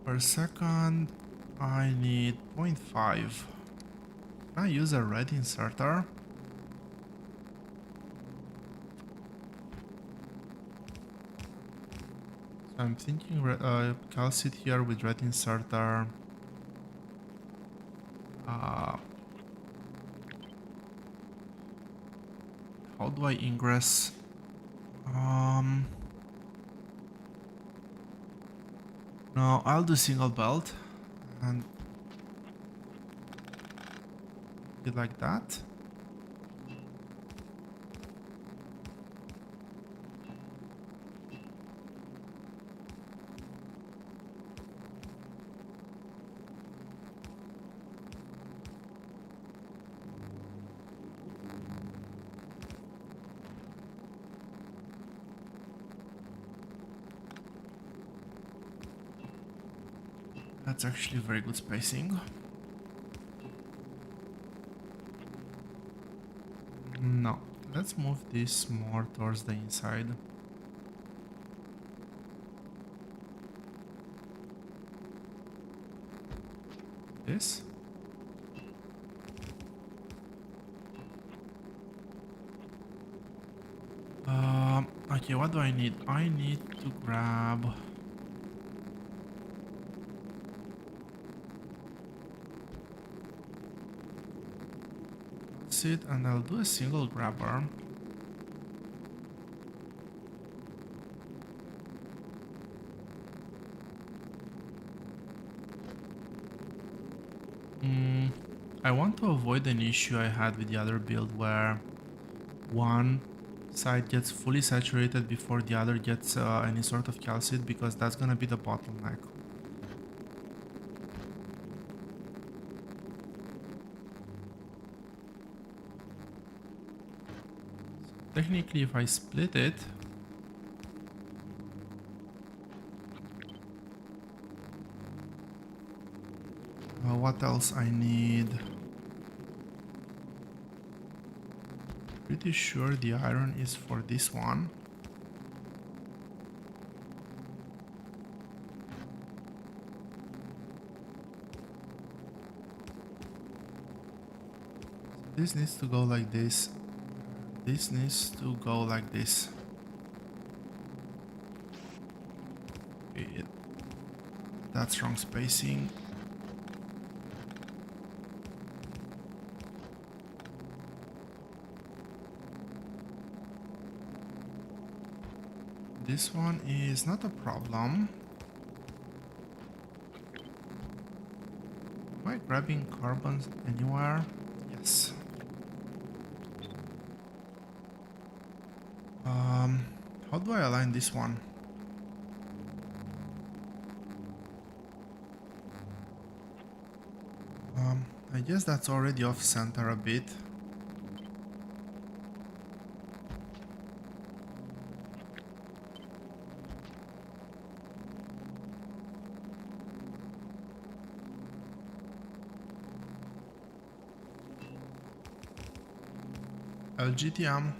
Per second, I need 0.5. Can I use a red inserter? So I'm thinking calcite here with red inserter. How do I ingress? No, I'll do single belt and it like that. That's actually very good spacing. No, let's move this more towards the inside. This. Okay, what do I need? I need to grab it, and I'll do a single grabber. I want to avoid an issue I had with the other build where one side gets fully saturated before the other gets any sort of calcite, because that's gonna be the bottleneck. Technically, if I split it, what else I need? Pretty sure the iron is for this one. This needs to go like this. This needs to go like this. Okay, that's wrong spacing. This one is not a problem. Am I grabbing carbons anywhere? Yes. How do I align this one? I guess that's already off center a bit. LGTM.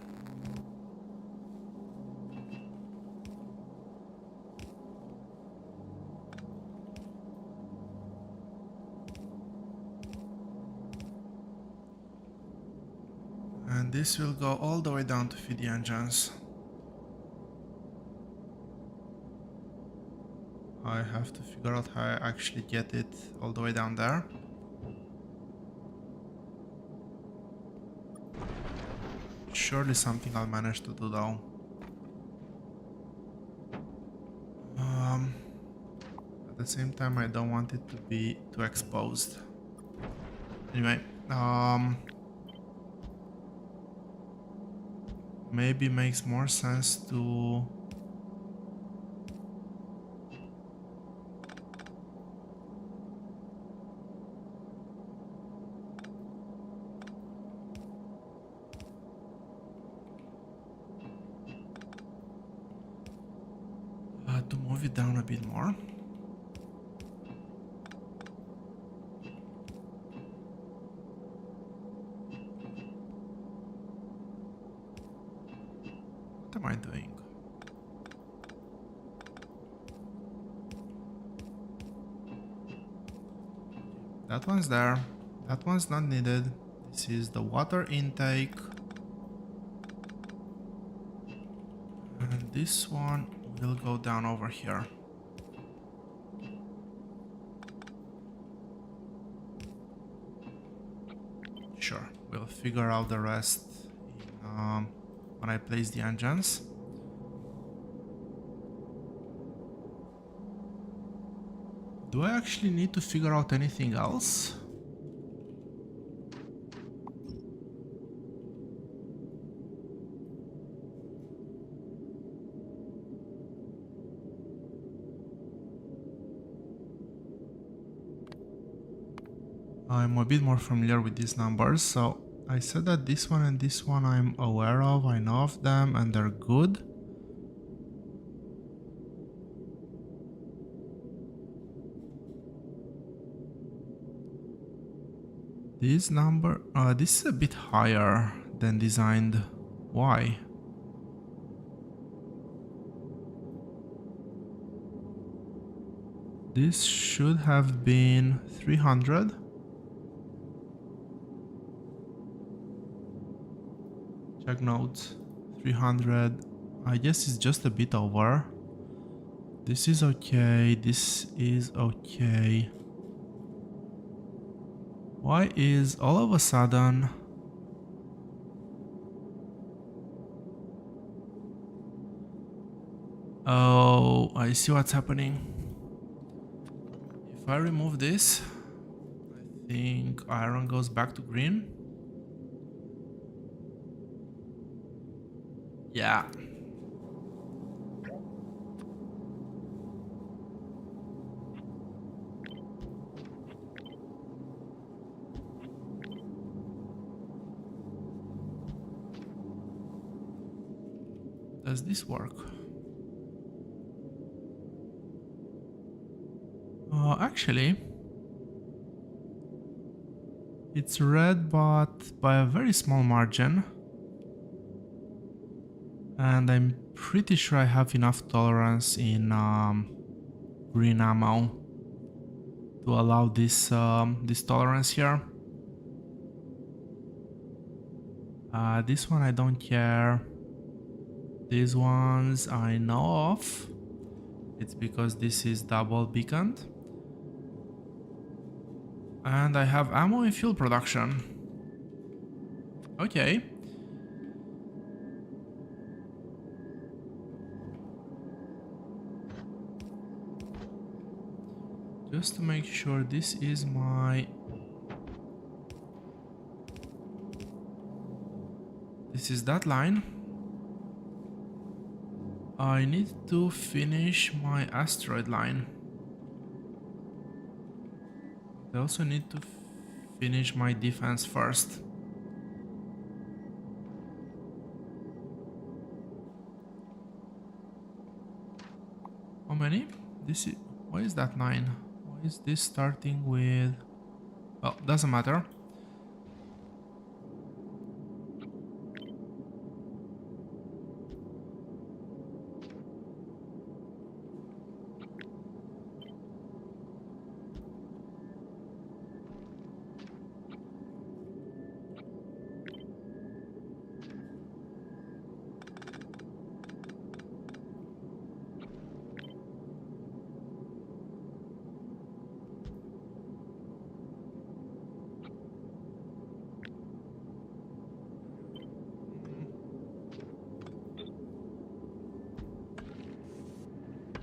And this will go all the way down to feed the engines. I have to figure out how I actually get it all the way down there. Surely something I'll manage to do though. the same time I don't want it to be too exposed. Anyway, maybe makes more sense to move it down a bit more. What am I doing? That one's there. That one's not needed. This is the water intake. And this one will go down over here. Sure, we'll figure out the rest in, when I place the engines. Do I actually need to figure out anything else? I'm a bit more familiar with these numbers, so I said that this one and this one I'm aware of, I know of them, and they're good. This number, this is a bit higher than designed. Why? This should have been 300. Check notes, 300. I guess it's just a bit over. This is okay, this is okay. Why is all of a sudden... Oh, I see what's happening. If I remove this, I think iron goes back to green. Yeah. Does this work? Actually, it's red, but by a very small margin. And I'm pretty sure I have enough tolerance in green ammo to allow this this tolerance here. This one I don't care. These ones I know of. It's because this is double beaconed. And I have ammo and fuel production. Okay. Just to make sure, this is my... This is that line. I need to finish my asteroid line. I also need to finish my defense first. How many? This is... Why is that 9? Why is this starting with... Well, doesn't matter.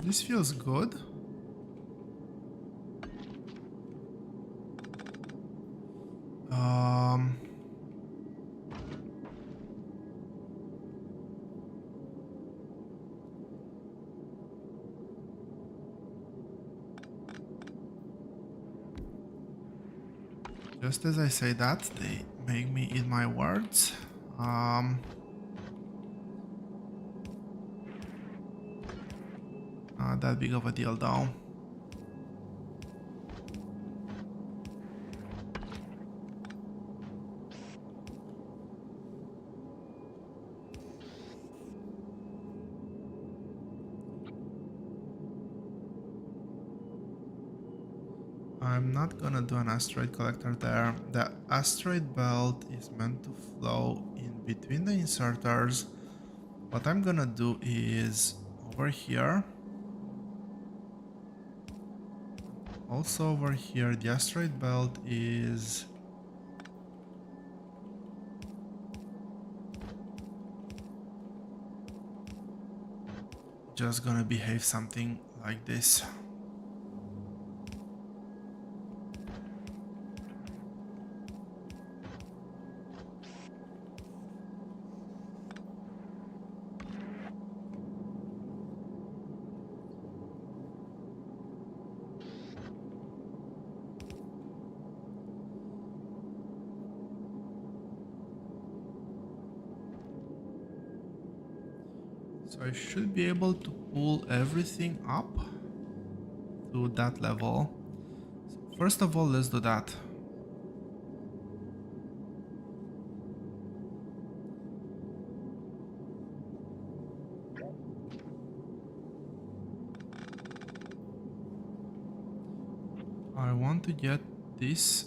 This feels good. Um, just as I say that, they make me eat my words. Not that big of a deal though. I'm not gonna do an asteroid collector there. The asteroid belt is meant to flow in between the inserters. What I'm gonna do is over here, also over here, the asteroid belt is just gonna behave something like this. So I should be able to pull everything up to that level. So first of all, let's do that. I want to get this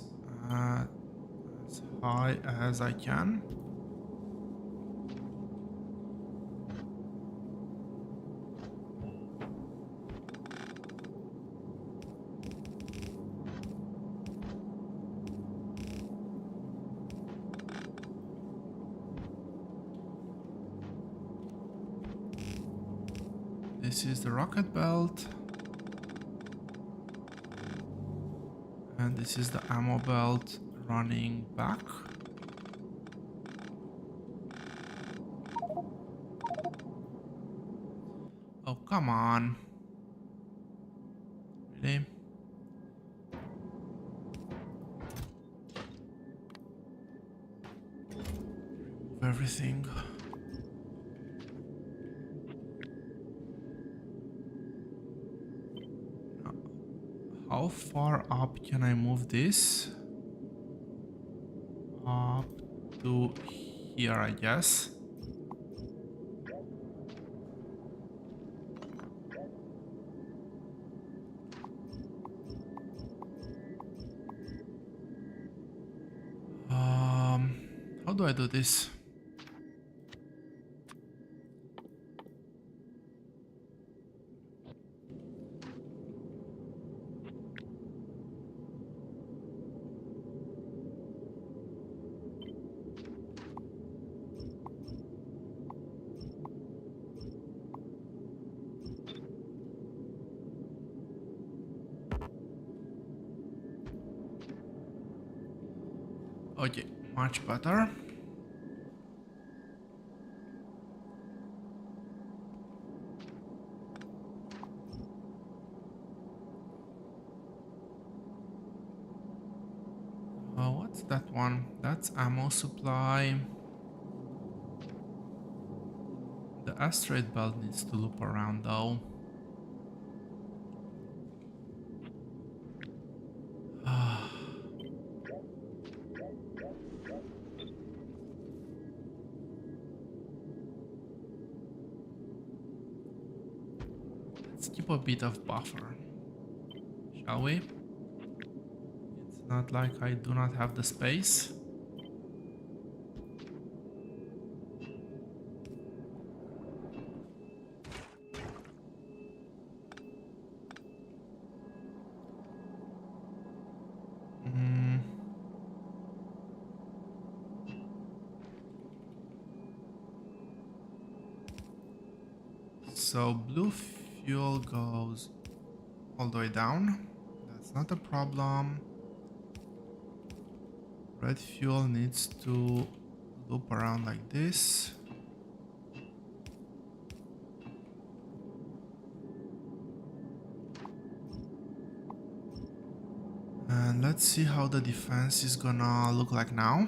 as high as I can. This is the rocket belt. And this is the ammo belt running back. Oh, come on. Really? Remove everything. How far up can I move this? Up to here, I guess. How do I do this? Okay, much better. What's that one? That's ammo supply. The asteroid belt needs to loop around though. Let's keep a bit of buffer, shall we? It's not like I do not have the space. So blue fuel goes all the way down. That's not a problem. Red fuel needs to loop around like this. And let's see how the defense is gonna look like now.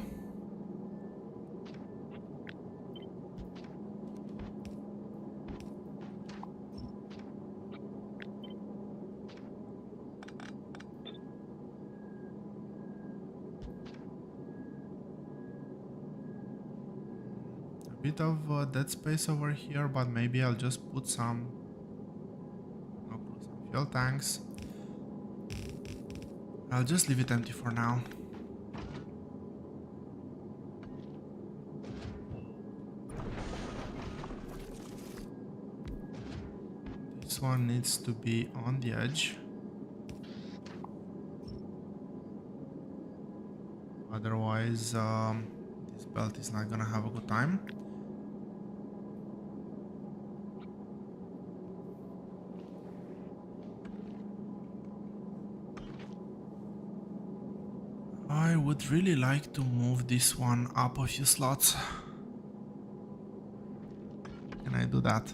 A bit of dead space over here, but maybe I'll just put some, no clue, some fuel tanks. I'll just leave it empty for now. This one needs to be on the edge. Otherwise, this belt is not gonna have a good time. I would really like to move this one up a few slots. Can I do that?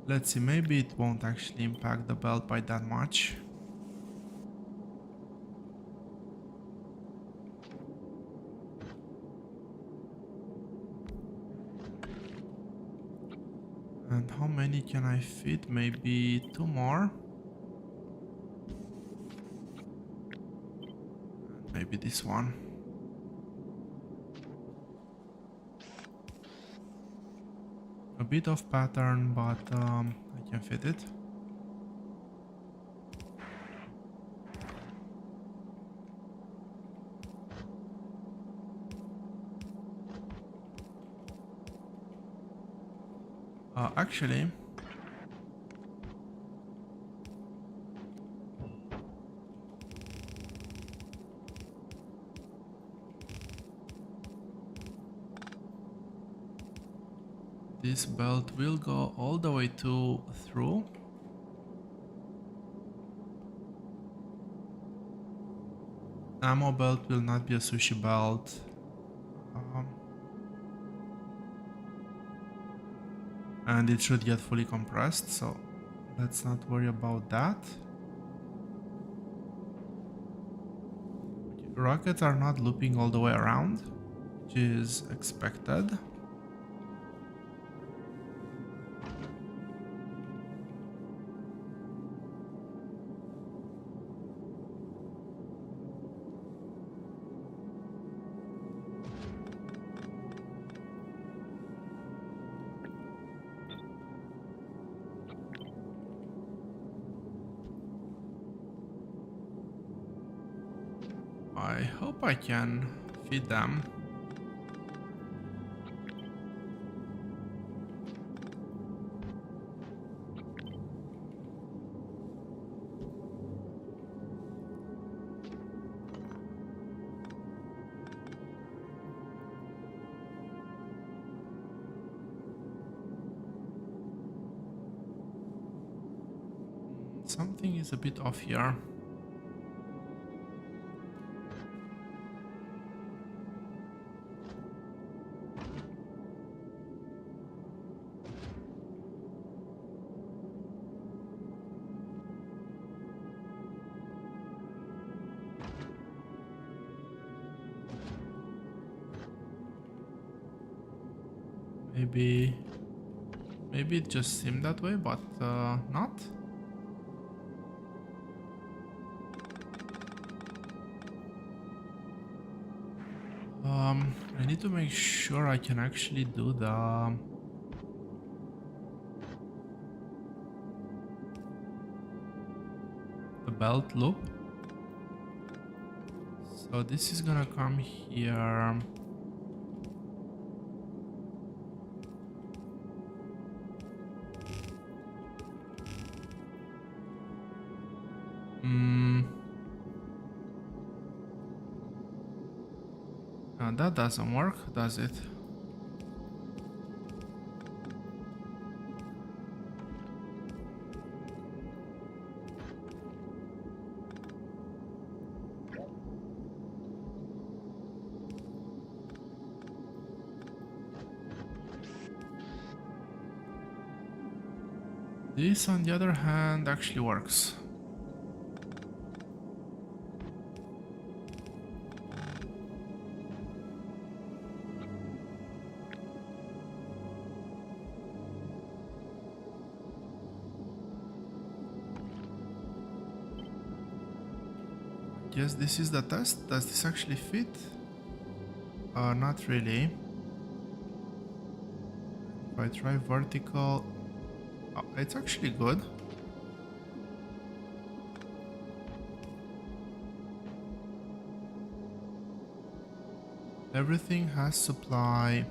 Let's see, maybe it won't actually impact the belt by that much. And how many can I fit? Maybe 2 more. And maybe this one. A bit of pattern, but I can fit it. Actually, this belt will go all the way through. Ammo belt will not be a sushi belt. And it should get fully compressed, so let's not worry about that. Okay, rockets are not looping all the way around, which is expected. I hope I can feed them. Something is a bit off here. Maybe it just seemed that way, but not. I need to make sure I can actually do the belt loop. So this is gonna come here. That doesn't work, does it? This, on the other hand, actually works. Yes, this is the test. Does this actually fit? Not really. If I try vertical, oh, it's actually good. Everything has supply.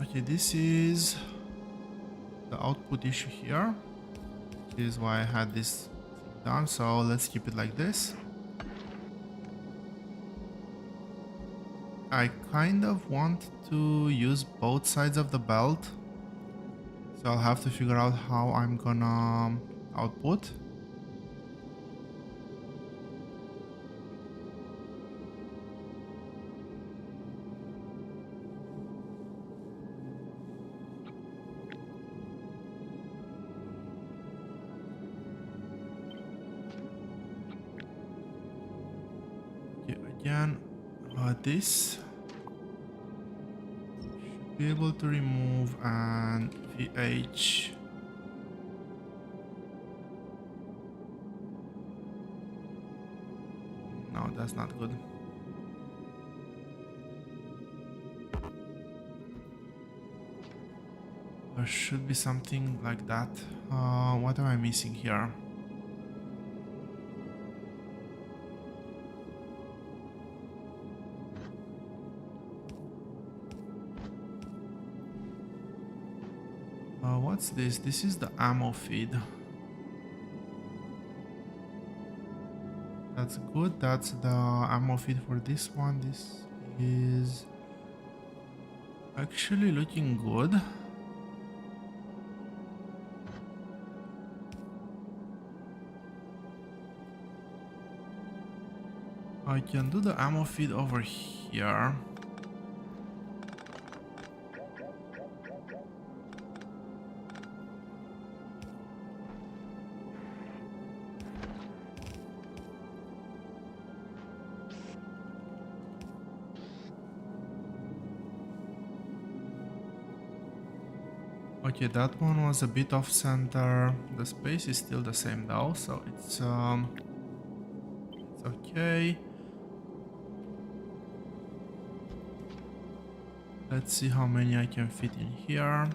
Okay, this is the output issue here. This is why I had this done, so let's keep it like this. I kind of want to use both sides of the belt, so I'll have to figure out how I'm gonna output. Okay, again, this should be able to remove, and VH. No, that's not good. There should be something like that. What am I missing here? What's this? This is the ammo feed. That's good. That's the ammo feed for this one. This is actually looking good. I can do the ammo feed over here. Okay, that one was a bit off center. The space is still the same though, so it's okay. Let's see how many I can fit in here.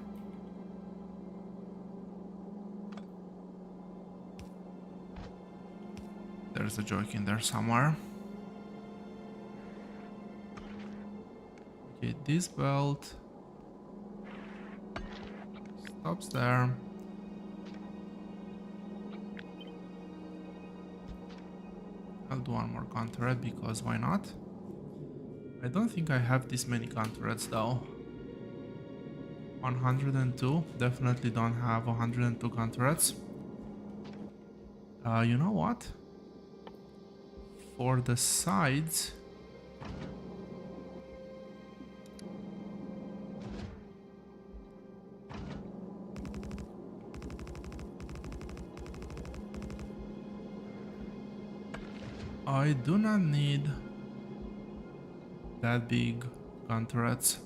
There's a joke in there somewhere. Okay, this belt stops there. I'll do one more gun turret because why not? I don't think I have this many gun turrets though. 102, definitely don't have 102 gun turrets. You know what? For the sides, I do not need that big gun turrets.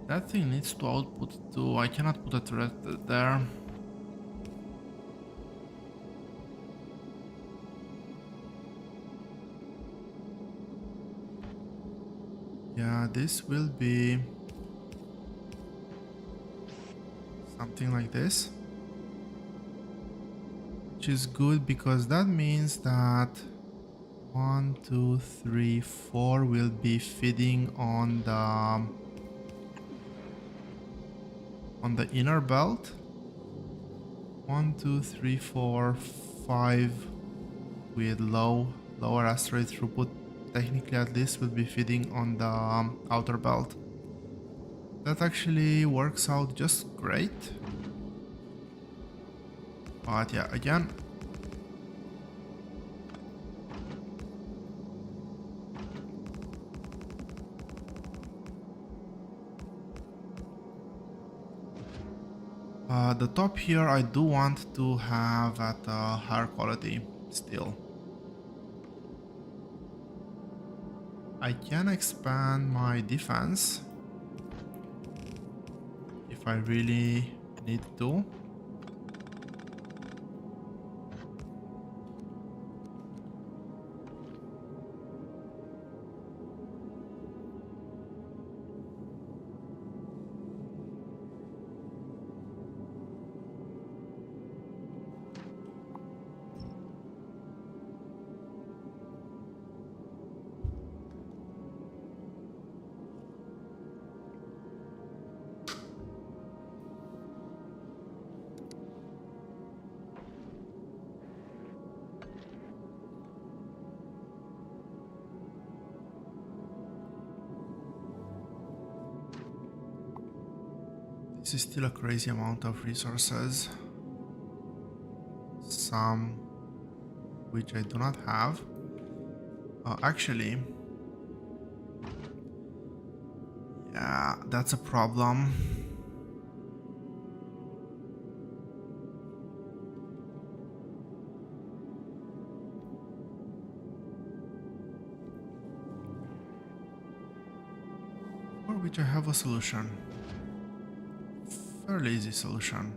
That thing needs to output too. I cannot put a turret there. Yeah, this will be something like this, which is good because that means that 1, 2, 3, 4 will be feeding on the inner belt. 1, 2, 3, 4, 5 with lower asteroid throughput. Technically, at least will be feeding on the outer belt. That actually works out just great. But yeah, again, the top here I do want to have at a higher quality still. I can expand my defense if I really need to. This is still a crazy amount of resources. Some which I do not have. Actually, yeah, that's a problem. For which I have a solution. Fairly easy solution.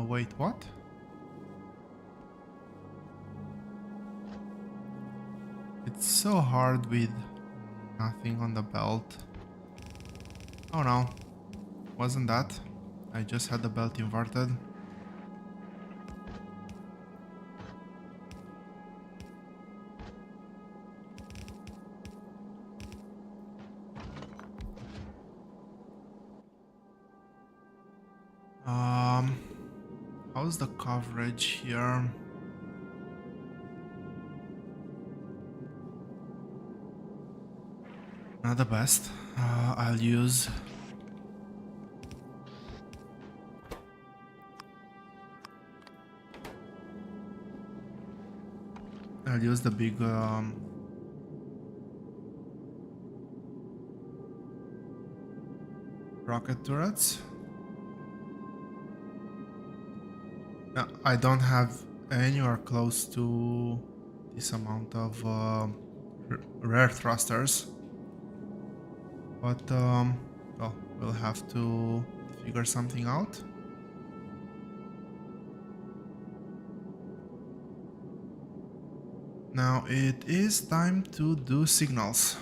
Wait, what? It's so hard with nothing on the belt. Oh no, wasn't that? I just had the belt inverted. How's the coverage here? Not the best. I'll use the big rocket turrets. No, I don't have anywhere close to this amount of rare thrusters. But well, we'll have to figure something out. Now it is time to do signals.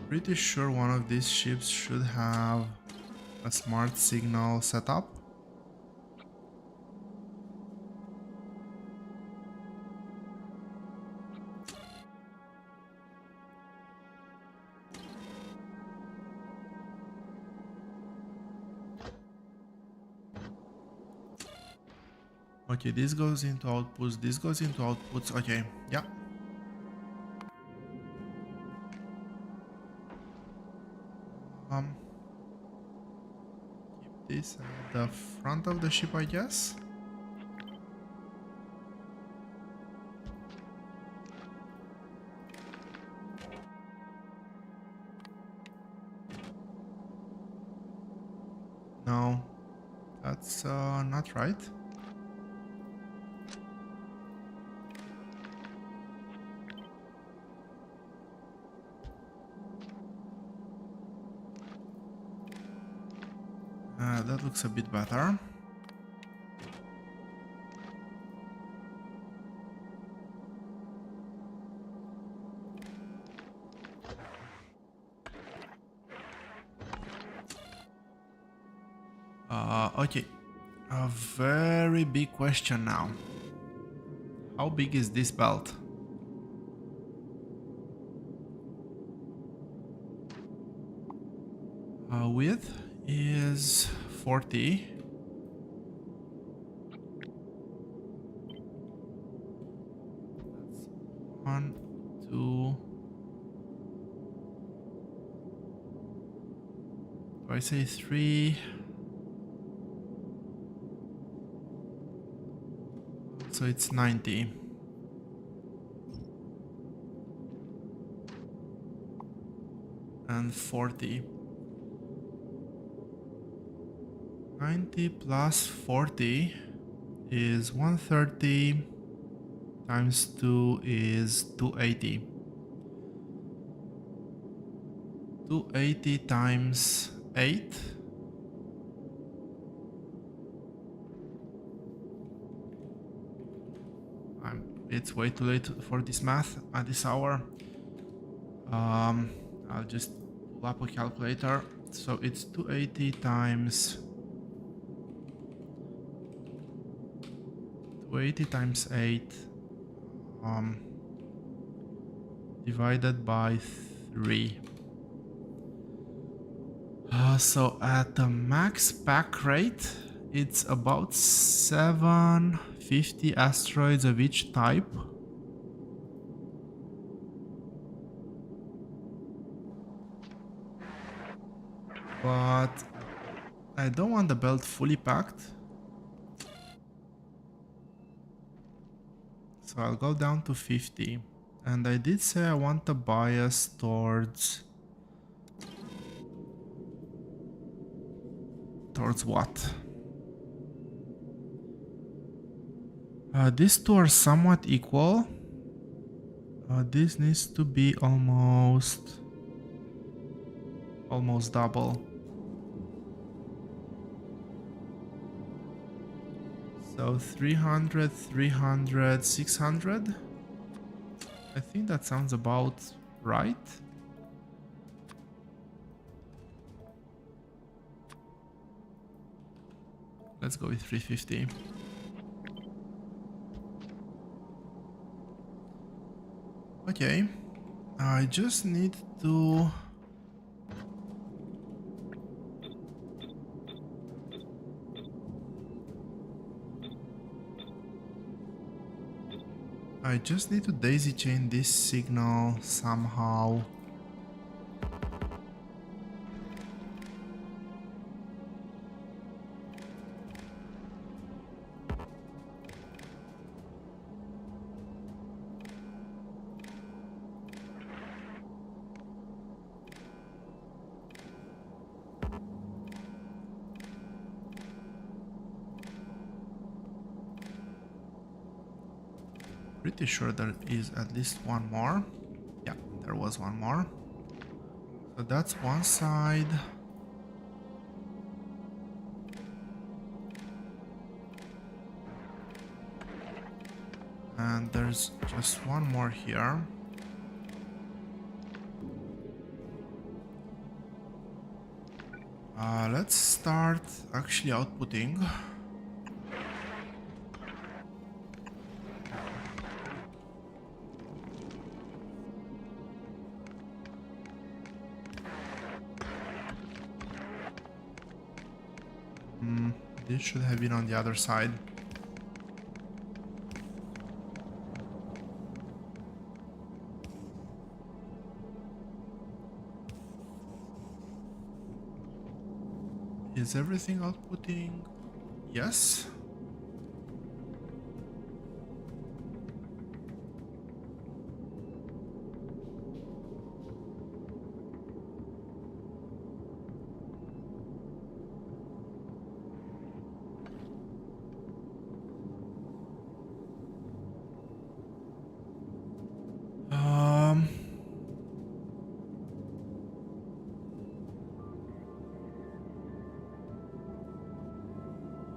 Pretty sure one of these ships should have a smart signal setup. Okay, this goes into outputs, this goes into outputs. Okay, yeah. Keep this at the front of the ship, I guess. No, that's not right. That looks a bit better. Okay, a very big question now. How big is this belt? Width is 40. That's 1, 2. Do I say 3? So it's 90. And 40. 90 plus 40 is 130 times 2 is 280. 280 times 8. It's way too late for this math at this hour. I'll just pull up a calculator. So it's 280 times 8 divided by 3. So at the max pack rate, it's about 750 asteroids of each type. But I don't want the belt fully packed. So I'll go down to 50. And I did say I want a bias towards what? These two are somewhat equal. This needs to be almost double. So 300, 300, 600. I think that sounds about right. Let's go with 350. Okay, I just need to daisy chain this signal somehow. Pretty sure there is at least one more. Yeah, there was one more. So that's one side. And there's just one more here. Let's start actually outputting. This should have been on the other side. Is everything outputting? Yes.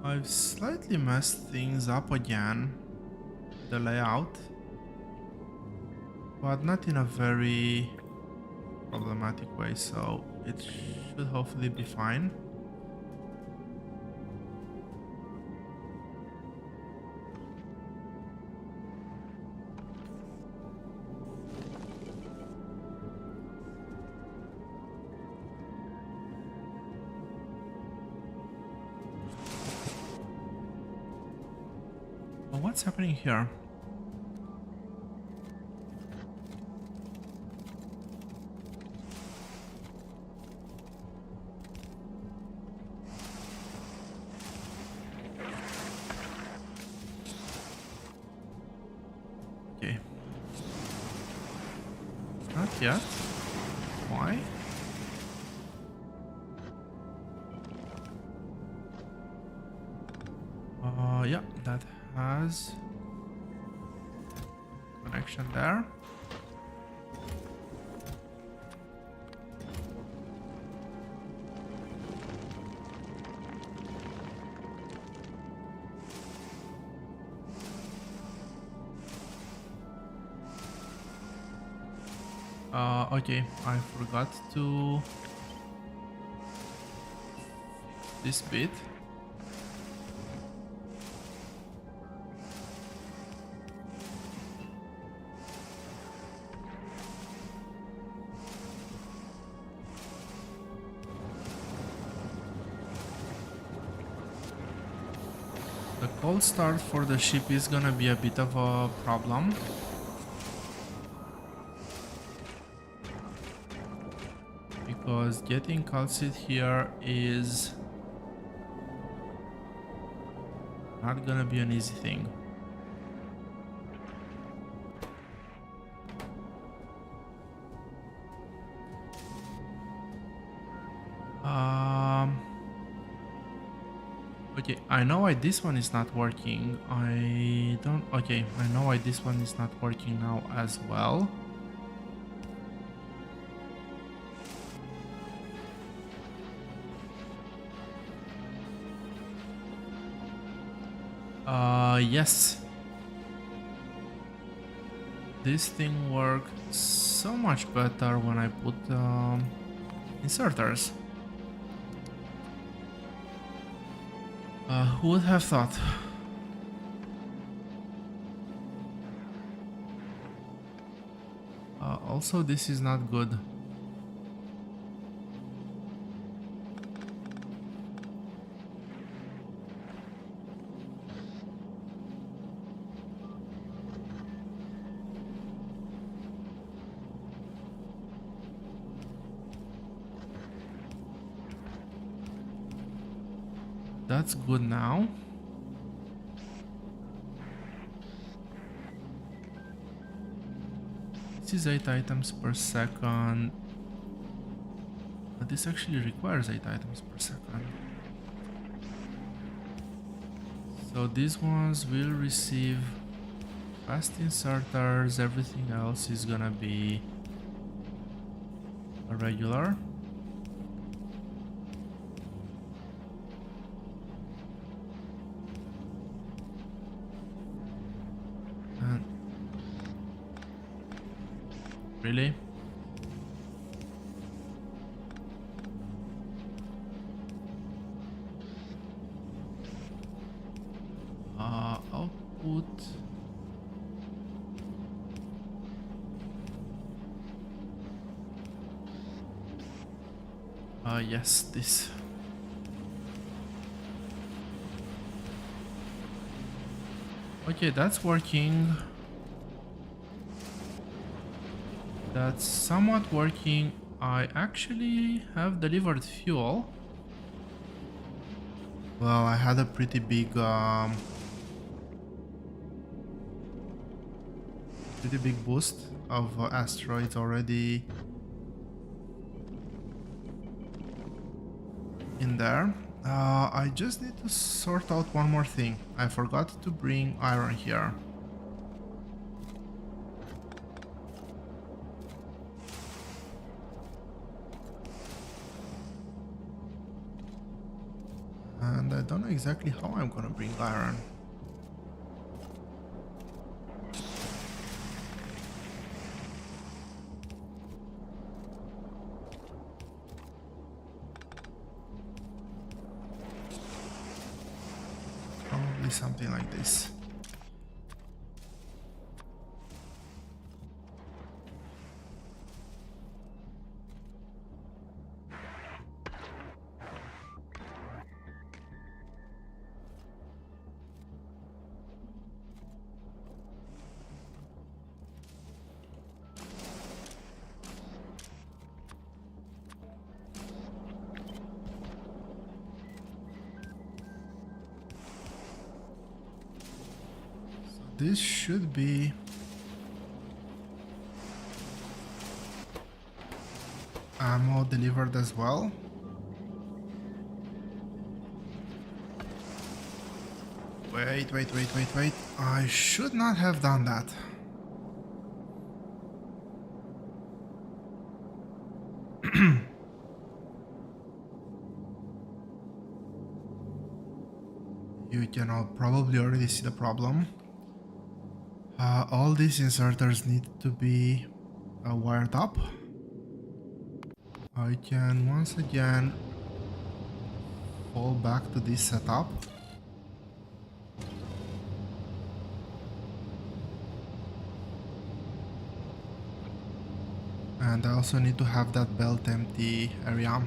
I've slightly messed things up again, the layout, but not in a very problematic way, so it should hopefully be fine. What's happening here? Okay. Not yet. Why? Yeah, that has connection there. Okay, I forgot to this bit. The cold start for the ship is gonna be a bit of a problem. Because getting calcite here is not gonna be an easy thing. Okay, I know why this one is not working. Okay, I know why this one is not working now as well. Yes. This thing worked so much better when I put inserters. Who would have thought? Also, this is not good. That's good now. This is 8 items per second. But this actually requires 8 items per second. So these ones will receive fast inserters. Everything else is gonna be a regular. Really? Output. Yes, this. Okay, that's working. That's somewhat working. I actually have delivered fuel. Well, I had a pretty big boost of asteroids already in there. I just need to sort out one more thing. I forgot to bring iron here. And I don't know exactly how I'm gonna bring iron. Probably something like this. this should be ammo delivered as well. Wait. I should not have done that. You can probably already see the problem. All these inserters need to be wired up. I can once again fall back to this setup. And I also need to have that belt emptying area.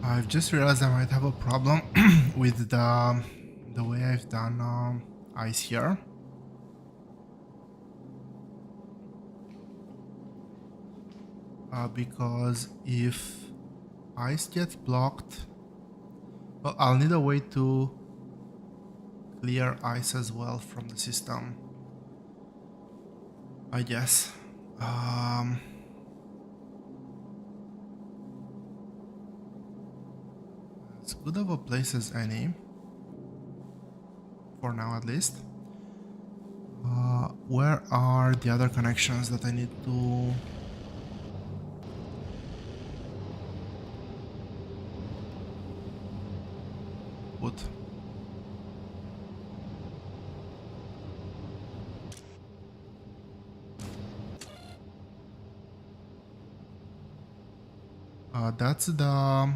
I've just realized I might have a problem with the way I've done ice here. Because if ice gets blocked, well, I'll need a way to clear ice as well from the system, I guess. As good of a place as any, for now at least. Where are the other connections that I need to put? That's the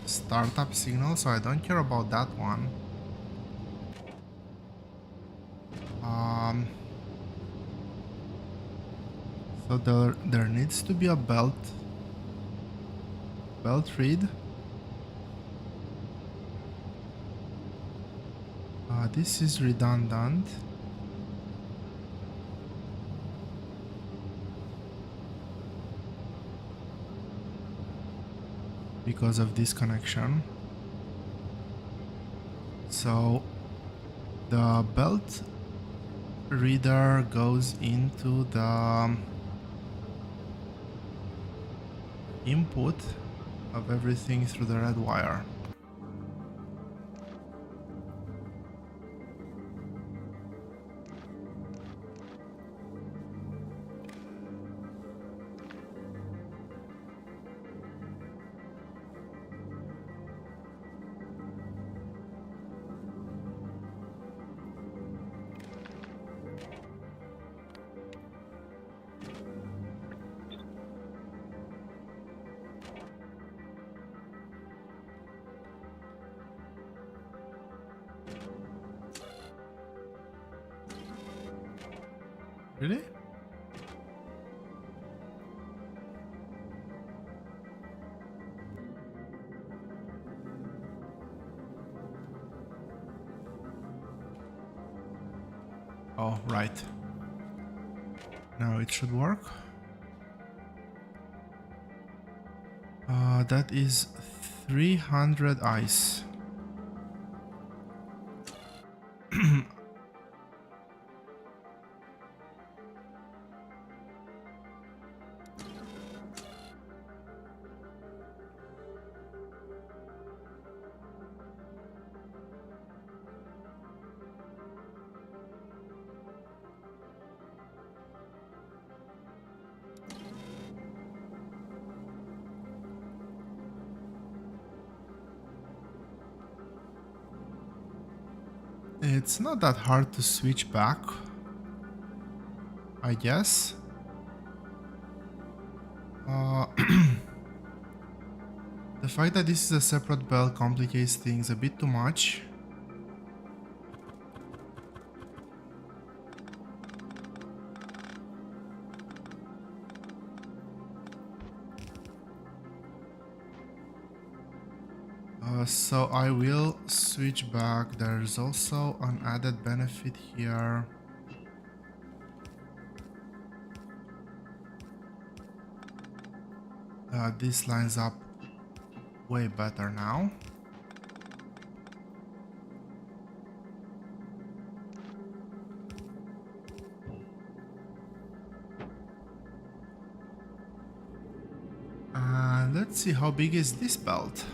startup signal, so I don't care about that one. So there needs to be a belt read. This is redundant. Because of this connection. So the belt reader goes into the input of everything through the red wire. Really? Oh, right. Now it should work. That is 300 ice. It's not that hard to switch back, I guess. The fact that this is a separate belt complicates things a bit too much. So I will switch back. There's also an added benefit here. This lines up way better now. And let's see, how big is this belt?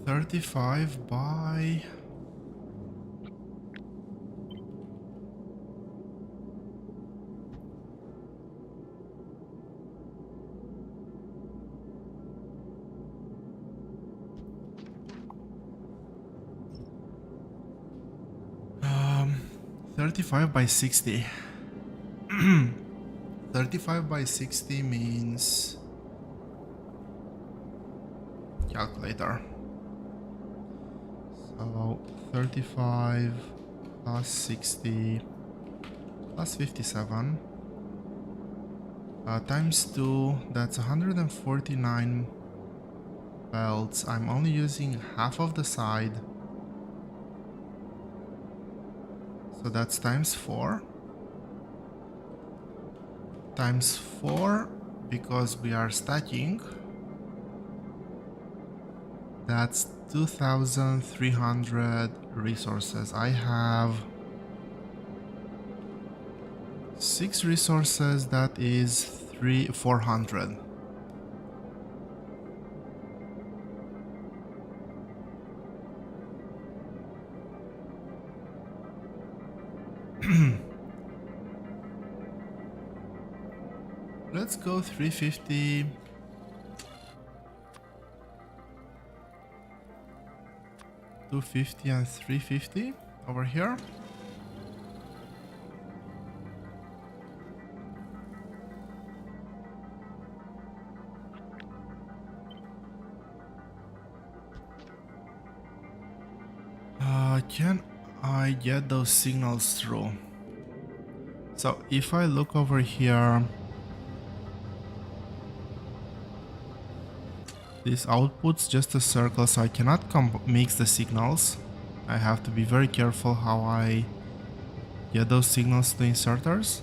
$35 by... Um, 35 by 60. 35 by 60 means... Calculator. So 35 plus 60 plus 57 times 2, that's 149 belts. I'm only using half of the side, so that's times 4. Times 4, because we are stacking, that's 2,300 resources. I have 6 resources, that is 400. Let's go 350. 250 and 350 over here. Can I get those signals through? So if I look over here, this outputs just a circle, so I cannot mix the signals. I have to be very careful how I get those signals to inserters.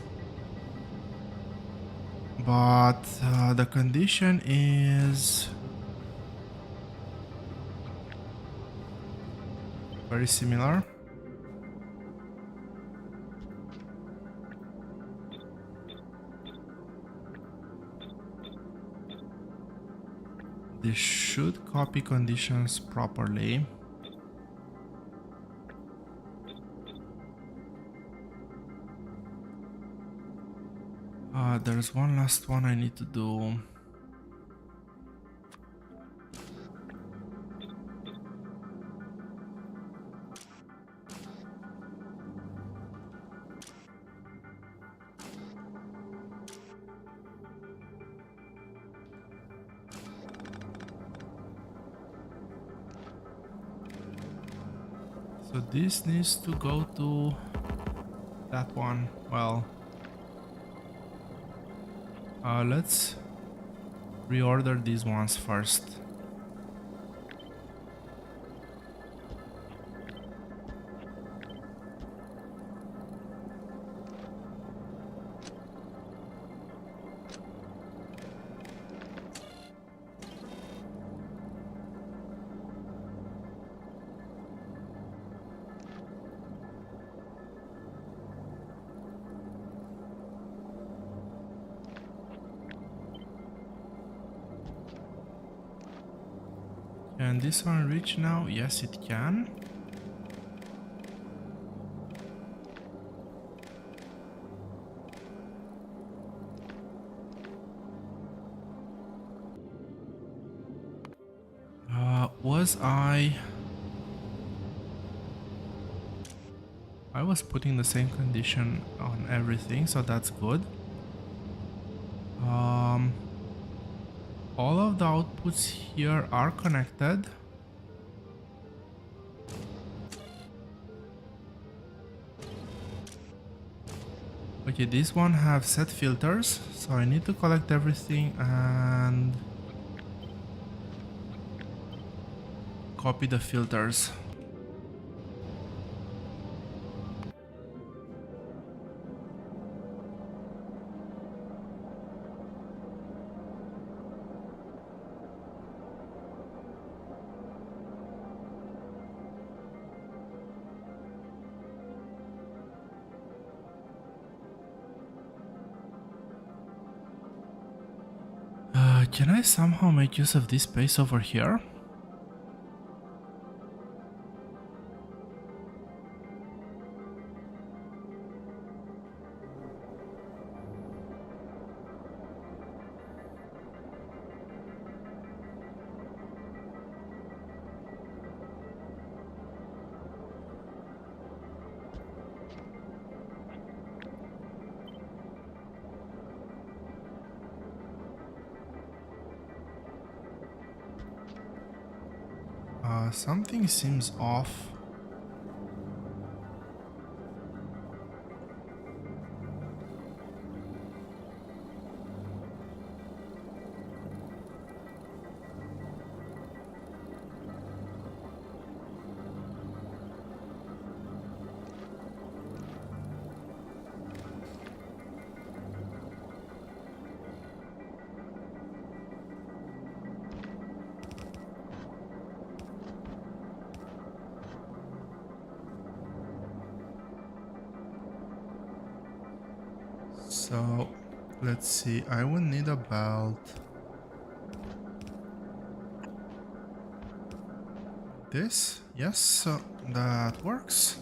But the condition is very similar. This should copy conditions properly. There's one last one I need to do. So this needs to go to that one. Well, let's reorder these ones first. Can this one reach now? Yes, it can. I was putting the same condition on everything, so that's good. All of the outputs here are connected. Okay, this one have set filters, so I need to collect everything and copy the filters. Can I somehow make use of this space over here? Something seems off. So let's see, I will need a belt. This, yes, so that works.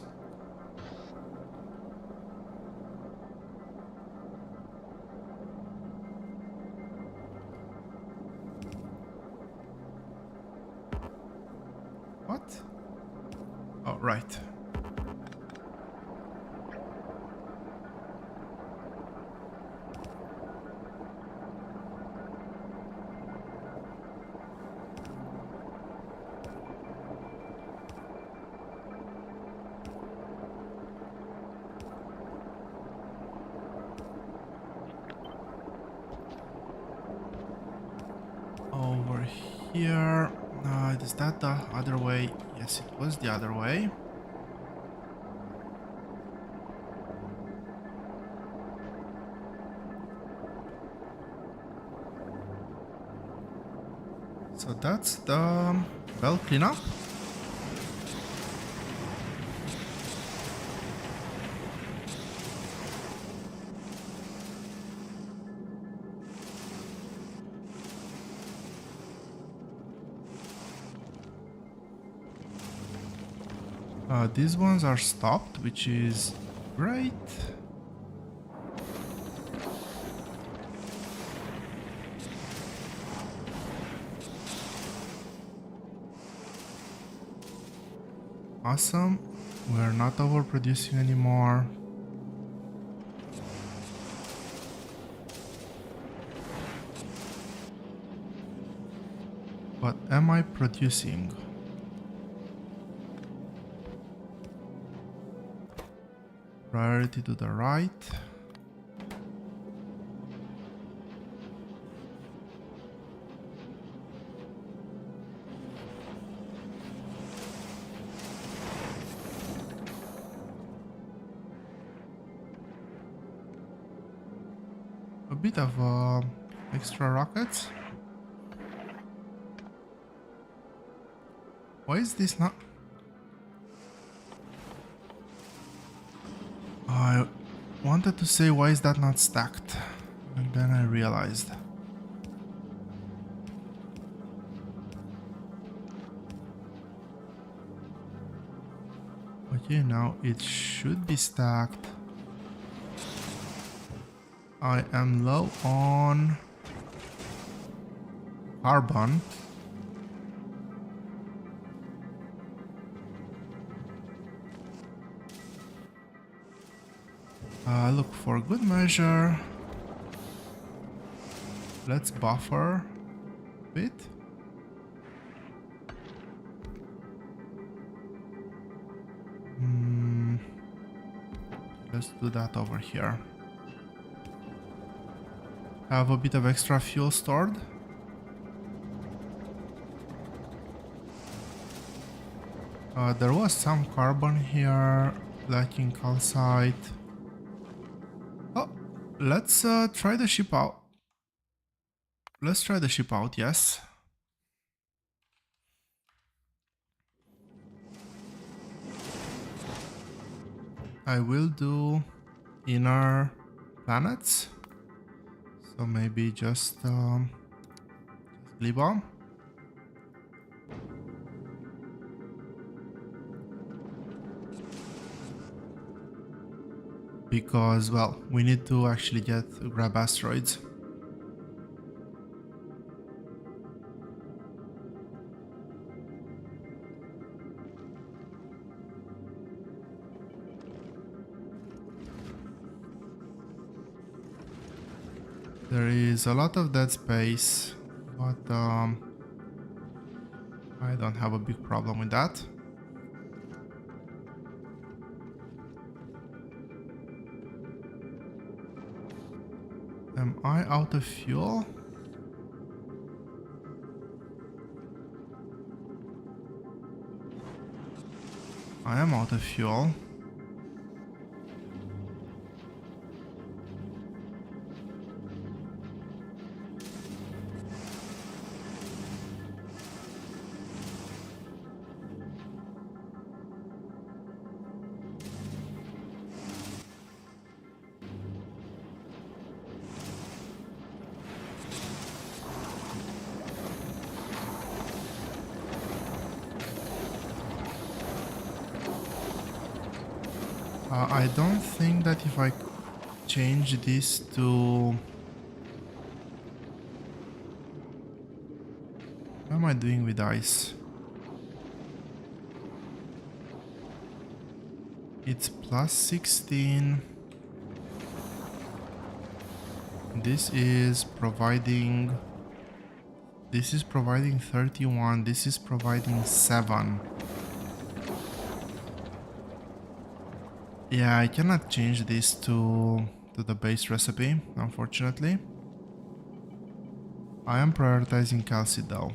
What? Oh, right. Over here. Is that the other way? Yes, it was the other way. So that's the belt cleanup. These ones are stopped, which is great. Awesome. We're not overproducing anymore. What am I producing? Priority to the right. A bit of extra rockets. Why is this not? I wanted to say, why is that not stacked? And then I realized. Okay, now it should be stacked. I am low on carbon. Look, for good measure, let's buffer a bit. Let's do that over here. have a bit of extra fuel stored. There was some carbon here, lacking calcite. Oh, let's try the ship out. Let's try the ship out, yes. I will do inner planets. So maybe just Libra. Because, well, we need to actually grab asteroids. There is a lot of dead space, but I don't have a big problem with that. Am I out of fuel? I am out of fuel. I don't think that if I change this to... What am I doing with ice? It's plus 16. This is providing 31. This is providing 7. Yeah, I cannot change this to the base recipe, unfortunately. I am prioritizing calcite though.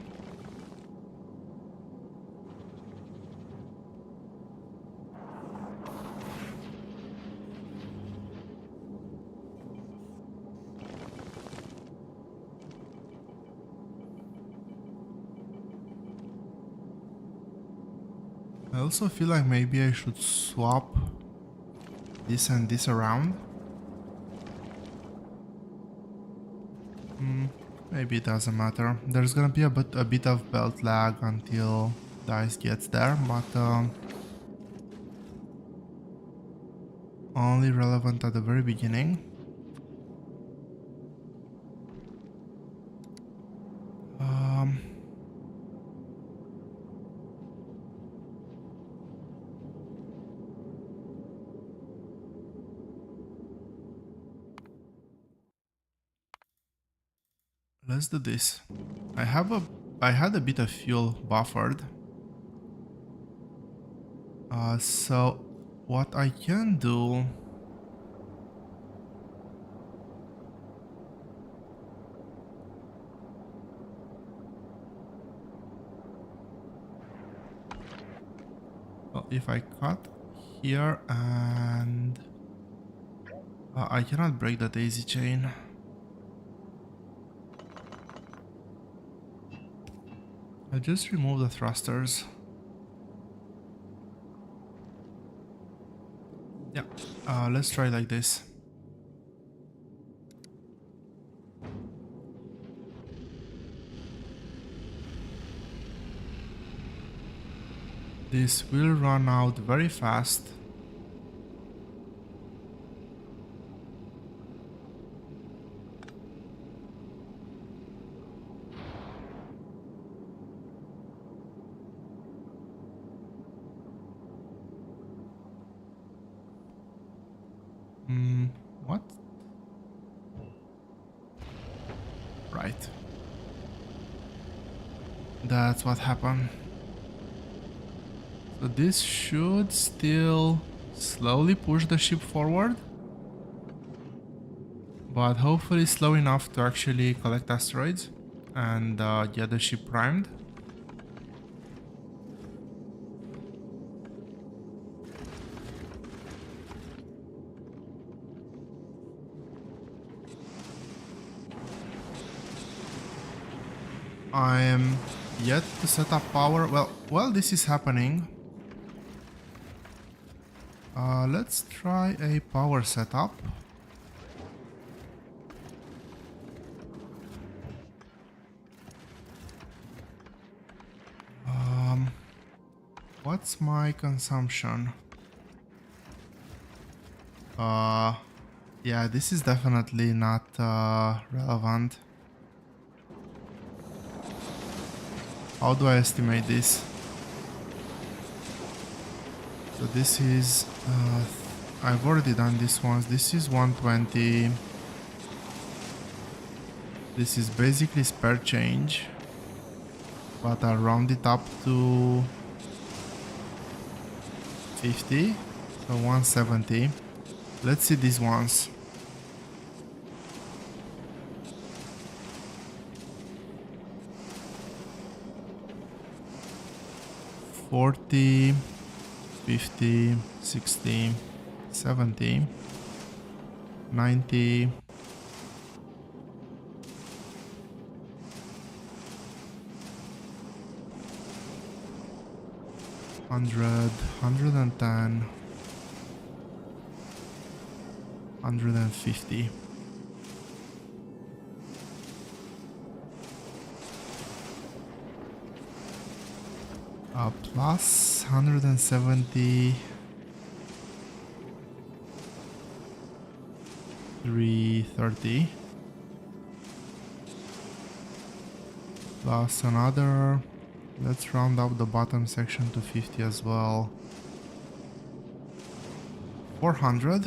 I also feel like maybe I should swap this and this around. Maybe it doesn't matter. There's gonna be a bit of belt lag until the ice gets there, but only relevant at the very beginning. Let's do this. I had a bit of fuel buffered. So what I can do... Well, if I cut here and... I cannot break the daisy chain. I'll just remove the thrusters. Yeah, let's try like this. This will run out very fast. What? Right. That's what happened. So this should still slowly push the ship forward. but hopefully slow enough to actually collect asteroids and get the ship primed. I am yet to set up power. Well, while this is happening, let's try a power setup. What's my consumption? Yeah, this is definitely not relevant. How do I estimate this? So this is, I've already done this once. This is 120. This is basically spare change, but I'll round it up to 50, so 170. Let's see these ones. $40, $50, $60, $70, $90, $100, $110, $150. Plus 170, 330, plus another, let's round up the bottom section to 50 as well, 400.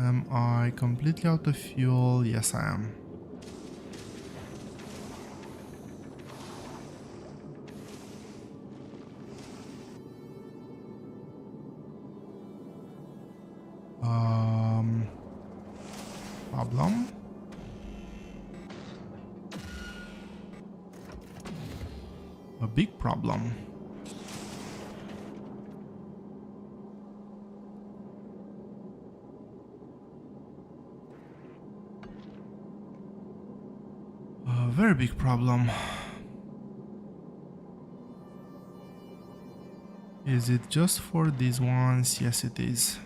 Am I completely out of fuel? Yes, I am. Problem. A big problem. A very big problem. Is it just for these ones? Yes, it is.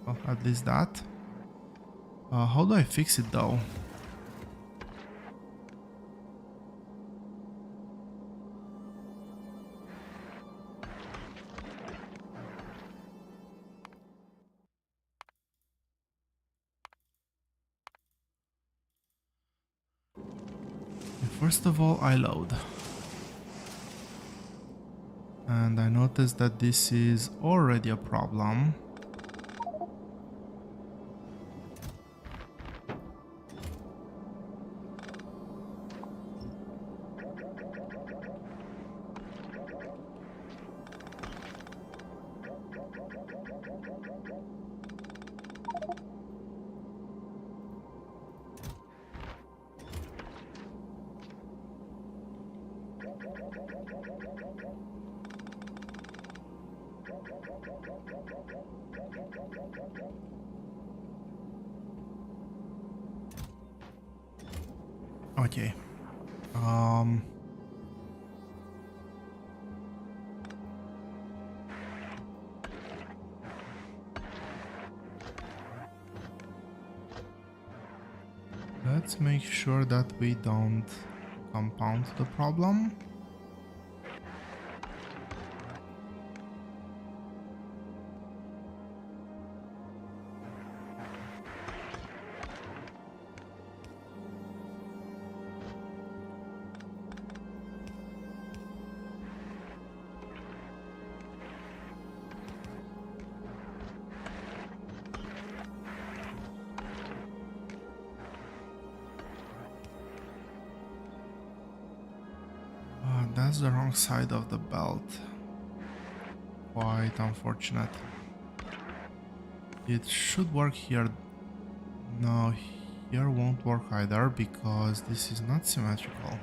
Well, at least that. How do I fix it though? First of all, I load. And I noticed that this is already a problem. Okay. Let's make sure that we don't compound the problem. That's the wrong side of the belt. quite unfortunate. It should work here. No, here won't work either because this is not symmetrical.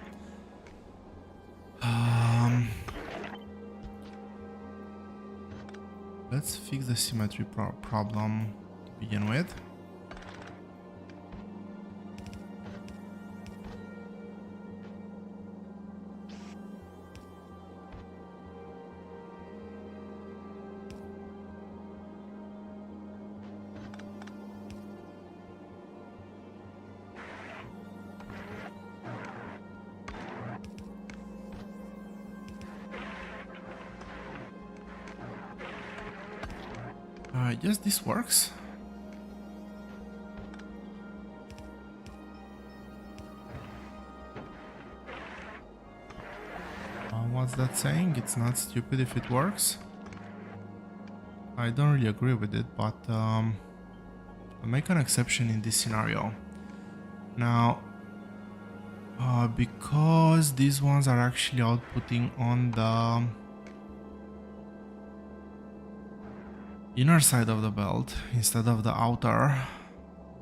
Let's fix the symmetry problem to begin with. I guess this works. What's that saying? It's not stupid if it works. I don't really agree with it, but I'll make an exception in this scenario. Now, because these ones are actually outputting on the inner side of the belt instead of the outer,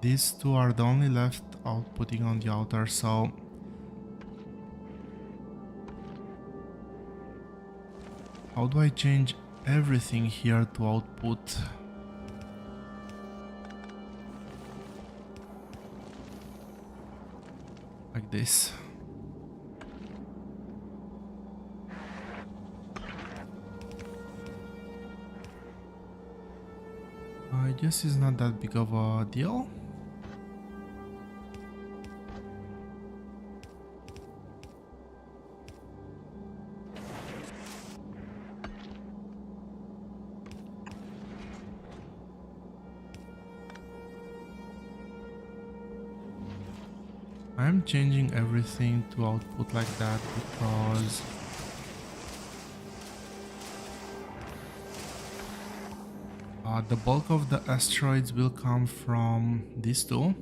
these two are the only left outputting on the outer, so how do I change everything here to output like this? I guess it's not that big of a deal. I'm changing everything to output like that because the bulk of the asteroids will come from these two.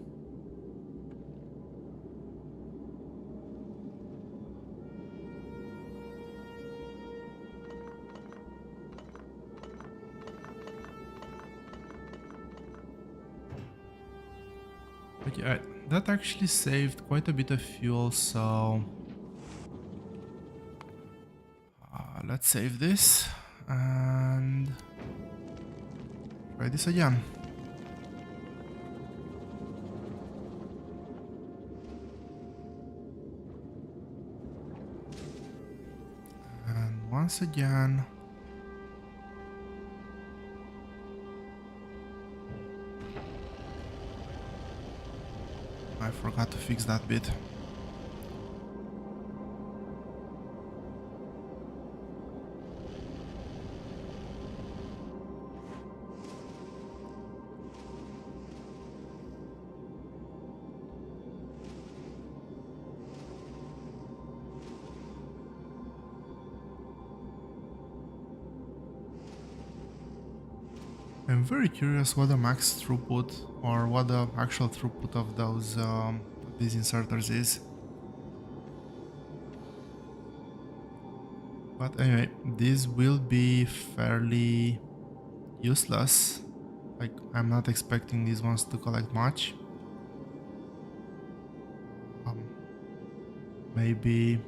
But yeah, that actually saved quite a bit of fuel, so let's save this and try this again. And once again. I forgot to fix that bit. I'm very curious what the max throughput or what the actual throughput of those these inserters is. But anyway, these will be fairly useless. Like, I'm not expecting these ones to collect much. Maybe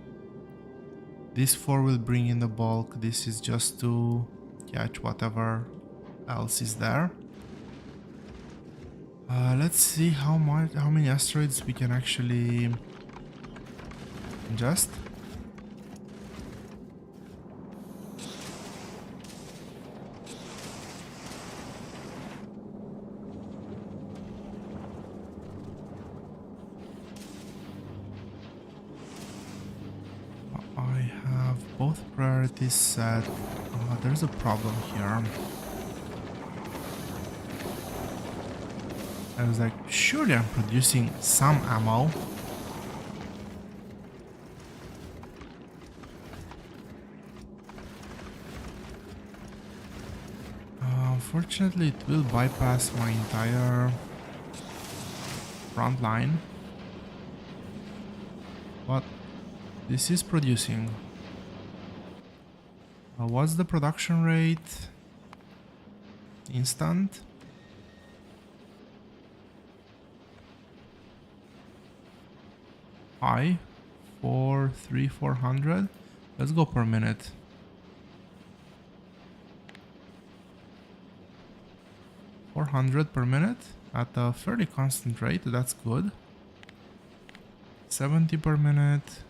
this 4 will bring in the bulk. This is just to catch whatever else is there. Let's see how many asteroids we can actually ingest. I have both priorities set. There's a problem here. I was like, surely I'm producing some ammo. Unfortunately, it will bypass my entire front line. But this is producing. What's the production rate? Instant. High. 400. Let's go per minute. 400 per minute at a fairly constant rate. That's good. 70 per minute.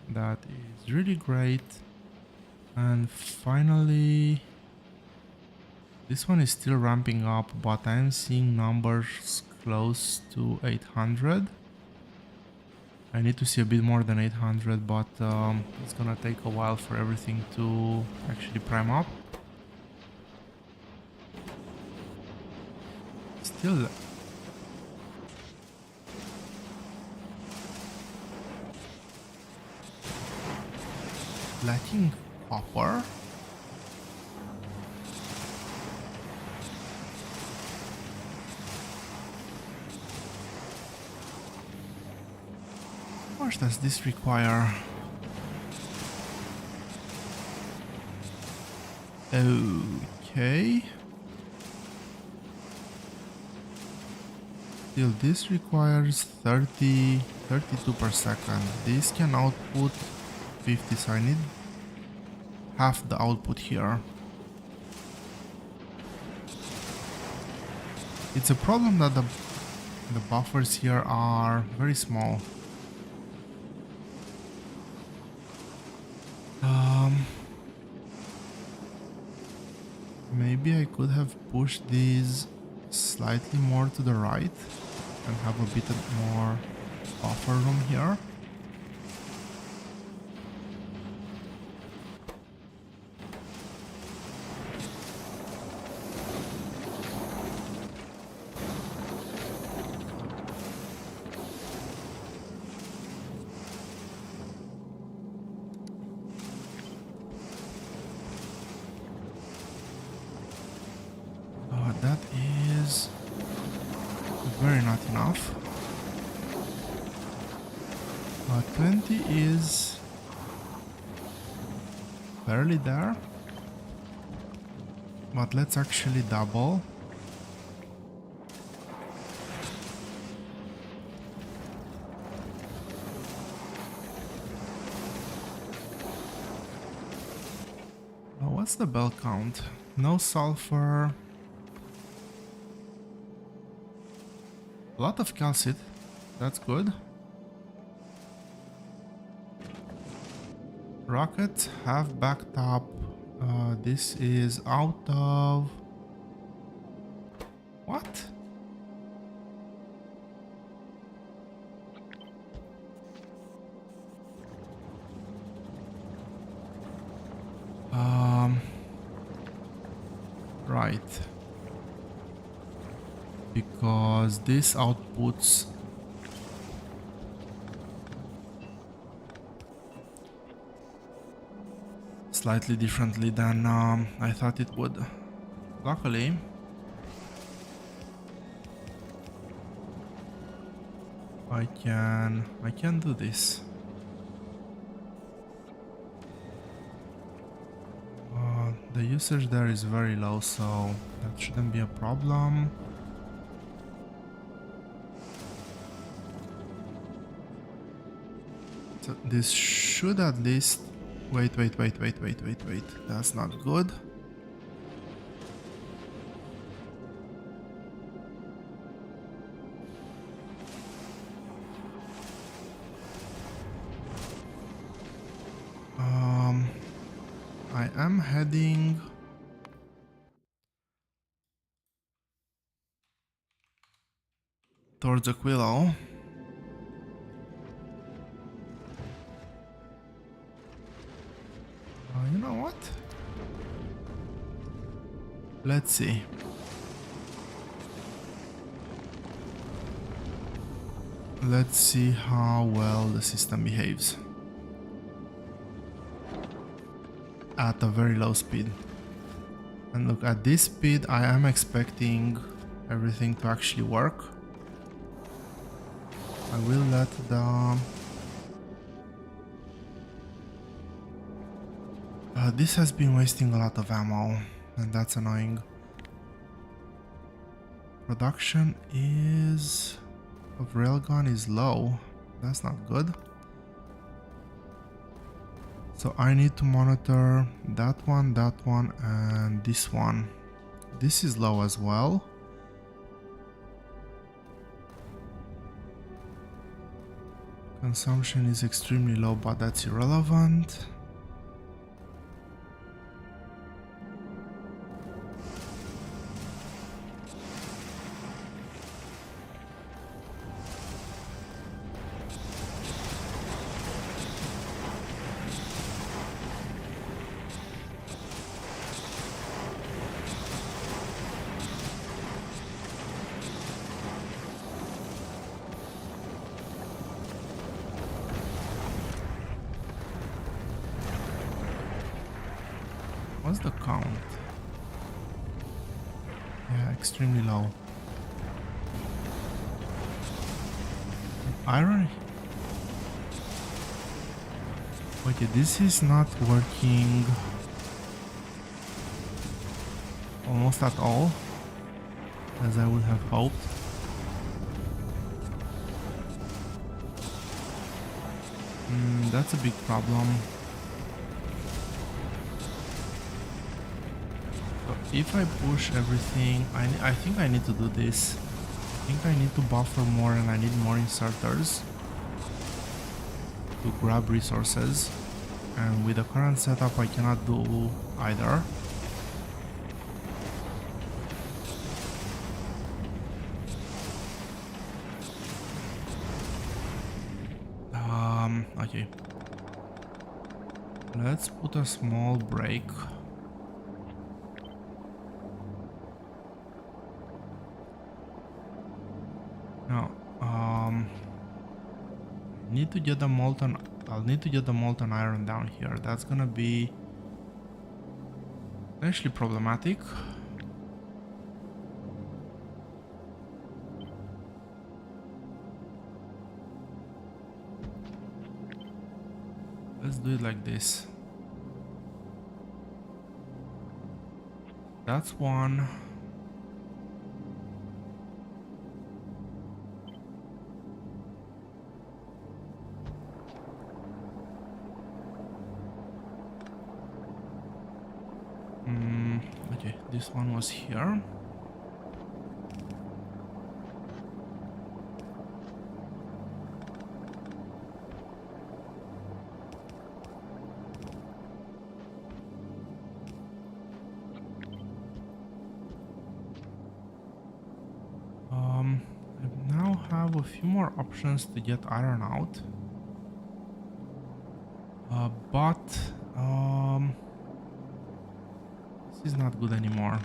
That is really great. And finally, this one is still ramping up, but I'm seeing numbers close to 800. I need to see a bit more than 800, but it's gonna take a while for everything to actually prime up. Still lacking copper. How much does this require? Okay. Still, this requires 32 per second. This can output 50, so I need half the output here. It's a problem that the buffers here are very small. Maybe I could have pushed these slightly more to the right and have a bit more buffer room here. That is very not enough. 20 is barely there, but let's actually double. What's the bell count? No sulfur. A lot of calcite, that's good. Rockets have backed up. This is out of... What? Right. Because this outputs slightly differently than I thought it would. Luckily, I can do this. The usage there is very low, so that shouldn't be a problem. So this should at least... Wait. That's not good. I am heading... towards Aquilo. You know what? Let's see. Let's see how well the system behaves at a very low speed. And look, at this speed I am expecting everything to actually work. I will let the This has been wasting a lot of ammo, and that's annoying. Production is of railgun is low. That's not good. So I need to monitor that one, and this one. This is low as well. Consumption is extremely low, but that's irrelevant. What's the count? Yeah, extremely low. Iron. Okay, this is not working almost at all, as I would have hoped. That's a big problem. So if I push everything, I think I need to do this. I think I need to buffer more and I need more inserters to grab resources. And with the current setup, I cannot do either. Okay. Let's put a small break. Now, need to get the molten. I'll need to get the molten iron down here. That's gonna be potentially problematic. Let's do it like this. That's one. Okay, this one was here. I now have a few more options to get iron out. But this is not good anymore.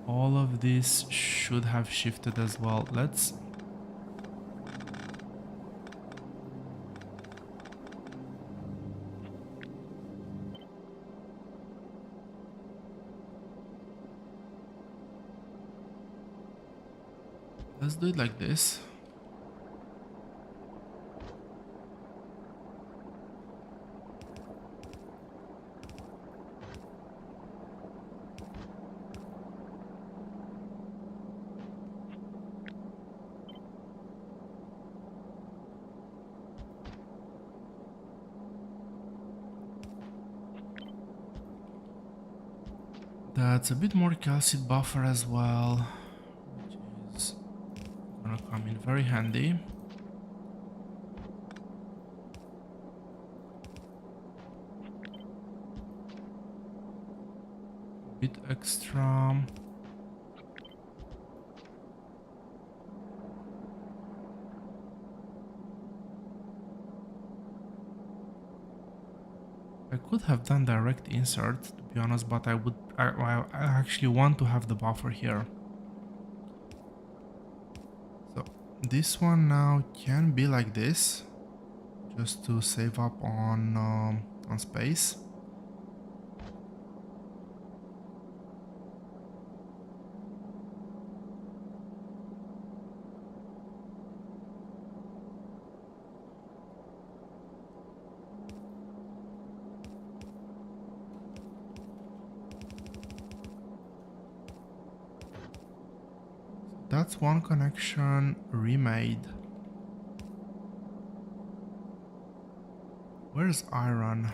All of this should have shifted as well. Let's do it like this. That's a bit more calcite buffer as well, which is gonna come in very handy. Bit extra. I could have done direct insert, to be honest, but I actually want to have the buffer here. So this one now can be like this, just to save up on space. that's one connection remade. Where's iron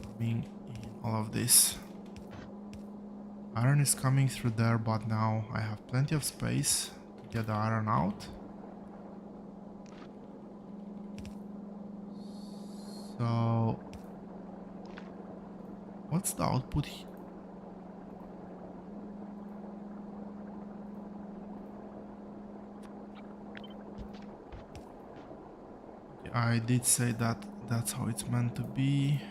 coming in all of this? Iron is coming through there, but now I have plenty of space to get the iron out. So, what's the output here? I did say that that's how it's meant to be.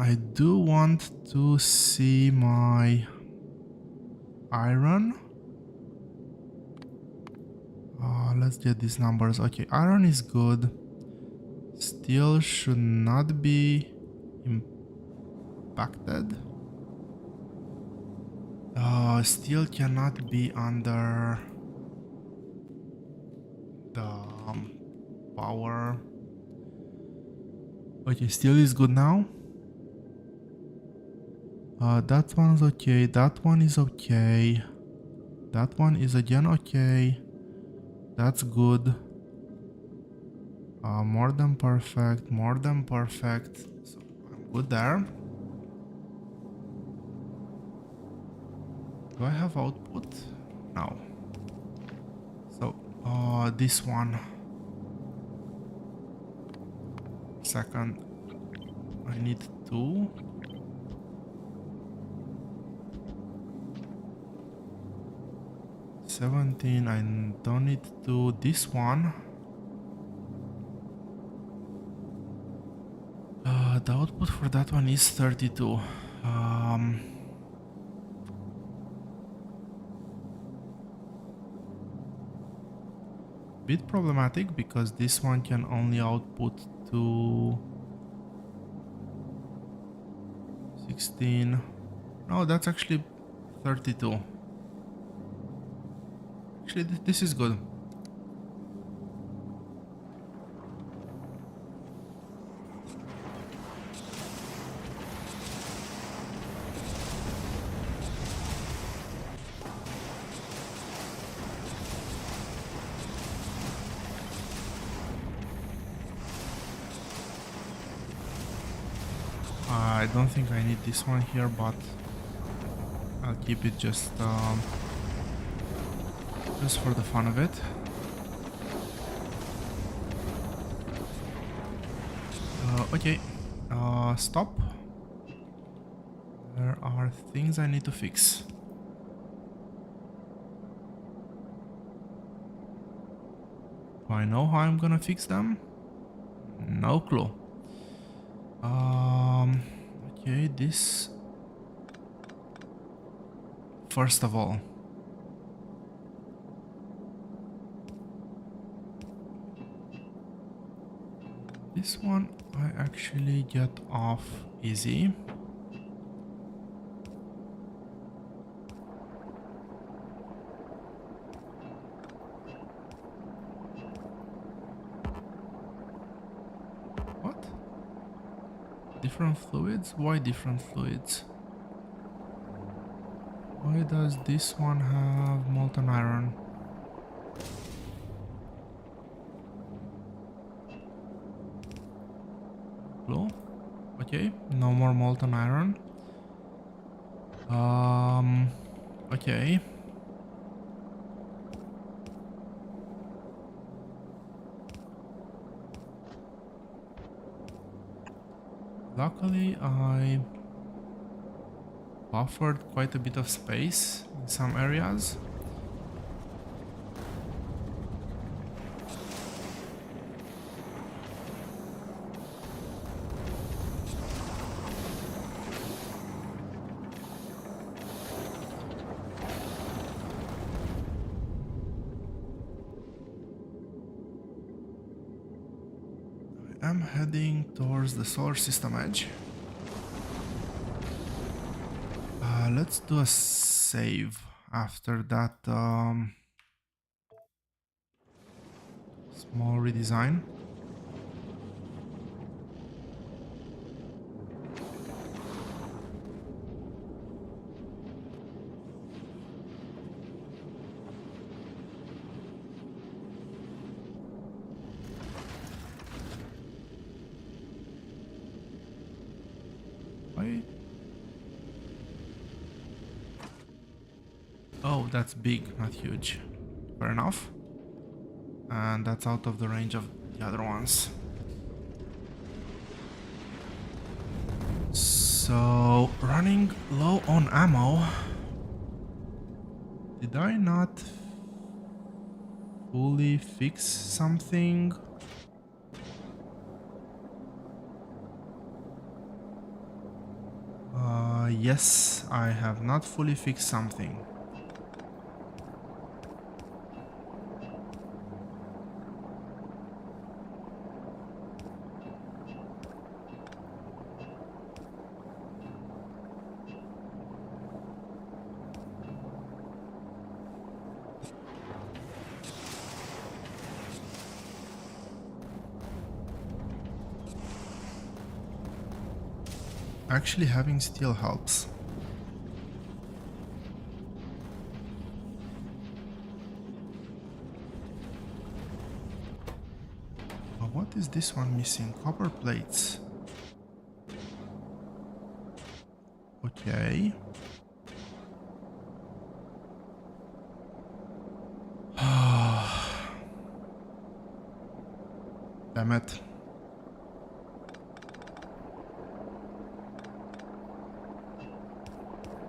I do want to see my iron. Let's get these numbers. Okay, iron is good. Steel should not be impacted. Steel cannot be under the power. Okay, steel is good now. That one's okay. That one is okay. That one is again okay. That's good. More than perfect. More than perfect. So I'm good there. Do I have output? No. So, this one. Second, I need 2. $17, I don't need to do this one. The output for that one is 32. Bit problematic because this one can only output to 16. No, that's actually 32. Actually, this is good. I don't think I need this one here, but I'll keep it just for the fun of it. Okay, stop. There are things I need to fix. Do I know how I'm gonna fix them? No clue. Okay, this... First of all, this one I actually get off easy. What? Different fluids? Why different fluids? Why does this one have molten iron? Blue? Okay, no more molten iron. Okay. Luckily, I buffered quite a bit of space in some areas. I'm heading towards the solar system edge. Let's do a save after that small redesign. Oh, that's big, not huge. Fair enough. And that's out of the range of the other ones. So, running low on ammo. Did I not fully fix something? Yes, I have not fully fixed something. Actually, having steel helps. What is this one missing? Copper plates. Okay. Damn it.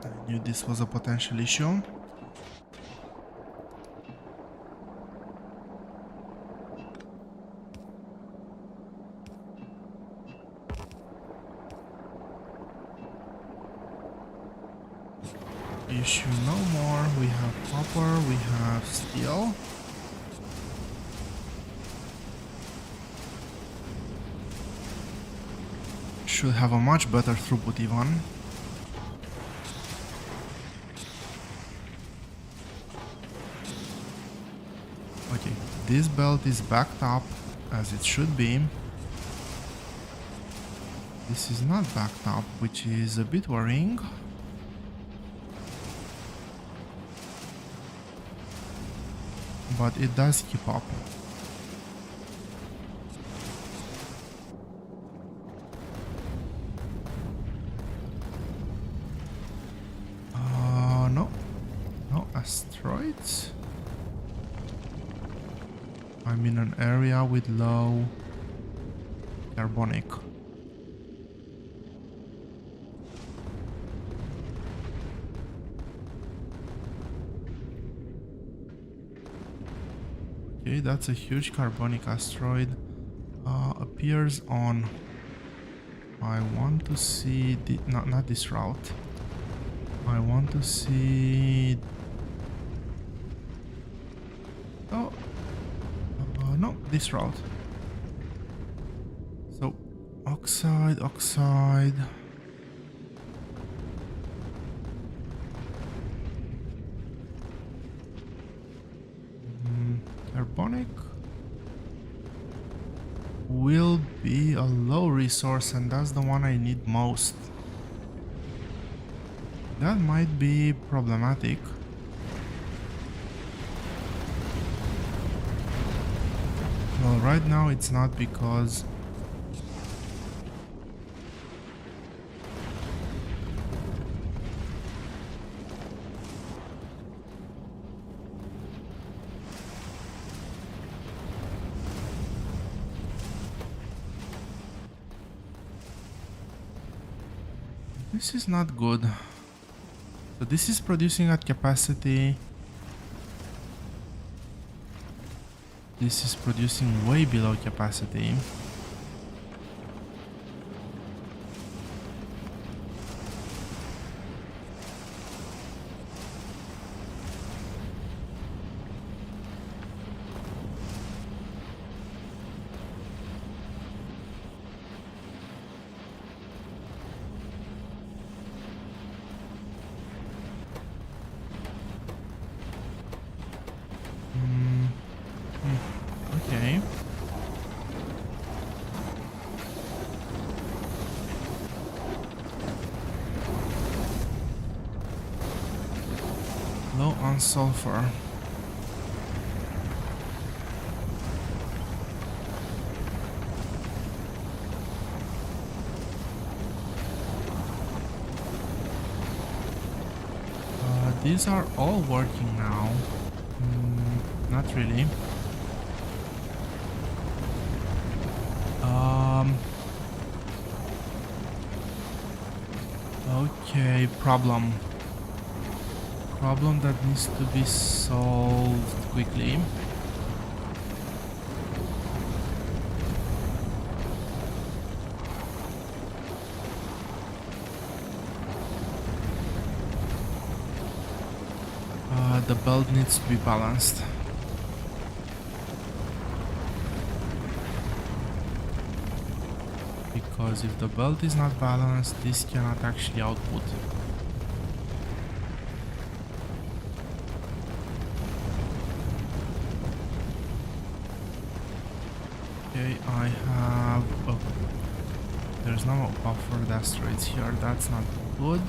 I knew this was a potential issue. Issue no more. We have copper, we have steel. Should have a much better throughput even. Okay, this belt is backed up as it should be. This is not backed up, which is a bit worrying. But it does keep up. No asteroids. I'm in an area with low carbonic. Okay, that's a huge carbonic asteroid. Appears on... I want to see... not this route. I want to see... Oh! No, this route. So, oxide... Carbonic will be a low resource, and that's the one I need most. That might be problematic. Well, right now it's not because this is not good. So this is producing at capacity. This is producing way below capacity. Okay. Low on sulfur. these are all working now. Not really. Okay, problem that needs to be solved quickly. The belt needs to be balanced. Because if the belt is not balanced, this cannot actually output. Okay, I have... Oh, there's no buffered asteroids here, that's not good.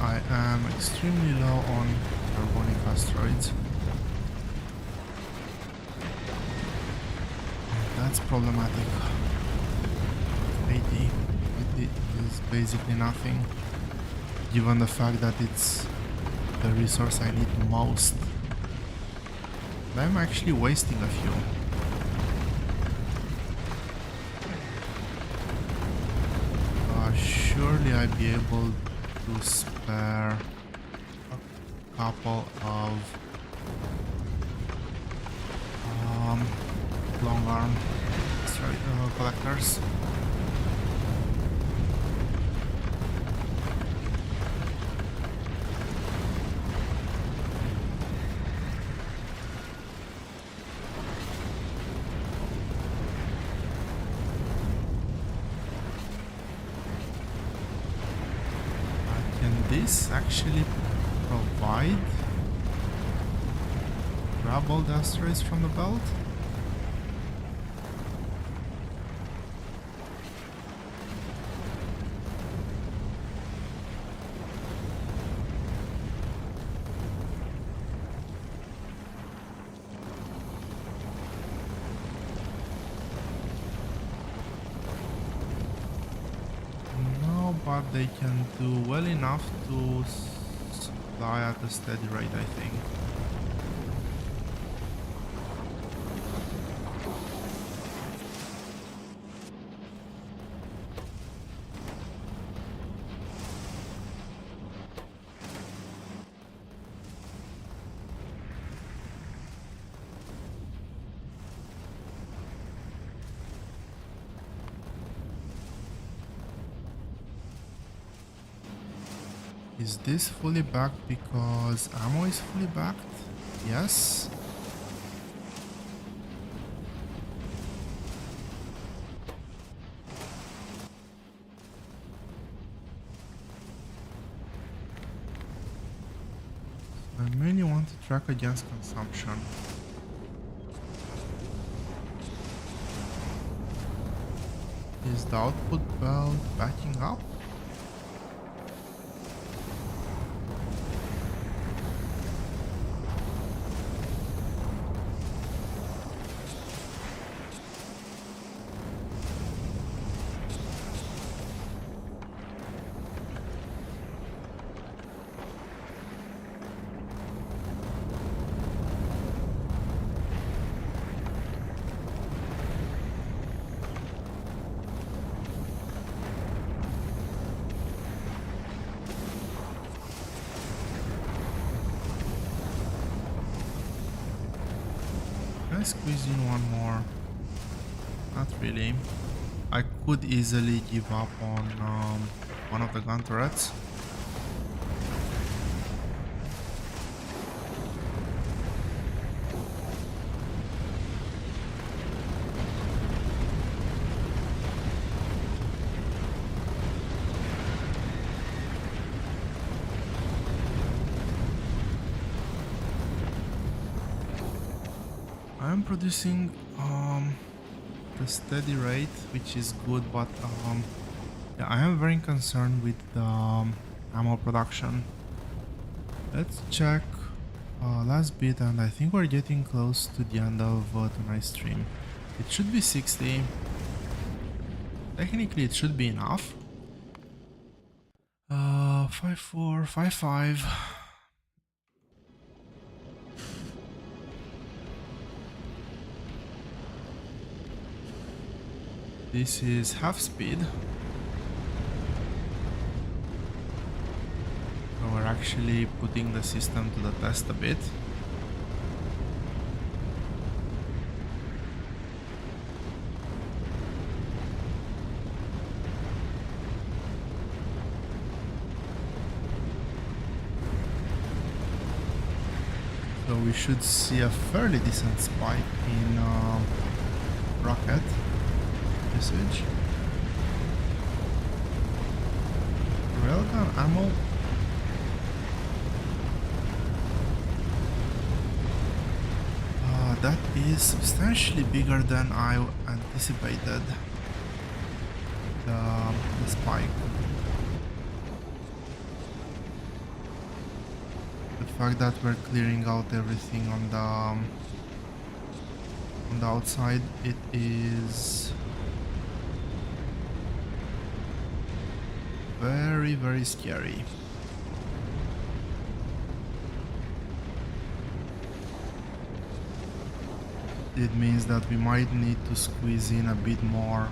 I am extremely low on carbonic asteroids. That's problematic. 80 is basically nothing, given the fact that it's the resource I need most. And I'm actually wasting a few. Surely I'd be able to spare a couple of long arm collectors. This actually provide grab all the asteroids from the belt? But they can do well enough to supply at a steady rate, I think. Is this fully backed because ammo is fully backed? Yes. I mainly want to track against consumption. Is the output belt backing up? Can I squeeze in one more? Not really. I could easily give up on one of the gun turrets. I'm producing the steady rate, which is good, but yeah, I am very concerned with the ammo production. Let's check last bit, and I think we're getting close to the end of tonight's stream. It should be 60. Technically, it should be enough. 5-4, 5-5. This is half speed. So we're actually putting the system to the test a bit. So we should see a fairly decent spike in rocket usage. Railgun ammo. That is substantially bigger than I anticipated. The spike. The fact that we're clearing out everything on the outside, it is very, very scary. It means that we might need to squeeze in a bit more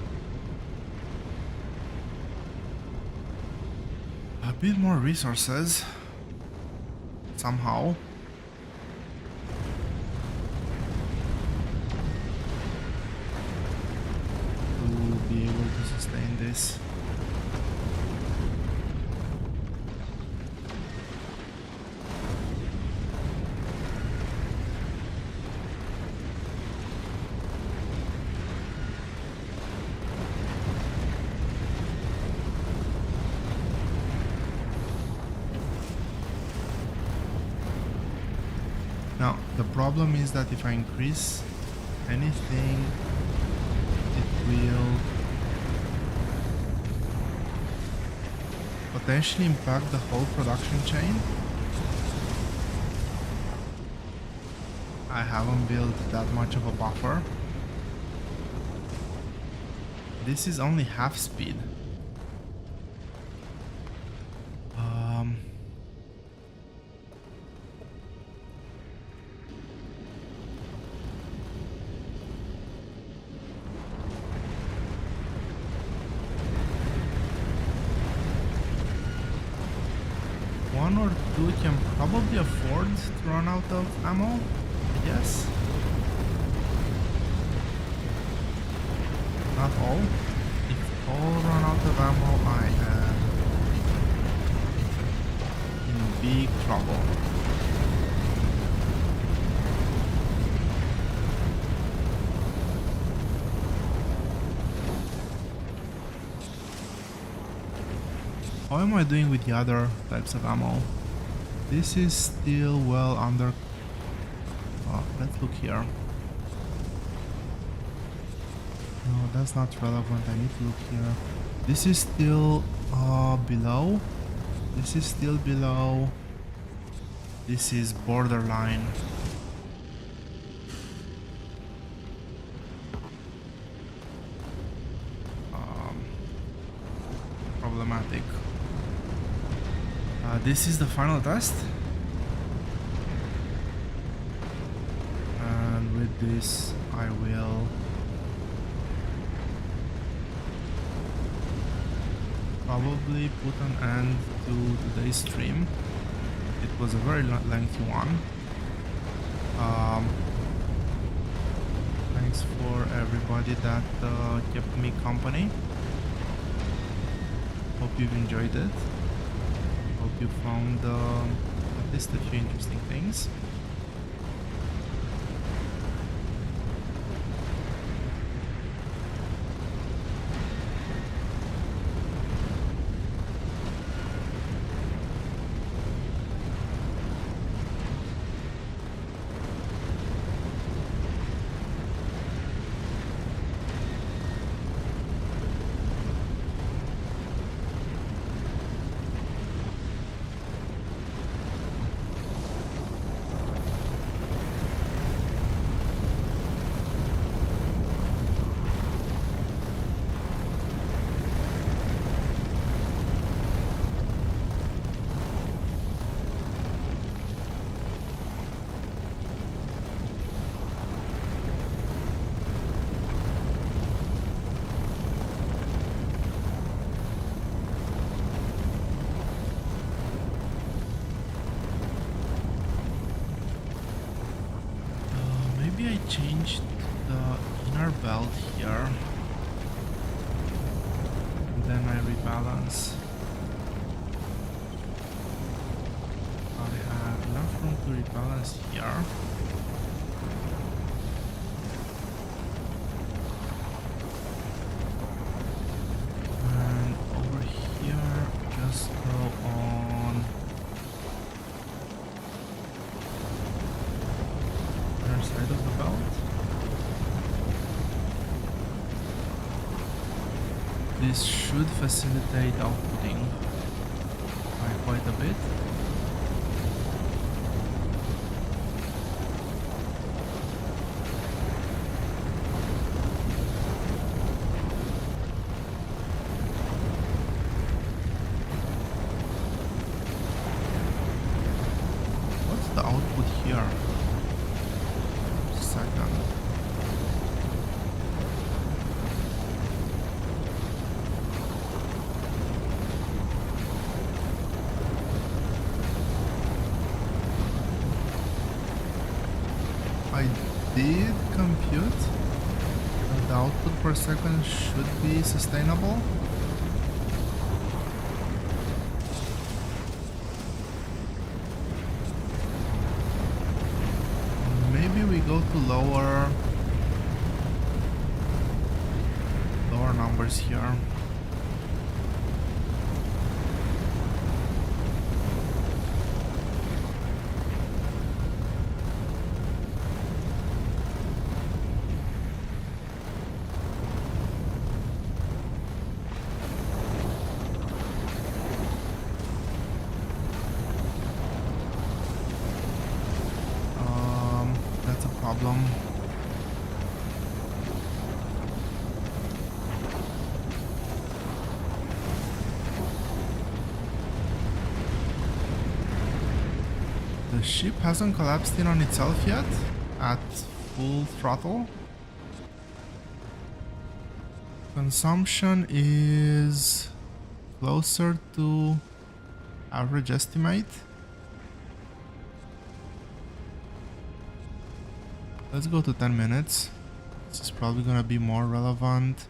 resources somehow. To be able to sustain this. Now, the problem is that if I increase anything, it will potentially impact the whole production chain. I haven't built that much of a buffer. This is only half speed. One or two can probably afford to run out of ammo, I guess. Not all. If all run out of ammo, I am in big trouble. How am I doing with the other types of ammo? This is still well under... let's look here. No, that's not relevant. I need to look here. This is still below. This is still below. This is borderline. Problematic. This is the final test, and with this I will probably put an end to today's stream. It was a very lengthy one. Thanks for everybody that kept me company. Hope you've enjoyed it. Hope you found at least a few interesting things. change the inner belt here. And then I rebalance. I have enough room to rebalance here. And over here, just go on the other side of the belt. This should facilitate outputting by quite a bit. What's the output here? Second. I did compute that the output per second should be sustainable. Maybe we go to lower numbers here. That's a problem. The ship hasn't collapsed in on itself yet at full throttle. Consumption is closer to average estimate. Let's go to 10 minutes. This is probably gonna be more relevant.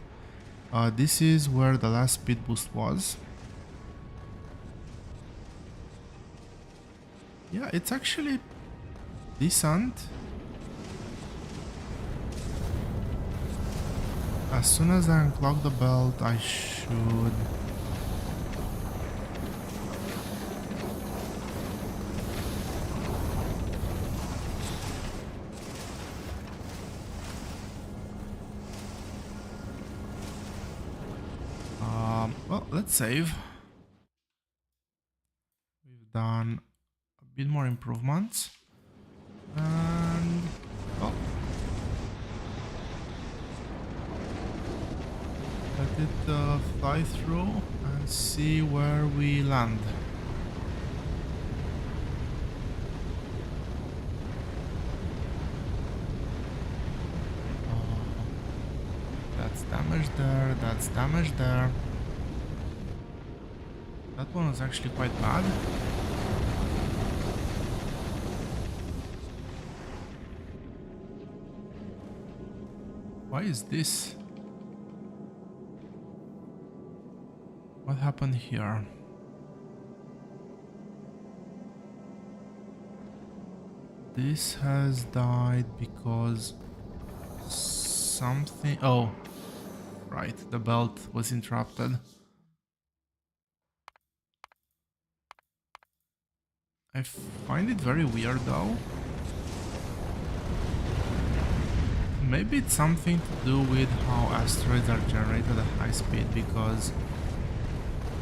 This is where the last speed boost was. Yeah, it's actually decent. As soon as I unclog the belt, I should... well, let's save. We've done a bit more improvements. And... well... let it fly through and see where we land. That's damage there, that's damage there. That one was actually quite bad. Why is this? What happened here? This has died because something... oh, right, the belt was interrupted. I find it very weird though. Maybe it's something to do with how asteroids are generated at high speed, because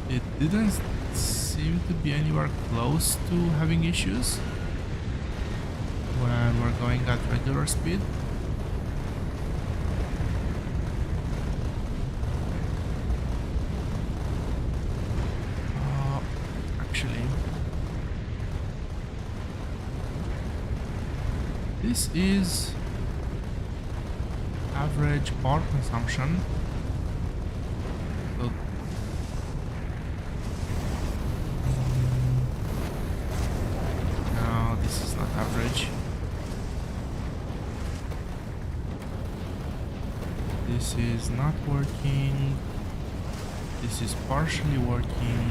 it didn't seem to be anywhere close to having issues when we're going at regular speed. Actually, this is average power consumption. So no, this is not average. This is not working. This is partially working.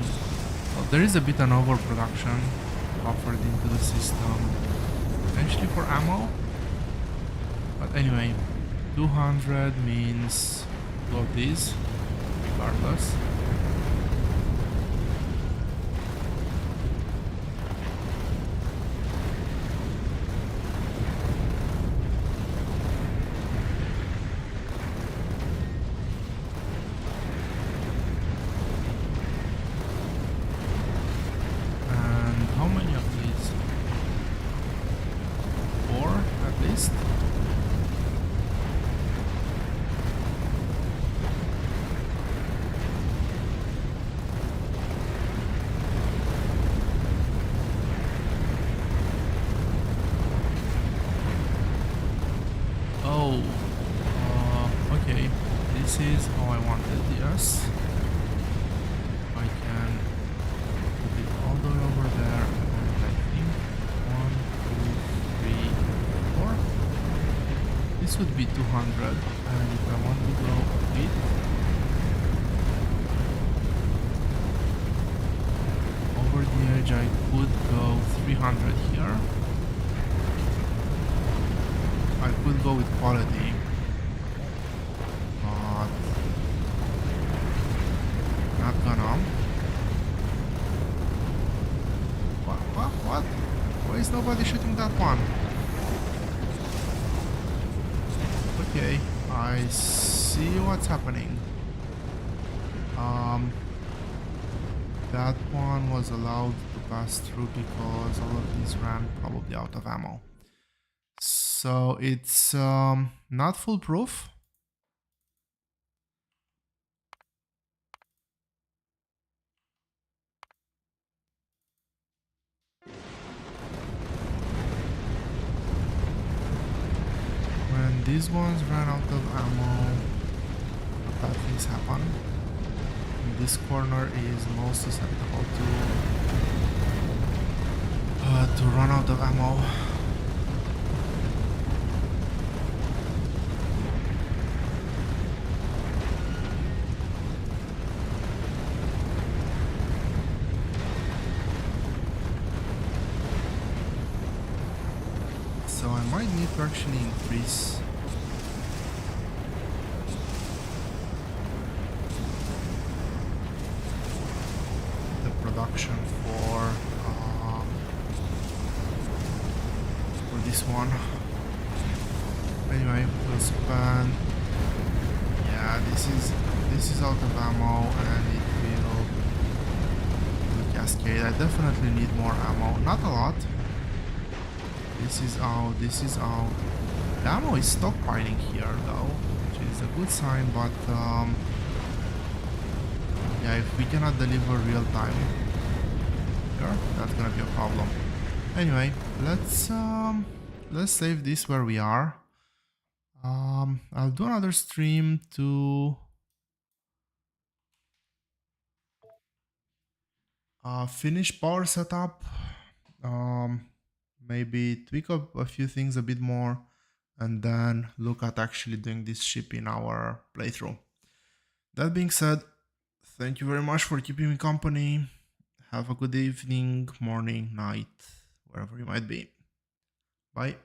Well, there is a bit of overproduction offered into the system, potentially for ammo. But anyway, 200 means load these, regardless. And how many of these? 4 at least. Oh, okay. This is how I wanted, yes. I can put it all the way over there, and I think 1, 2, 3, 4. This would be 200, and if I want to go a bit over the edge, I could go 300 here. I could go with quality, but not gonna. What? Why is nobody shooting that one? Okay, I see what's happening. That one was allowed to pass through because all of these ran probably out of ammo. So it's not foolproof. When these ones ran out of ammo, bad things happen. This corner is most susceptible to run out of ammo. So I might need to actually increase the production for this one. Anyway, we'll spend. Yeah, this is out of ammo, and it will cascade. I definitely need more ammo. Not a lot. This is out. This is out. The ammo is stockpiling here, though, which is a good sign. But yeah, if we cannot deliver real time here, that's gonna be a problem. Anyway, let's save this where we are. I'll do another stream to finish power setup. Maybe tweak up a few things a bit more, and then look at actually doing this ship in our playthrough. That being said, thank you very much for keeping me company. Have a good evening, morning, night, wherever you might be. Bye.